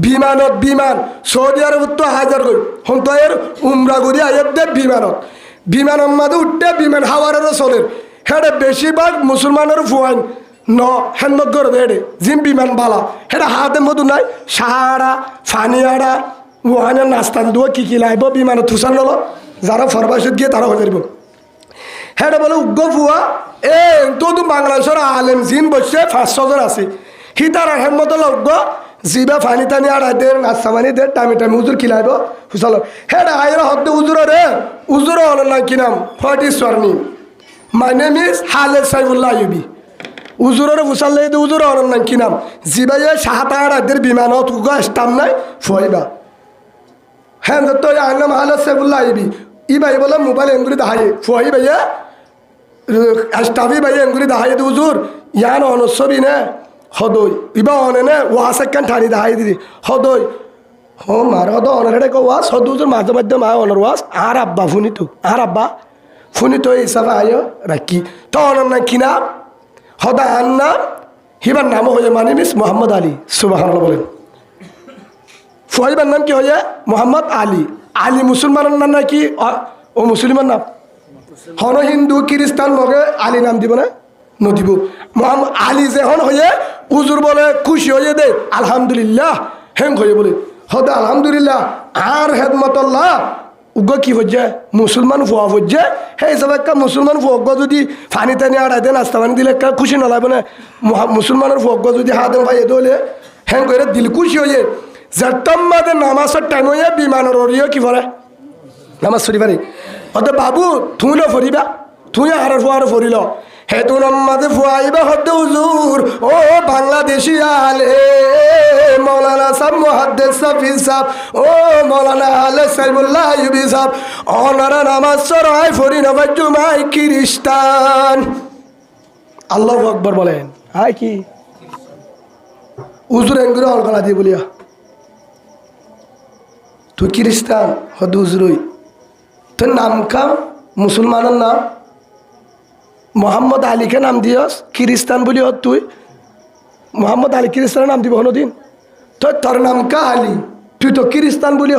বিমানত বিমান সৌদি আরব তো হাজার করি হন তো এর উমরা করি আয়ের দে বিমান মাঝে উঠতে বিমান হাওয়ারেরও চলের হেডে বেশিরভাগ মুসলমানের ফুয়াইন ন হেন্দ করে হেডে জিম বিমান বালা হেডে হাতে মধু নাই সাহারা ফানিয়াড়া ওহানের নাস্তা দেবো কি লাইব বিমানত থুসান লল যারা ফরবাসত গিয়ে তারা হয়ে যাইব। হেডে বলে উগ্র ফুয়া তো বাংলাদেশের আলেম জিন বসছে 500 জন আছে হি তার হেমত উগ্র জিবা ফানি টানি আড়াইতে নাস্তা মানি দে টাইমে উজুর খিলাইব হুসাল হেড আইর হদ্দে উজুর রে উজুর হল না কি নাম what is your name? My name is হাফেজ সাইফুল্লাহ আইয়ুবী। উজুরের হুসাল উজুর হল না কি নাম জিবাইয়ে সাহাতা আড়াইদের বিমানত উগা স্টাম নাই ফইবা হ্যাঁ তো আই নাম হাফেজ সাইফুল্লাহ আইয়ুবী। ই ভাই বলে মোবাইল এনগুলি দাহাই ফুয়াই ভাইয়া স্টাফি ভাই এনগুলি দাহাই উজুর ইয়ান অনসবি নে হদই ইবা অনে নে ওয়াস একখান ঠানি দাহাই দিদি হদই হ মার হদ অনারে কো ওয়াস হদুজুর মাঝে মাঝে মা অনর ওয়াস আর আব্বা ফুনি তো হিসাবে আয় রাখি তো অনর না কিনা হদা আন নাম হিবার নাম হয়ে মানে মিস মোহাম্মদ আলী সুবহানাল্লাহ বলেন। ফুয়াইবার নাম কি হয়ে মোহাম্মদ আলী মুসলমানের নাম নাকি ও মুসলিমের নাম হন হিন্দু খ্রিস্টান মগে আলী নাম দিব না নদিব মোহাম্মদ আলী যেহন হয়ে উজুর বলে খুশি হয়ে দে আলহামদুলিল্লাহ হেং হয়ে বলে হদে আলহামদুলিল্লাহ আর হেদমতল্লাহ উগ কি হচ্ছে মুসলমান ফুয়া হচ্ছে সেই হিসাবে একটা মুসলমান ফুয়জ্ঞ যদি ফানি টানি আড়াইতে নাস্তা পানি দিলে একটা খুশি নলাইব না মুসলমানের ফুয়জ্ঞ যদি হাত ভাই দলে হেং করে দিল খুশি হয়ে যেতম্মাদের নামাজের টাইম হয়ে বিমানের অরিও কি করে নামাজ ফরি পারি হতে বাবু তুই লো ফরিবা তুই আর ফুয়ার ফরিল হেতু নামাজে ফুয়াইবা হতে হুজুর ও বাংলাদেশি আলে মৌলানা সাহেব মুহাদ্দিস হাফিজ সাহেব ও মৌলানা আলে সাইফুল্লাহ আইয়ুবী সাহেব ওনারা নামাজ সরাই ফরি নবাই জুমাই খ্রিস্টান। আল্লাহু আকবার বলেন। হাই কি হুজুর এনগুলো অলগলা দিয়ে বলিয়া তুই খ্রিস্টান হদ হুজুরই তোর নাম কা মুসলমানের নাম মোহাম্মদ আলীকে নাম দিয়স খ্রিস্টান বলি হত তুই মোহাম্মদ আলী খ্রিস্টানের নাম দিব হনদিন তোর নাম কা আলী তুই তো খ্রিস্টান বলি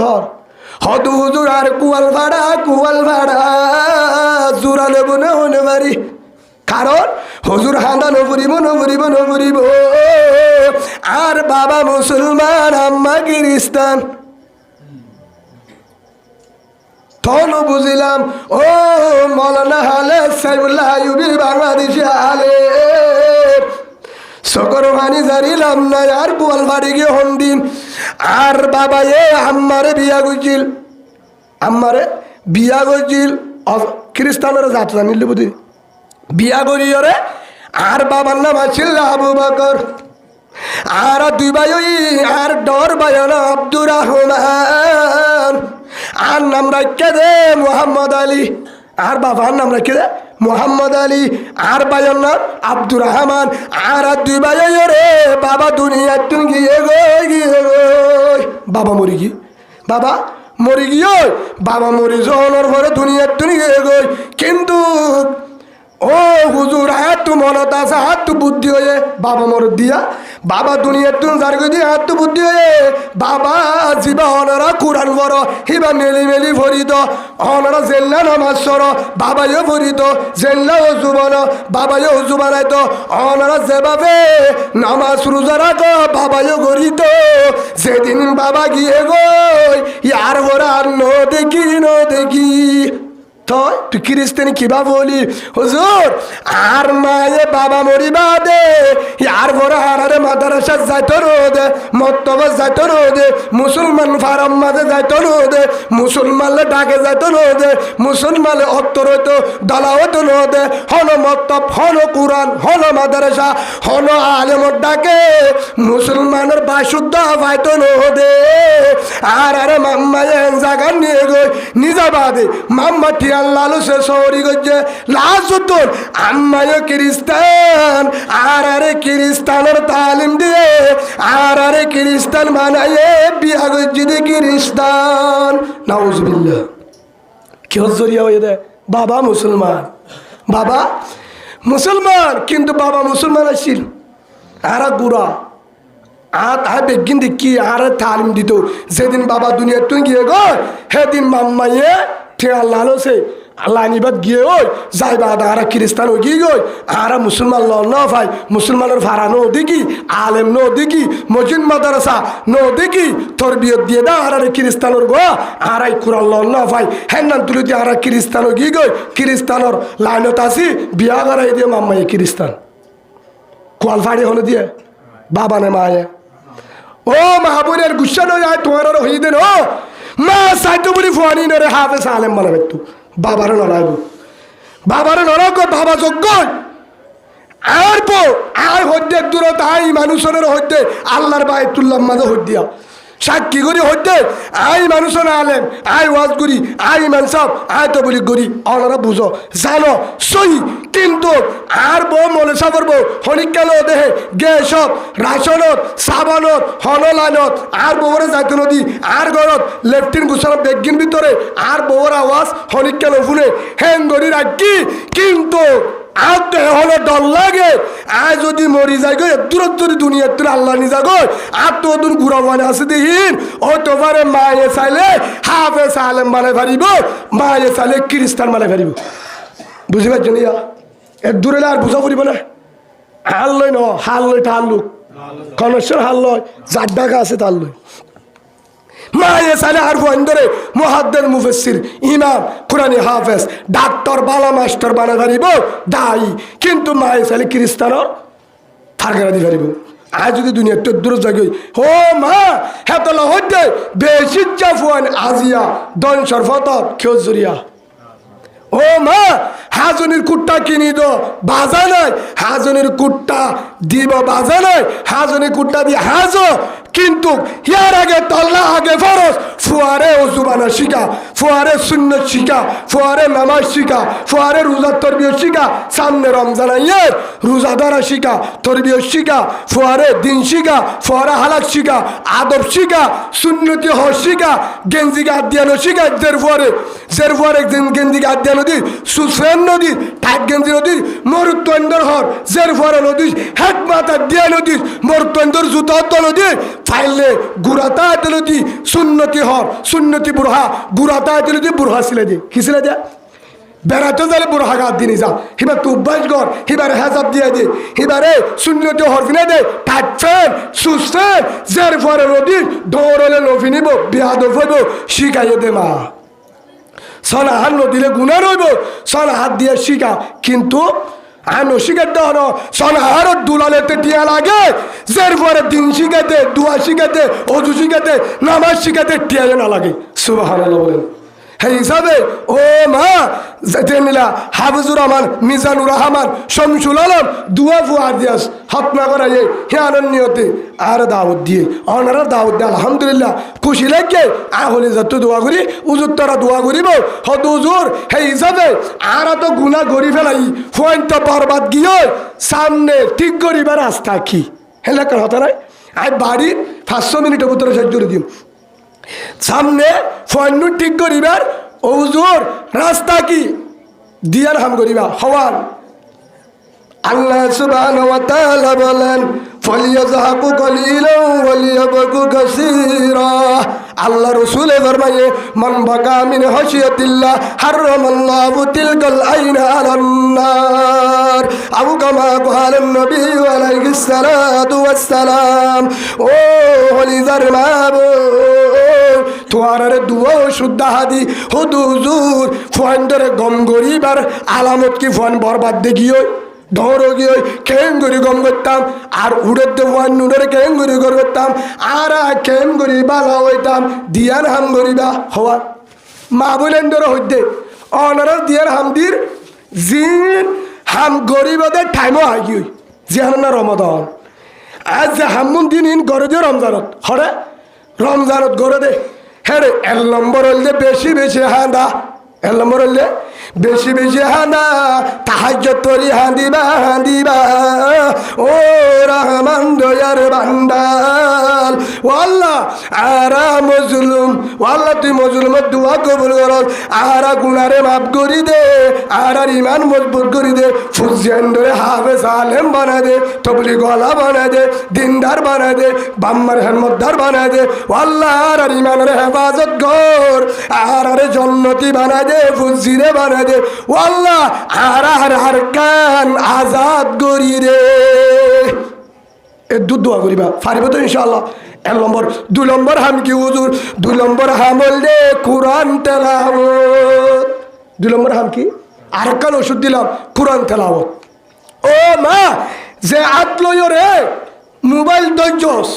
হদ হুজুর আর কুয়াল ভাড়া জোরা নেব না হনে পারি কারণ হুজুর হাঁদা নবরিব আর বাবা মুসলমান আম্মা খ্রিস্টান তখন বুঝিলাম ও মৌলানা হাফেজ সাইফুল্লাহ আইয়ুবী বাংলাদেশি আলে সকর ভানি জারিলাম না আর গোয়াল বাড়ি গিয়ে হন্দিন আর বাবা আম্মারে বিয়া গইছিল খ্রিস্টানের জাত জানিল বুঝি বিয়া করিয়রে আর বাবার নাম আছিল আবু বকর আর দুই ভাই আর ডর ভাই আব্দুর রহমান আর নাম রাখে দে মোহাম্মদ আলী আর বাবার নাম রাখে দে মোহাম্মদ আলী আর ভাইয়ের নাম আব্দুর রহমান আর দুই ভাই রে বাবা দুনিয়া তুই গিয়ে গই বাবা মরি গিয়ে বাবা মরি জনের পরে দুনিয়া তুই গিয়ে গই কিন্তু ও হুজুর হাত মনত আছে হাত বুদ্ধি হয়ে বাবা মর দিয়া বাবা দুনিয়ার তুন যার দিয়ে হাত বুদ্ধি হয়ে বাবা জিবা অনারা কুরআন বড় হিবা মেলি মেলি ভরিত অনারা জেল্লা নামাজ সর বাবাইও ভরিত জেল্লা ও জুবান বাবাইও জুবানাইতো অনারা যেভাবে নামাজ রোজা রাখো বাবাইও গরিত যেদিন বাবা গিয়ে গই ইয়ার ঘোরা নো দেখি তো তুই খ্রিস্টানি কিবা বলি হুজুর আর মায়ে বাবা মরিবা দে আর বড় হারারে মাদ্রাসা যাইতো রোদে মত্তবা যাইতো রোদে মুসলমান ফারাম মাঝে যাইতো রোদে মুসলমানলে ডাকে যাইতো রোদে মুসলমানে অত্তর হইতো দলা হইতো রোদে হন মত্তব হন কুরআন হন মাদ্রাসা হন আলেমর ডাকে মুসলমানের বাসুদ্ধ পাইতো রোদে আর আরে মাম্মায়ে জায়গা নিয়ে গই নিজাবাদে মাম্মা আল্লাহ সে সৌরি গজ্জে লাজুতুর আম্মায়ও খ্রিস্টান আর আরে খ্রিস্টানের তালিম দিয়ে আর আরে খ্রিস্টান বানাইয়ে বিয়া গজ্জি দে খ্রিস্টান নাউজুবিল্লাহ কি জরিয়া হয়ে দেয় বাবা মুসলমান কিন্তু বাবা মুসলমান আসছিল আর গুড়া আর বেগিন দেখি আর তালিম দিত যেদিন বাবা দুনিয়া তুই গিয়ে গো সেদিন মাম্মাইয়ে আল্লাহ সে আল্লাহ নিবাদ গিয়ে ওই যাইবা আর খ্রিস্টান ও গিয়ে গই আর মুসলমান ল ন ভাই মুসলমানের ভাড়া নো দেখি আলেম নো দেখি মসজিদ মাদ্রাসা নো দেখি তোর বিয়ে দিয়ে দা আর খ্রিস্টানোর গো আর কুরান ল ন ভাই হ্যাঁ নাম তুলি দিয়ে আর খ্রিস্টান ও গিয়ে গই খ্রিস্টানোর লাইনত আসি বিয়া করাই দিয়ে মাম্মাই খ্রিস্টান কোয়াল ফাড়ি হলে দিয়ে বাবা নে মায়ে ও মাহবুরের গুসা নয় তোমার হই দেন ও মা সাইতো বলি ফোয়ানি নরে হাফেজ আলেম বানাবে তু বাবারে নড়াইব বাবারে নড়াক বাবা যোগ্য আর পো আর হদ্দে দূরত আই মানুষের হদ্দে আল্লাহর বাইতুল্লাহ মাঝে হদ্দিয়া সাক্ষী করি হদ্দে আই মানুষের আলেম আই ওয়াজ করি আই ইমান সাহেব আই তো বলি করি ওনারা বুঝো জানো সহি কিন্তু আর বউ মনে সাবর বউ হনিকাল দেহে গ্যাসত রাশনত সাবানত হনলাইনত আর বউরে যাইতে নদী আর ঘরত লেফটিন গুছানো বেগিন ভিতরে আর বউর আওয়াজ হনিকাল ফুলে হ্যাং করি রাখি কিন্তু আর তো হলো ডর লাগে আর যদি মরি যাই গো দূর যদি দুনিয়ার তুলে আল্লাহ নি যাগো আর তো দূর ঘুরা মানে আছে দেখিন ও তোমারে মায়ে চাইলে হাফেজ আলেম মানে পারিব মায়ে চাইলে খ্রিস্টান মানে পারিব বুঝি পারছো নিয়া এর দূরে আর বুঝা পড়িব না হাল লই ন হাল লই টাল লোক কনশ্বর হাল লয় যার ডাকা আছে তার লই মায়ে চাইলে আর বন্ধরে মুহাদ্দিস মুফাসসির ইমাম কুরআনি হাফেজ ডাক্তার বালা মাস্টার বানা পারিব দায়ী কিন্তু মায়ে চাইলে খ্রিস্টানর থারগারা দি পারিব আজ যদি দুনিয়ার তো দূর জায়গায় ও মা হেতলা হইতে বেশি জাফুয়ান আজিয়া দন শরফত কেউ জরিয়া ও মা হাজনের কুট্টা কিনি দো বাজা নাই হাজনের কুট্টা দিব বাজা নাই হাজনের কুট্টা দিয়ে হাজো কিন্তু ইয়ার আগে তল্লা আগে ফরজ ফুয়ারে ওজুবানা শিখা ফুয়ারে সুন্নত শিখা ফুয়ারে নামাজ শিখা ফুয়ারে রোজার তরবিয়ত শিখা সামনে রমজান আইয়ের রোজাদারা শিখা তরবিয়ত শিখা ফুয়ারে দিন শিখা ফুয়ারা হালাক শিখা আদব শিখা সুন্নতি হ শিখা গেঞ্জিকে আদিয়ানো শিখা জের ফুয়ারে গেঞ্জিকে আদিয়া নদী সুসেন নদী ঠাক গেঞ্জি নদী মরুত্তন্দর হর জের ফুয়ারে নদী হেড মাতা দিয়া নদী মরুত্তন্দর জুতা নদী ফাইলে গুড়াতা দিল দি সুন্নতি হর সুন্নতি বুড়হা গুড়াতা দিল দি বুড়হা ছিলে দি কি ছিলে দিয়া বেড়াতে যালে বুড়হা গাত দিনি যা হিবার তু অভ্যাস কর হিবারে হেজাব দিয়ে দে হিবারে সুন্নতি হর ফিনে দে টাট ফেন সুসেন জের ফরে নদী দৌড়লে নফিনিব বিয়াদ হইব শিখাইয়ে দে মা সনা হাত নদীলে গুণা রইব সনা হাত দিয়ে শিখা কিন্তু আর নশিকাতে হলো সনহার দুলালেতে টিয়া লাগে জের পরে দিন শিখাতে দুয়া শিখাতে অজু শিখাতে নামাজ শিখাতে টিয়া না লাগে সুবহানাল্লাহ বলেন সেই হিসাবে ও মা যেতেনিলা হাফিজুর রহমান মিজানুর রহমান শমসুল আলম দুয়া ফুয়ার দিয়াস হতনা করাইয়ে হিয়ানন নিয়তে আর দাওয়াত দিয়ে অনারা দাওয়াত দিয়ে আলহামদুলিল্লাহ খুশি লাগে আহলে যত দোয়া করি উজুর তারা দোয়া করিব হত উজুর সেই হিসাবে আর তো গুণা করি ফেলাই ফোনটা বরবাদ গিয়ে সামনে ঠিক করিবার রাস্তা কি হেলাকার হতে নাই আর বাড়ি 500 মিনিটের ভিতরে শেষ করে দিম সামনে ফোন ঠিক করিবার ওজুর রাস্তা কি দিয়ার হাম করিবা হওয়ার আল্লাহ সুবহানাহু ওয়া তাআলা বলেন ফালিয়াযহাকু কলিলান ওয়া লিয়াবকু কাসীরা। আল্লাহ রাসূলে ফরমায়ে মান বাকা মিন হাশিয়াতিল্লাহ হারামাল্লাহু তিলকাল আইনা আলান নার আও কামা ক্বালা নবী আলাইহিস সালাতু ওয়াস সালাম। ও হলিজার মাহবুব তোয়ারে দুয়া শুদ্ধ হাদি হুজুর ফোয়ান্ডরে গম গরিবার আলামত কি ফোন বরবাদ দেখিও ধরো গিয়ে কেঙ্গুরি গম করতাম আর উড়ে দেওয়ান নুনের কেঙ্গুরি করতাম আর কেঙ্গুরি বালা হইতাম দিয়ার হাম গরিবা হওয়া মা বলেন ধরো হইতে অনার দিয়ার হামদির জিন হাম গরিবদের টাইমও হয় কি জিহান না রমদান আজ যে হামুন দিন ইন গড়ে দিয়ে রমজানত হরে রমজানত গড়ে দে হ্যাঁ রে 1 নম্বর হইলে বেশি বেশি হাঁদা 1 নম্বর হইলে বেশি বেশি হাঁদা তাহাজ্জুদ তরি হাঁদিবা ও রহমান দয়ার বান্দাল ওয়াল্লাহ আরা মজলুম ওয়াল্লাহ তুই মজলুমের দোয়া কবুল করস আরা গুনারে মাফ করি দে আর ইমান মজবুত করি দে ফুজিয়ান ধরে হাফেজ আলেম বানা দে তবলিগ ওয়ালা বানা দে দিনদার বানা দে বাম্মার হেমতদার বানা দে ওয়াল্লাহ আর ইমানের হেফাজত কর আর জান্নাতি বানা দে ফুজিরে বানা দে ওয়াল্লাহ আর কান আজাদ করি রে এ দোয়া করিবা পারিব তো ইনশাআল্লাহ 1 নম্বর 2 নম্বর হাম কি হুজুর 2 নম্বর হামল দে কুরআন তেলাওয়াত 2 নম্বর হাম কি আর কাল ওষুধ দিলাম কুরআন তেলাওয়াত ও মা যে আতলয় রে মোবাইল দজস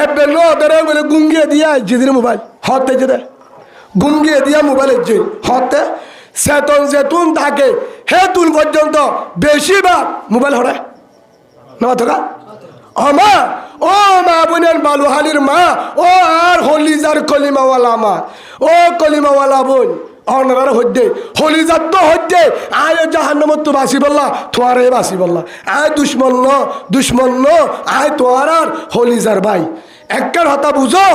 এবে লো ধরে বলে গুঙ্গিয়ে দিয়া জিদির মোবাইল হতে যেতে গুঙ্গিয়ে দিয়া মোবাইলের যে হতে সেতন যেতুন থাকে হে তুন পর্যন্ত বেশিরভাগ মোবাইল হরে না থাকা আমা ও মা বোনের বালুহালির মা ও আর হলিজার কলিমাওয়ালা মা ও কলিমাওয়ালা বোন অনার হইতে হলিজার তো হইতে আয় জাহান্নামত তো বাসি বললা তোয়ারে বাসি বললা আয় দুশ্মন আয় তোয়ার আর হলিজার ভাই একটার হতা বুঝো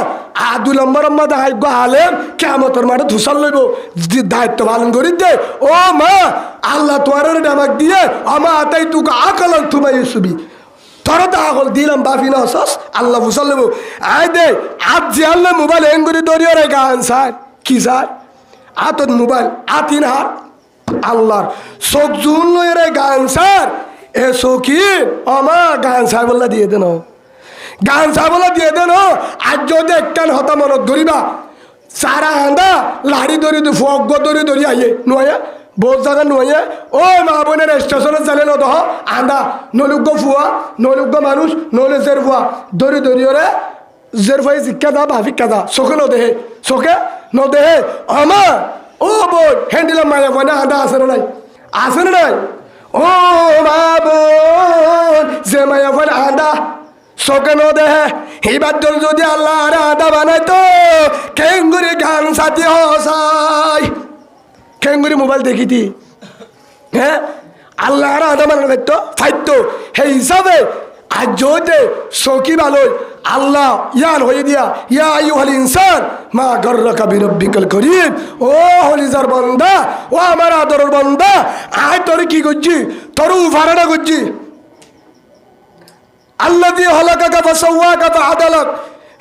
আর 2 নম্বর দায়িত্ব আলেম কেমতর মাঠে ধুসাল লইব দায়িত্ব পালন করি দে ও মা আল্লাহ তোয়ার ডামাক দিয়ে আমা আতাই তুকে আকল তুমাই সুবি তোর তো আকল দিলাম বাফি না হসস আল্লাহ ভুসাল লইব আয় দে আজ যে আল্লাহ মোবাইল হেঙ্গুরি দরিও রে গান স্যার কি স্যার আতত মোবাইল আতিন হার আল্লাহর চোখ জুন লই রে গান স্যার এ সকিন আমা গান স্যার বললা দিয়ে দেন গান চাবলা দিয়ে দেন আজ যদি একটান হতা মনত ধরিবা সারা আন্দা লাড়ি ধরি ফগ ধরি আইয়ে নয় বহুত জায়গা নয় ও মা বোনের স্টেশনে জানে ন দহ আন্দা নলুগ্য ফুয়া নলুগ্য মানুষ নলে জের ফুয়া ধরি রে জের ফুয়াই শিক্ষা দা বা ভিক্ষা দা চোখে নদেহে আমা ও বোন হ্যান্ডিলাম মায়া বোনে আন্দা আছে না নাই ও মা বোন যে মায়া বোন আন্দা চোখে নদেহে এইবার যদি আল্লাহ আরে আদা বানাই তো কেঙ্গুরি গান সাথী হসাই কেঙ্গুরি মোবাইল দেখিতি হ্যাঁ আল্লাহ আরে আদা বানানো দায়িত্ব ফাইতো সেই হিসাবে আর যদি চকি ভালোই আল্লাহ ইয়ান হয়ে দিয়া ইয়া আইয়ুহাল ইনসান মা গররাকা বিরব্বিকাল করিম ও হলিজার বান্দা ও আমার আদরের বান্দা আয় তোর কি করছি তোর উফারাটা করছি আল্লাযী খালাকাকা ফাসাওয়াকা ফাআদালাক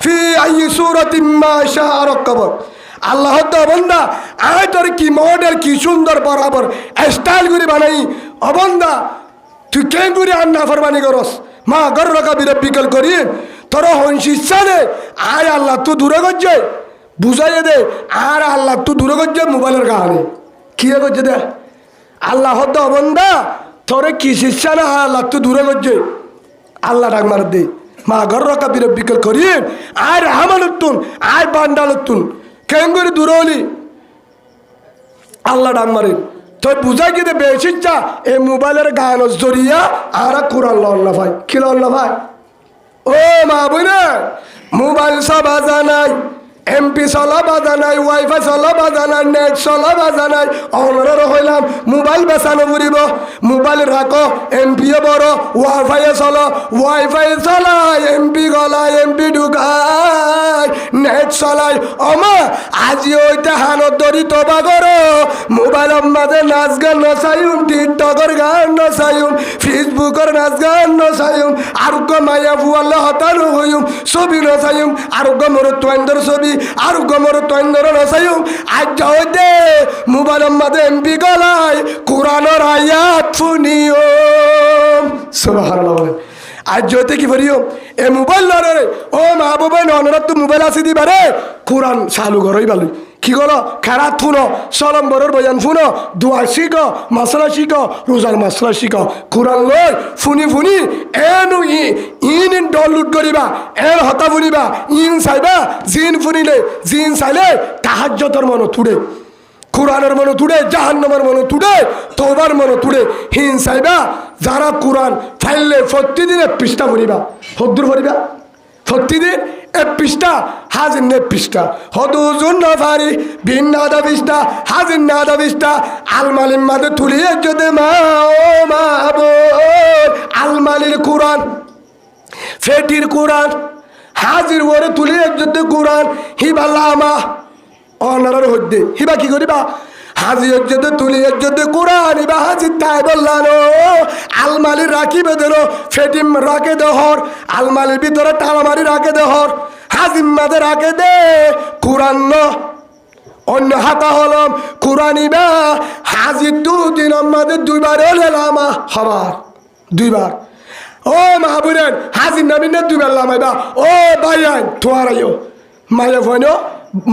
ফি আইয়ি সূরাতিন মা শাআ রাক্কাবাক আল্লাহ তো বান্দা আয় তোর কি মডেল কি সুন্দর বরাবর স্টাইল করে বানাই ও বান্দা তুই কেন করে আন্না ফরমানি করস মা গররাকা বিরব্বিকাল করিম তোর হনশিসানে আয় আল্লাহ তুই দূরে গজ্জে বুঝাইয়ে দে আর আল্লাহ তুই দূরে গজ্জে মোবাইলের কারণে কি গজ্জে দে আল্লাহ তো বান্দা তোরে কি শিক্ষা না আল্লাহ তুই দূরে গজ্জে আল্লাহ ডাক মার দে মা গররাকা বিরব্বিকাল করিম আর রহমানুত্তুন আর বান্দালুত্তুন কেন করে দূরে হলি আল্লাহ ডাক মারে তো বুঝাই কি দে বেশিচ্ছা এই মোবাইলের গান জরিয়া আর কোরআন লন না ভাই কি লন না ভাই ও মা বোনে মোবাইল সব জানাই এমপি চলা বাজা নাই, ওয়াইফাই চলা বাজা নাই, নেট চলা বাজা নাই। অনর হইলাম মোবাইল বেচানো ফুরিব, মোবাইল রাখো এমপিও বড়, ওয়াইফাই চলো, ওয়াইফাই চলাই এমপি গলায়, এমপি ঢুকায়, নেট চলাই। অমা আজি ওইটা হানত ধরি তবা করো, মোবাইলের মাঝে নাচ গান নচাইম, টিকটকের গান নচাইম, ফেসবুকের নাচ গান নচাইম, আরোগ্য মায়া ফুয়াল্লা হতানো হইম, ছবি নচাইম, আরোগ্য মোর তোয়েন্দর ছবি, আরোগ্য মোর তোয়েন্দর নচাইম। আজ যাও দে মোবাইলের মাঝে এমপি গলায় কোরআনের আয়াত শুনিও। সুবহানাল্লাহ। আজ যতে কি করিও এ মোবাইল লড়ে ও মা বাবা ননরা তো মোবাইল আসি দিবারে কোরআন চালু করই ভালো কি করো খেরাত শুনো, সলম্বরের বয়ান শুনো, দোয়া শিখো, মশলা শিখো, রোজার মশলা শিখো। কোরআন লই ফুনি ফুনি এনু ইন ডাউনলোড করিবা, এর হতা ফুনিবা, ইন চাইবা, জিন ফুনিলে জিন চাইলে তাহাজ্জুদের মন তুড়ে, কোরআনের মনে তুড়ে, জাহান্নামের মনে তুড়ে, তওবার মনে তুড়ে। হিন চাইবা যারা কোরআন ফাইলে প্রতিদিন পৃষ্ঠা পড়িবা, হদ্দুর পড়িবা প্রতিদিন এক পৃষ্ঠা, হাজির নে পৃষ্ঠা, হদুজুন নফারি ভিন্নাদা পৃষ্ঠা, হাজির নাদা পৃষ্ঠা। আলমালির মাঝে তুলিয়ে যদি মা ও মা বোন, আলমালির কোরআন, ফেটির কোরআন, হাজির ওরে তুলিয়ে যদি কোরআন হিবাল্লামা অনার হদ্দে হিবা কি করিবা, হাজি যদি তুলি যদি কোরআন ইবা হাজির তাই বললানো আলমালির রাখিবে দিল, ফেটিম রাখে দেহর, আলমালির ভিতরে তালামারি রাখে দেহর, হাজির মাঝে রাখে দে কোরআন ন অন্য হাতা হলম কোরআন ইবা হাজির দুদিনের মাঝে দুইবার এলামা হবার দুইবার। ও মাহবুরেন হাজির নামি না দুইবার লামাইবা, ও ভাইয়ান তোমার আইও মাইয়া ভয়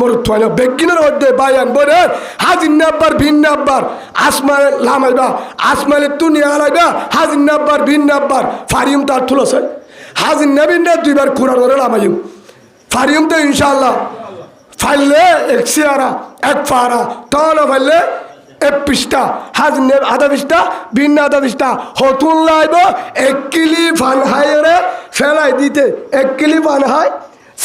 মরুত্বাইন বেগিনের মধ্যে বায়ান বলে হাজির নাব্বার ভিন্ন নাব্বার আসমানে লামাইবা, আসমানে তুনি আলাইবা, হাজির নাব্বার ভিন্ন নাব্বার ফারিম তার তুলছে, হাজির নাবিন না দুইবার কোরআন করে লামাইম ফারিম তো ইনশাআল্লাহ ফাইলে এক সিয়ারা এক ফারা তখন ফাইলে এক পৃষ্ঠা, হাজির নেব আধা পৃষ্ঠা, ভিন্ন আধা পৃষ্ঠা হতুন লাইব এক কিলি ফান হাই রে ফেলাই দিতে, এক কিলি ফান হাই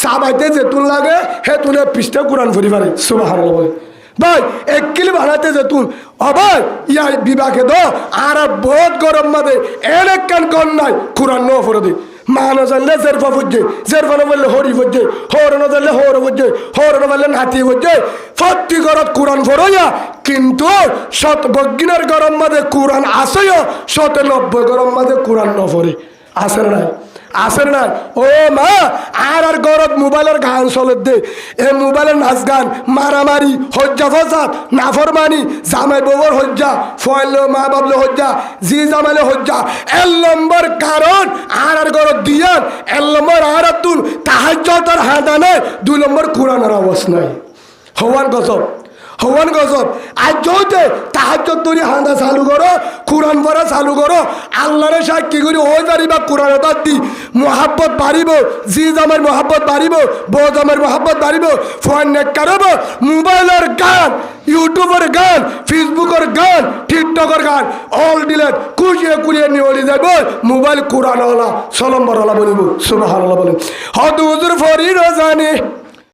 সাবাইতে যেতুন লাগে হে তুলে পৃষ্ঠা কোরআন ফুরি পারে। সুবহানাল্লাহ বলে ভাই এক কিলি বানাতে যেতুন অবাই ইয়া বিবাহে দো আর বহুত গরম মাদে এলেক কান কন নাই কোরআন ন ফুরে দে মানো জানলে জেরফা ফুজে, জেরফা ন বললে হরি ফুজে, হর ন জানলে হর ফুজে, হর ন বললে নাতি ফুজে, ফতি গরত কোরআন ফরইয়া কিন্তু শত বগিনার গরম মাদে কোরআন আসেও, শত 90 গরম মাদে কোরআন ন ফরে আসে নাই আসের না। ও মা আর আর গরত মোবাইলের গান চলে দে, এ মোবাইলের নাচ গান মারামারি হজ্জা ফসাদ নাফরমানি, জামাই বউর হজ্জা, ফয়লে মা বাবলে হজ্জা, জি জামাইলে হজ্জা। 1 নম্বর কারণ আর আর গরত দিয়ান, 1 নম্বর আর তুল তাহাজ্জুদের হাদা নাই, 2 নম্বর কোরআনের আওয়াজ নাই। হওয়ান গজব হওয়ান গজব। আজ যদি তাহাজ্জুদ তৈরি হাঁদা চালু করো, কোরআন পড়া চালু করো, আল্লাহরে সাক্ষী করি ওই পারিবা কোরআন বাদ দি মহাব্বত বাড়িব, জি জামার মহাব্বত বাড়িব, বউ জামার মহাব্বত বাড়িব। ফোন নেক কারব মোবাইলের গান, ইউটিউবের গান, ফেসবুকের গান, টিকটকের গান অল ডিলেট কুড়িয়ে কুড়িয়ে নিয়ে যাব। মোবাইল কোরআনওয়ালা সলম্বরওয়ালা বলিব। সুবহানাল্লাহ বলেন হদ হুজুর ফরি রোজানি